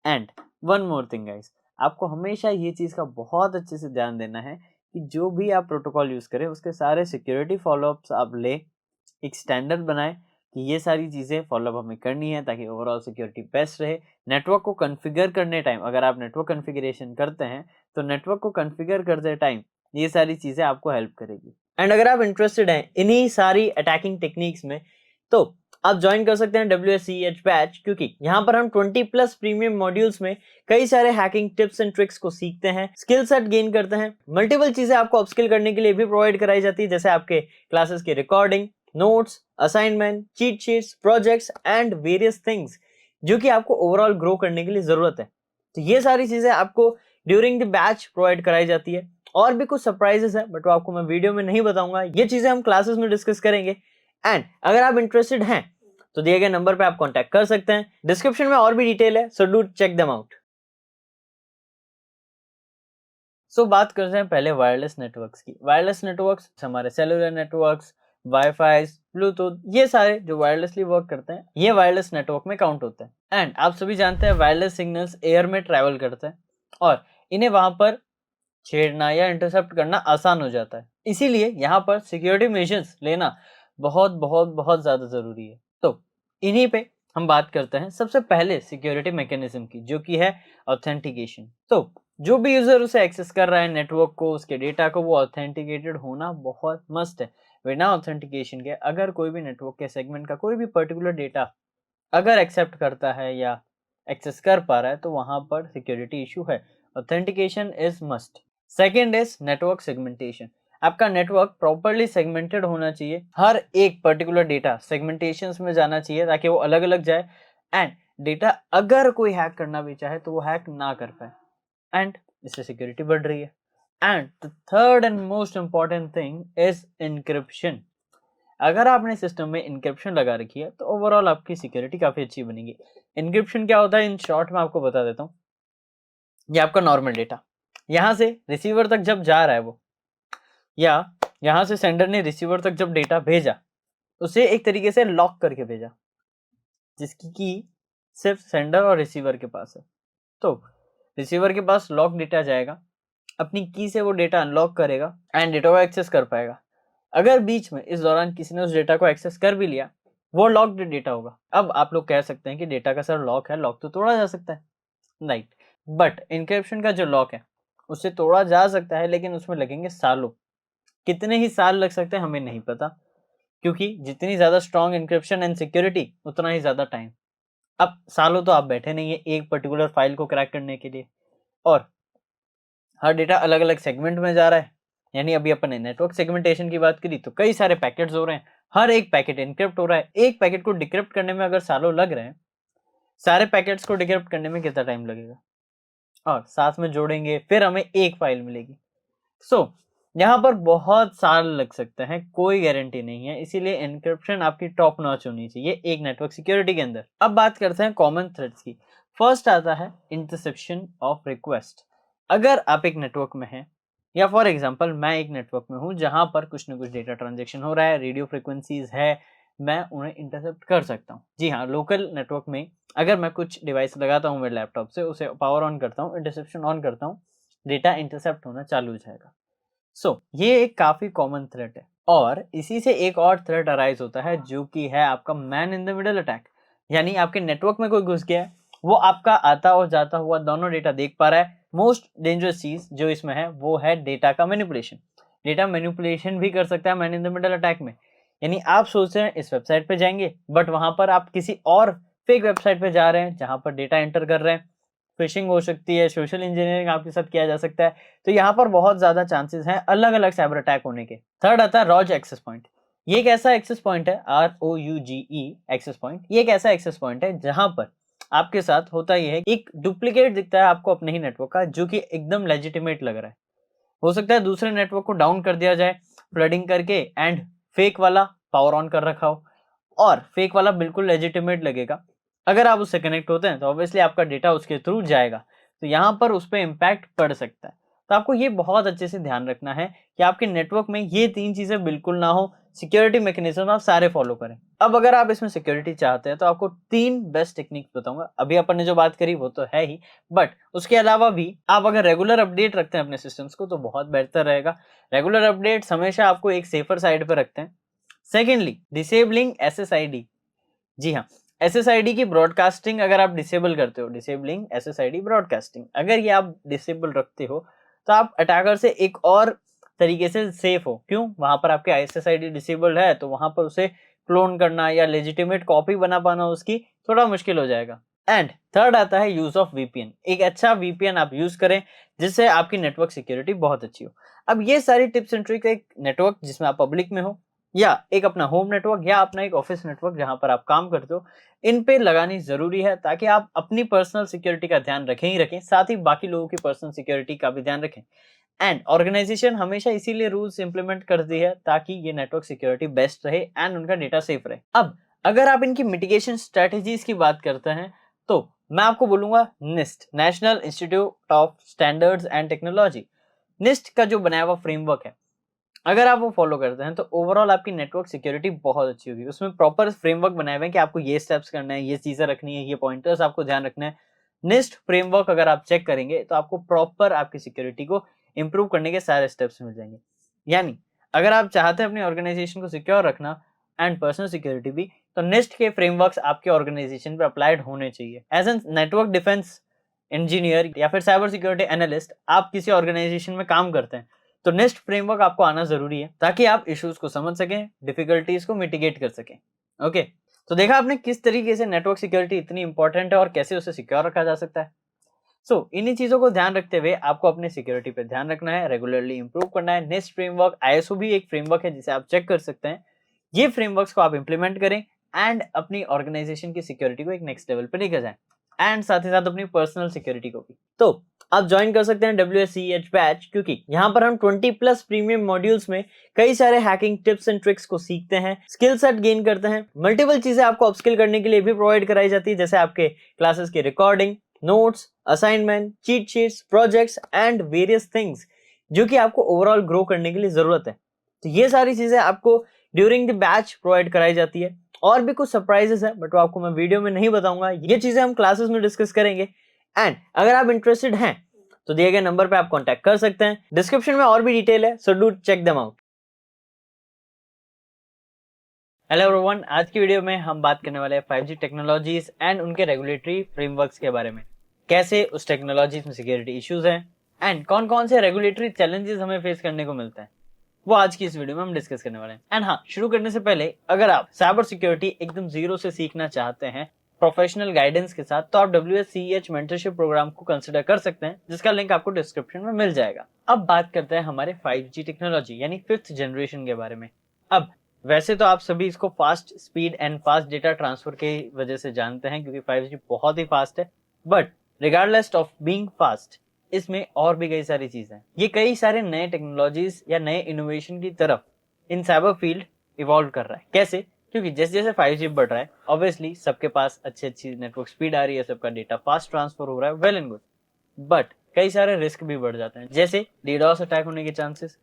And one more thing guys, आपको हमेशा ये चीज का बहुत अच्छे से ध्यान देना है कि जो भी आप प्रोटोकॉल यूज करें उसके सारे सिक्योरिटी फॉलोअप्स आप ले, एक स्टैंडर्ड बनाए कि ये सारी चीजें फॉलोअप हमें करनी है ताकि ओवरऑल सिक्योरिटी बेस्ट रहे। नेटवर्क को कॉन्फ़िगर करने टाइम, अगर आप नेटवर्क कॉन्फ़िगरेशन करते हैं तो नेटवर्क को कॉन्फ़िगर करते टाइम ये सारी चीजें आपको हेल्प करेगी। एंड अगर आप इंटरेस्टेड हैं इन्हीं सारी अटैकिंग टेक्निक्स में तो आप ज्वाइन कर सकते हैं WSCH बैच, क्योंकि यहाँ पर हम 20+ प्रीमियम मॉड्यूल्स में कई सारे हैकिंग टिप्स एंड ट्रिक्स को सीखते हैं, स्किल सेट गेन करते हैं, मल्टीपल चीजें आपको अपस्किल करने के लिए भी प्रोवाइड कराई जाती है, जैसे आपके क्लासेस की recording, notes, assignment, cheat sheets, projects and various things जो कि आपको ओवरऑल ग्रो करने के लिए जरूरत है। तो ये सारी चीजें आपको ड्यूरिंग द बैच प्रोवाइड कराई जाती है। और भी कुछ सरप्राइजेस है बट वो आपको मैं वीडियो में नहीं बताऊंगा, ये चीजें हम क्लासेस में डिस्कस करेंगे। एंड अगर आप इंटरेस्टेड हैं तो दिए गए नंबर पे आप कांटेक्ट कर सकते हैं, डिस्क्रिप्शन में और भी डिटेल है, so do check them out. So बात करते हैं पहले वायरलेस नेटवर्क्स की। वायरलेस नेटवर्क्स हमारे सेलुलर नेटवर्क्स, वाईफाई, ब्लूटूथ, ये सारे जो वायरलेसली वर्क करते हैं ये वायरलेस नेटवर्क में काउंट होते हैं। एंड आप सभी जानते हैं वायरलेस सिग्नल्स एयर में ट्रैवल करते हैं और इन्हें वहां पर छेड़ना या इंटरसेप्ट करना आसान हो जाता है। इसीलिए यहाँ पर सिक्योरिटी मेजर्स लेना बहुत बहुत बहुत ज़्यादा ज़रूरी है। तो इन्हीं पे हम बात करते हैं सबसे पहले सिक्योरिटी मैकेनिज्म की, जो कि है ऑथेंटिकेशन। तो जो भी यूज़र उसे एक्सेस कर रहा है नेटवर्क को, उसके डेटा को, वो ऑथेंटिकेटेड होना बहुत मस्ट है। बिना ऑथेंटिकेशन के अगर कोई भी नेटवर्क के सेगमेंट का कोई भी पर्टिकुलर डेटा अगर एक्सेप्ट करता है या एक्सेस कर पा रहा है, तो वहाँ पर सिक्योरिटी इश्यू है। Authentication is must. Second is network segmentation. आपका नेटवर्क प्रॉपर्ली सेगमेंटेड होना चाहिए। हर एक पर्टिकुलर डेटा सेगमेंटेशंस में जाना चाहिए ताकि वो अलग अलग जाए, एंड डेटा अगर कोई हैक करना भी चाहे तो वो हैक ना कर पाए, एंड इससे सिक्योरिटी बढ़ रही है। And the third and most important thing is encryption. अगर आपने सिस्टम में इनक्रिप्शन लगा रखी है तो ओवरऑल आपकी सिक्योरिटी काफी अच्छी बनेगी। इनक्रिप्शन क्या होता है, इन शॉर्ट में आपको बता देता हूँ। ये आपका नॉर्मल डेटा यहाँ से रिसीवर तक जब जा रहा है वो, या यहाँ से सेंडर ने रिसीवर तक जब डेटा भेजा, उसे एक तरीके से लॉक करके भेजा, जिसकी की सिर्फ सेंडर और रिसीवर के पास है। तो रिसीवर के पास लॉक डेटा जाएगा, अपनी की से वो डेटा अनलॉक करेगा एंड डेटा को एक्सेस कर पाएगा। अगर बीच में इस दौरान किसी ने उस डेटा को एक्सेस कर भी लिया, वो लॉक्ड डेटा होगा। अब आप लोग कह सकते हैं कि डेटा का सर लॉक है, लॉक तो तोड़ा जा सकता है, राइट। बट इनक्रिप्शन का जो लॉक है उससे तोड़ा जा सकता है, लेकिन उसमें लगेंगे सालों। कितने ही साल लग सकते हैं हमें नहीं पता, क्योंकि जितनी ज्यादा स्ट्रॉन्ग इनक्रिप्शन एंड सिक्योरिटी उतना ही ज्यादा टाइम। अब सालों तो आप बैठे नहीं है एक पर्टिकुलर फाइल को क्रैक करने के लिए, और हर डेटा अलग अलग सेगमेंट में जा रहा है। यानी अभी अपन ने नेटवर्क सेगमेंटेशन की बात करी तो कई सारे पैकेट्स हो रहे हैं, हर एक पैकेट इनक्रिप्ट हो रहा है। एक पैकेट को डिक्रिप्ट करने में अगर सालों लग रहे हैं, सारे पैकेट्स को डिक्रिप्ट करने में कितना टाइम लगेगा, और साथ में जोड़ेंगे फिर हमें एक फाइल मिलेगी। सो यहाँ पर बहुत साल लग सकते हैं, कोई गारंटी नहीं है। इसीलिए एन्क्रिप्शन आपकी टॉप नॉच होनी चाहिए एक नेटवर्क सिक्योरिटी के अंदर। अब बात करते हैं कॉमन थ्रेड्स की। फर्स्ट आता है इंटरसेप्शन ऑफ रिक्वेस्ट। अगर आप एक नेटवर्क में हैं, या फॉर एग्जांपल मैं एक नेटवर्क में हूँ जहां पर कुछ ना कुछ डेटा ट्रांजेक्शन हो रहा है, रेडियो फ्रिक्वेंसीज है, मैं उन्हें इंटरसेप्ट कर सकता हूँ। जी हाँ, लोकल नेटवर्क में अगर मैं कुछ डिवाइस लगाता हूँ मेरे लैपटॉप से, उसे पावर ऑन करता हूँ, इंटरसेप्शन ऑन करता हूँ, डेटा इंटरसेप्ट होना चालू हो जाएगा। ये एक काफी कॉमन थ्रेट है। और इसी से एक और थ्रेट अराइज होता है, जो कि है आपका man in the middle attack. यानी आपके नेटवर्क में कोई घुस गया है, वो आपका आता और जाता हुआ दोनों डेटा देख पा रहा है। मोस्ट डेंजरस चीज जो इसमें है वो है डेटा का मैनिपुलेशन। डेटा मैनिपुलेशन भी कर सकता है man in the middle attack में। यानी आप सोच रहे हैं इस वेबसाइट पे जाएंगे, बट वहां पर आप किसी और फेक वेबसाइट पे जा रहे हैं जहां पर डेटा एंटर कर रहे हैं। फिशिंग हो सकती है, सोशल इंजीनियरिंग आपके साथ किया जा सकता है। तो यहाँ पर बहुत ज्यादा चांसेस हैं अलग अलग साइबर अटैक होने के। थर्ड आता है रॉज एक्सेस पॉइंट। ये एक ऐसा एक्सेस पॉइंट है, ROUGE एक्सेस पॉइंट। ये एक ऐसा एक्सेस पॉइंट है जहां पर आपके साथ होता यह है, एक डुप्लीकेट दिखता है आपको अपने ही नेटवर्क का, जो कि एकदम लेजिटिमेट लग रहा है। हो सकता है दूसरे नेटवर्क को डाउन कर दिया जाए फ्लडिंग करके, एंड फेक वाला पावर ऑन कर रखा हो, और फेक वाला बिल्कुल लेजिटिमेट लगेगा। अगर आप उससे कनेक्ट होते हैं तो ऑब्वियसली आपका डेटा उसके थ्रू जाएगा, तो यहाँ पर उस पर इम्पैक्ट पड़ सकता है। तो आपको ये बहुत अच्छे से ध्यान रखना है कि आपके नेटवर्क में ये तीन चीजें बिल्कुल ना हो। सिक्योरिटी मैकेनिज्म आप सारे फॉलो करें। अब अगर आप इसमें सिक्योरिटी चाहते हैं तो आपको तीन बेस्ट टेक्निक बताऊंगा। अभी अपन ने जो बात करी वो तो है ही, बट उसके अलावा भी आप अगर रेगुलर अपडेट रखते हैं अपने सिस्टम्स को तो बहुत बेहतर रहेगा। रेगुलर अपडेट्स हमेशा आपको एक सेफर साइड पर रखते हैं। Secondly, disabling SSID। जी हाँ, SSID की ब्रॉडकास्टिंग अगर आप डिसेबल करते हो, डिसेबलिंग SSID ब्रॉडकास्टिंग, अगर ये आप डिसेबल रखते हो तो आप अटैकर से एक और तरीके से सेफ हो। क्यों? वहां पर आपके SSID डिसेबल्ड है तो वहां पर उसे क्लोन करना या लेजिटिमेट कॉपी बना पाना उसकी थोड़ा मुश्किल हो जाएगा। एंड थर्ड आता है यूज ऑफ VPN। एक अच्छा VPN आप यूज करें जिससे आपकी नेटवर्क सिक्योरिटी बहुत अच्छी हो। अब ये सारी टिप्स एंड ट्रिक एक नेटवर्क जिसमें आप पब्लिक में हो, या एक अपना होम नेटवर्क, या अपना एक ऑफिस नेटवर्क जहां पर आप काम करते हो, इन पे लगानी जरूरी है ताकि आप अपनी पर्सनल सिक्योरिटी का ध्यान रखें ही रखें, साथ ही बाकी लोगों की पर्सनल सिक्योरिटी का भी ध्यान रखें। एंड ऑर्गेनाइजेशन हमेशा इसीलिए रूल्स इंप्लीमेंट करती है ताकि ये नेटवर्क सिक्योरिटी बेस्ट रहे एंड उनका डेटा सेफ रहे। अब अगर आप इनकी मिटिगेशन स्ट्रेटेजीज की बात करते हैं तो मैं आपको बोलूंगा NIST, national institute of standards and technology. NIST का जो बनाया हुआ फ्रेमवर्क है, अगर आप वो फॉलो करते हैं तो ओवरऑल आपकी नेटवर्क सिक्योरिटी बहुत अच्छी होगी। उसमें प्रॉपर फ्रेमवर्क बनाए हुए हैं कि आपको ये स्टेप्स करना है, ये चीजें रखनी है, ये पॉइंटर्स आपको ध्यान रखना है। निस्ट फ्रेमवर्क अगर आप चेक करेंगे तो आपको प्रॉपर आपकी सिक्योरिटी को इंप्रूव करने के सारे स्टेप्स मिल जाएंगे। यानी अगर आप चाहते हैं अपनी ऑर्गेनाइजेशन को सिक्योर रखना एंड पर्सनल सिक्योरिटी भी, तो नेस्ट के फ्रेमवर्क्स आपके ऑर्गेनाइजेशन पे अप्लाइड होने चाहिए। As an network defense engineer या फिर साइबर सिक्योरिटी एनालिस्ट, आप किसी ऑर्गेनाइजेशन में काम करते हैं, तो नेस्ट फ्रेमवर्क आपको आना जरूरी है ताकि आप इश्यूज को समझ सकें, डिफिकल्टीज को मिटिगेट कर सकें। ओके, तो देखा आपने किस तरीके से नेटवर्क सिक्योरिटी इतनी इंपॉर्टेंट है और कैसे उसे सिक्योर रखा जा सकता है। इन्हीं चीजों को ध्यान रखते हुए आपको अपने सिक्योरिटी पे ध्यान रखना है, रेगुलरली इंप्रूव करना है। नेस्ट फ्रेमवर्क, आईएसओ भी एक फ्रेमवर्क है जिसे आप चेक कर सकते हैं। ये फ्रेमवर्क्स को आप इंप्लीमेंट करें एंड अपनी ऑर्गेनाइजेशन की सिक्योरिटी को एक नेक्स्ट लेवल पे लेकर जाएं एंड साथ ही साथ अपनी पर्सनल सिक्योरिटी को भी। तो आप ज्वाइन कर सकते हैं WSCH बैच, क्योंकि यहाँ पर हम 20+ प्रीमियम मॉड्यूल्स में कई सारे हैकिंग टिप्स एंड ट्रिक्स को सीखते हैं, स्किल सेट गेन करते हैं। मल्टीपल चीजें आपको अपस्किल करने के लिए भी प्रोवाइड कराई जाती है, जैसे आपके क्लासेस की recording, notes, assignment, cheat sheets, projects and various things जो कि आपको ओवरऑल ग्रो करने के लिए जरूरत है। तो ये सारी चीजें आपको ड्यूरिंग द बैच प्रोवाइड कराई जाती है। और भी कुछ सरप्राइजेस है बट वो आपको मैं वीडियो में नहीं बताऊंगा, ये चीजें हम क्लासेस में डिस्कस करेंगे। एंड अगर आप इंटरेस्टेड हैं तो दिए गए नंबर पे आप कांटेक्ट कर सकते हैं, डिस्क्रिप्शन में और भी डिटेल है, so do check them out. Hello everyone, आज की वीडियो में हम बात करने वाले हैं 5G टेक्नोलॉजीज एंड उनके रेगुलेटरी फ्रेमवर्क्स के बारे में, कैसे उस टेक्नोलॉजीज में सिक्योरिटी इश्यूज हैं एंड कौन कौन से रेगुलेटरी चैलेंजेस हमें फेस करने को मिलते हैं, वो आज की इस वीडियो में हम डिस्कस करने वाले हैं। एंड हाँ, शुरू करने से पहले अगर आप साइबर सिक्योरिटी एकदम जीरो से सीखना चाहते हैं प्रोफेशनल गाइडेंस के साथ, तो आप WSCH मेंटरशिप प्रोग्राम को कंसिडर कर सकते हैं, जिसका लिंक आपको डिस्क्रिप्शन में मिल जाएगा। अब बात करते हैं हमारे 5G टेक्नोलॉजी यानी 5th जनरेशन के बारे में। अब वैसे तो आप सभी इसको fast speed and fast data transfer की वजह से जानते हैं, क्योंकि 5G बहुत ही फास्ट है। But regardless of being fast, इसमें और भी कई सारी चीजें हैं। ये कई सारे नए टेक्नोलॉजीज या नए इनोवेशन की तरफ इन साइबर फील्ड इवॉल्व कर रहा है। कैसे? क्योंकि जैसे जैसे 5G बढ़ रहा है, ऑब्वियसली सबके पास अच्छी नेटवर्क स्पीड आ रही है, सबका डेटा फास्ट ट्रांसफर हो रहा है, वेल एंड गुड। बट कई सारे रिस्क भी बढ़ जाते हैं, जैसे डीडोस अटैक होने के चांसेस।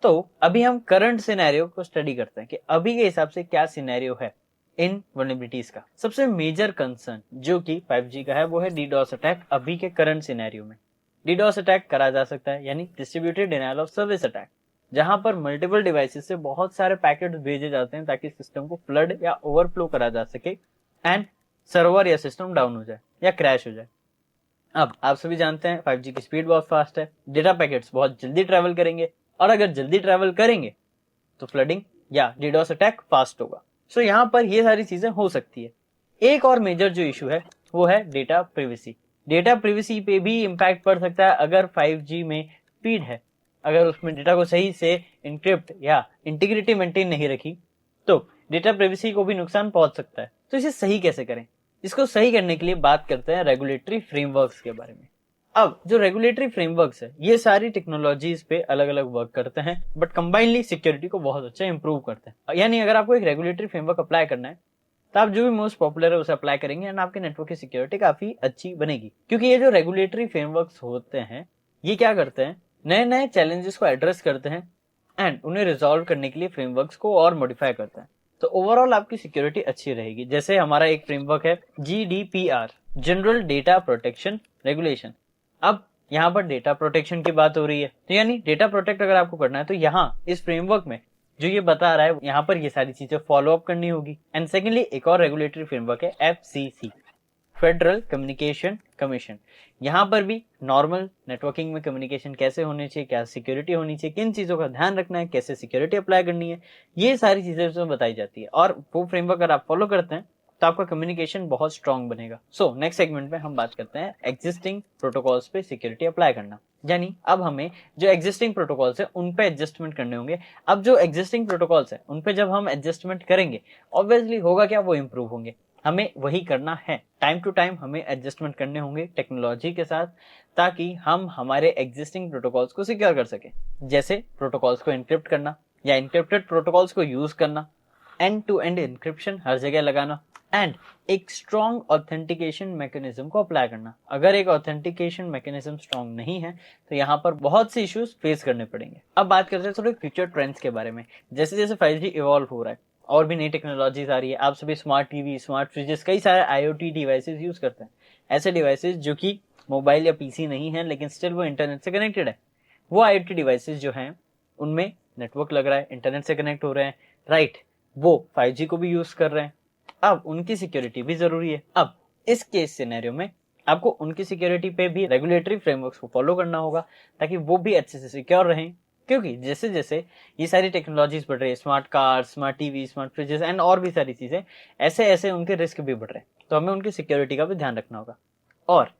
तो अभी हम करंट सिनेरियो को स्टडी करते हैं कि अभी के हिसाब से क्या सिनेरियो है इन वल्नरेबिलिटीज का। सबसे मेजर कंसर्न जो कि 5G का है वो है डीडोस अटैक। अभी के करंट सिनेरियो में डीडोस अटैक करा जा सकता है, यानी distributed denial of service attack, जहां पर मल्टीपल डिवाइसेस से बहुत सारे पैकेट भेजे जाते हैं ताकि सिस्टम को फ्लड या ओवरफ्लो करा जा सके एंड सर्वर या सिस्टम डाउन हो जाए या क्रैश हो जाए। अब आप सभी जानते हैं 5G की स्पीड बहुत फास्ट है, डेटा पैकेट्स बहुत जल्दी ट्रेवल करेंगे, और अगर जल्दी ट्रेवल करेंगे तो फ्लडिंग या डीडोस अटैक फास्ट होगा। यहाँ पर ये सारी चीजें हो सकती है। एक और मेजर जो इशू है वो है डेटा प्रिवेसी। डेटा प्रिवेसी पे भी इम्पैक्ट पड़ सकता है अगर 5G में स्पीड है, अगर उसमें डेटा को सही से इंक्रिप्ट या इंटीग्रिटी मेंटेन नहीं रखी, तो डेटा प्रिवेसी को भी नुकसान पहुंच सकता है। तो इसे सही कैसे करें? इसको सही करने के लिए बात करते हैं रेगुलेटरी फ्रेमवर्क्स के बारे में। अब जो रेगुलेटरी फ्रेमवर्क्स है, ये सारी टेक्नोलॉजीज पे अलग अलग वर्क करते हैं, बट कंबाइनली सिक्योरिटी को बहुत अच्छा इंप्रूव करते हैं। यानी अगर आपको एक रेगुलेटरी फ्रेमवर्क अप्लाई करना है तो आप जो भी मोस्ट पॉपुलर है उसे अप्लाई करेंगे एंड आपके नेटवर्क की सिक्योरिटी काफी अच्छी बनेगी। क्योंकि ये जो रेगुलेटरी फ्रेमवर्क्स होते हैं, ये क्या करते हैं, नए नए चैलेंजेस को एड्रेस करते हैं एंड उन्हें रिजॉल्व करने के लिए फ्रेमवर्क्स को और मॉडिफाई करते हैं। तो ओवरऑल आपकी सिक्योरिटी अच्छी रहेगी। जैसे हमारा एक फ्रेमवर्क है GDPR, general data protection regulation. अब यहाँ पर डेटा प्रोटेक्शन की बात हो रही है, तो यानी डेटा प्रोटेक्ट अगर आपको करना है तो यहाँ इस फ्रेमवर्क में जो ये बता रहा है, यहाँ पर ये सारी चीजें फॉलो अप करनी होगी। एंड सेकेंडली एक और रेगुलेटरी फ्रेमवर्क है FCC, फेडरल कम्युनिकेशन कमीशन। यहाँ पर भी नॉर्मल नेटवर्किंग में कम्युनिकेशन कैसे होनी चाहिए, क्या सिक्योरिटी होनी चाहिए, किन चीजों का ध्यान रखना है, कैसे सिक्योरिटी अप्लाई करनी है, ये सारी चीजें उसमें बताई जाती है। और वो फ्रेमवर्क अगर आप फॉलो करते हैं तो आपका कम्युनिकेशन बहुत स्ट्रांग बनेगा। नेक्स्ट सेगमेंट में हम बात करते हैं एग्जिस्टिंग प्रोटोकॉल्स पे सिक्योरिटी अप्लाई करना। यानी अब हमें जो एग्जिस्टिंग प्रोटोकॉल्स है उन पे एडजस्टमेंट करने होंगे। अब जो एग्जिस्टिंग प्रोटोकॉल्स है उन पे जब हम एडजस्टमेंट करेंगे, ऑब्वियसली होगा क्या, वो इंप्रूव होंगे। हमें वही करना है, टाइम टू टाइम हमें एडजस्टमेंट करने होंगे टेक्नोलॉजी के साथ, ताकि हम हमारे एग्जिस्टिंग प्रोटोकॉल्स को सिक्योर कर सकें। जैसे प्रोटोकॉल्स को एनक्रिप्ट करना या एनक्रिप्टेड प्रोटोकॉल्स को यूज करना, एंड टू एंड एनक्रिप्शन हर जगह लगाना, एंड एक स्ट्रॉन्ग ऑथेंटिकेशन मैकेनिज्म को अप्लाई करना। अगर एक ऑथेंटिकेशन मैकेनिज्म स्ट्रॉन्ग नहीं है तो यहाँ पर बहुत से इश्यूज फेस करने पड़ेंगे। अब बात करते हैं थोड़े फ्यूचर ट्रेंड्स के बारे में। जैसे जैसे 5G इवॉल्व हो रहा है और भी नई टेक्नोलॉजीज आ रही है, आप सभी स्मार्ट टीवी, स्मार्ट फ्रिजेस, कई सारे IoT डिवाइसेस यूज करते हैं। ऐसे डिवाइसेस जो कि मोबाइल या PC नहीं है लेकिन स्टिल वो इंटरनेट से कनेक्टेड है। वो IoT डिवाइसेस जो हैं उनमें नेटवर्क लग रहा है, इंटरनेट से कनेक्ट हो रहे हैं, राइट, वो 5G को भी यूज कर रहे हैं। अब उनकी सिक्योरिटी भी जरूरी है। अब इस केस सिनेरियो में आपको उनकी सिक्योरिटी पे भी रेगुलेटरी फ्रेमवर्क्स को फॉलो करना होगा ताकि वो भी अच्छे से सिक्योर रहें, क्योंकि जैसे जैसे ये सारी टेक्नोलॉजीज बढ़ रही है, smart car, smart TV, smart freezes and और भी सारी चीजें, ऐसे ऐसे उनके रिस्क भी बढ़ रहे हैं, तो हमें उनकी सिक्योरिटी का भी ध्यान रखना होगा। और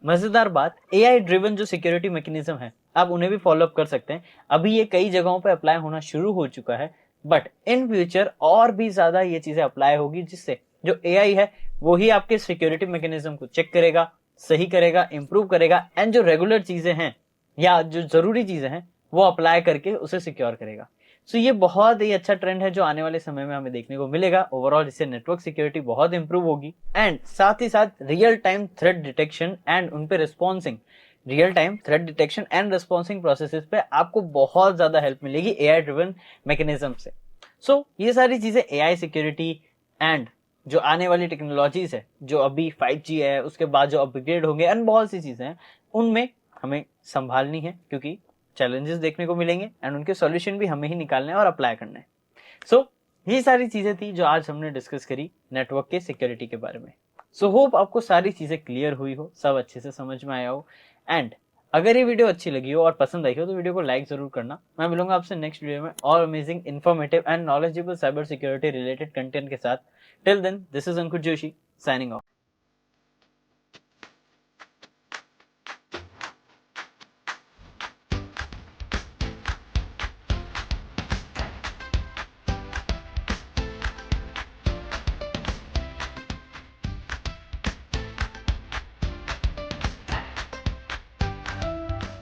मजेदार बात, एआई ड्रिवन जो सिक्योरिटी मैकेनिज्म है, आप उन्हें भी फॉलो अप कर सकते हैं। अभी ये कई जगहों पे अप्लाई होना शुरू हो चुका है, बट इन फ्यूचर और भी ज्यादा ये चीजें अप्लाई होगी, जिससे जो एआई है वो ही आपके सिक्योरिटी मैकेनिज्म को चेक करेगा, सही करेगा, इंप्रूव करेगा, एंड जो रेगुलर चीजें हैं या जो जरूरी चीजें हैं वो अप्लाई करके उसे सिक्योर करेगा। सो ये बहुत ही अच्छा ट्रेंड है जो आने वाले समय में हमें देखने को मिलेगा। ओवरऑल इससे नेटवर्क सिक्योरिटी बहुत इंप्रूव होगी, एंड साथ ही साथ real time threat detection and उन पे responsing, real time threat detection and responsing processes पे आपको बहुत ज्यादा हेल्प मिलेगी एआई ड्रिवन मैकेनिज्म से। सो ये सारी चीजें एआई सिक्योरिटी एंड जो आने वाली टेक्नोलॉजीज है, जो अभी 5G है, उसके बाद जो अपग्रेड होंगे एंड बहुत सी चीजें हैं, उनमें हमें संभालनी है, क्योंकि चैलेंजेस देखने को मिलेंगे एंड उनके सॉल्यूशन भी हमें ही निकालने और अप्लाई करने हैं। सो ये सारी चीजें थी जो आज हमने डिस्कस करी नेटवर्क के सिक्योरिटी के बारे में। सो होप आपको सारी चीजें क्लियर हुई हो, सब अच्छे से समझ में आया हो, एंड अगर ये वीडियो अच्छी लगी हो और पसंद आई हो तो वीडियो को लाइक जरूर करना। मैं मिलूंगा आपसे नेक्स्ट वीडियो में और amazing, informative and knowledgeable cyber security related content के साथ। Till then, this is Ankur Joshi signing of.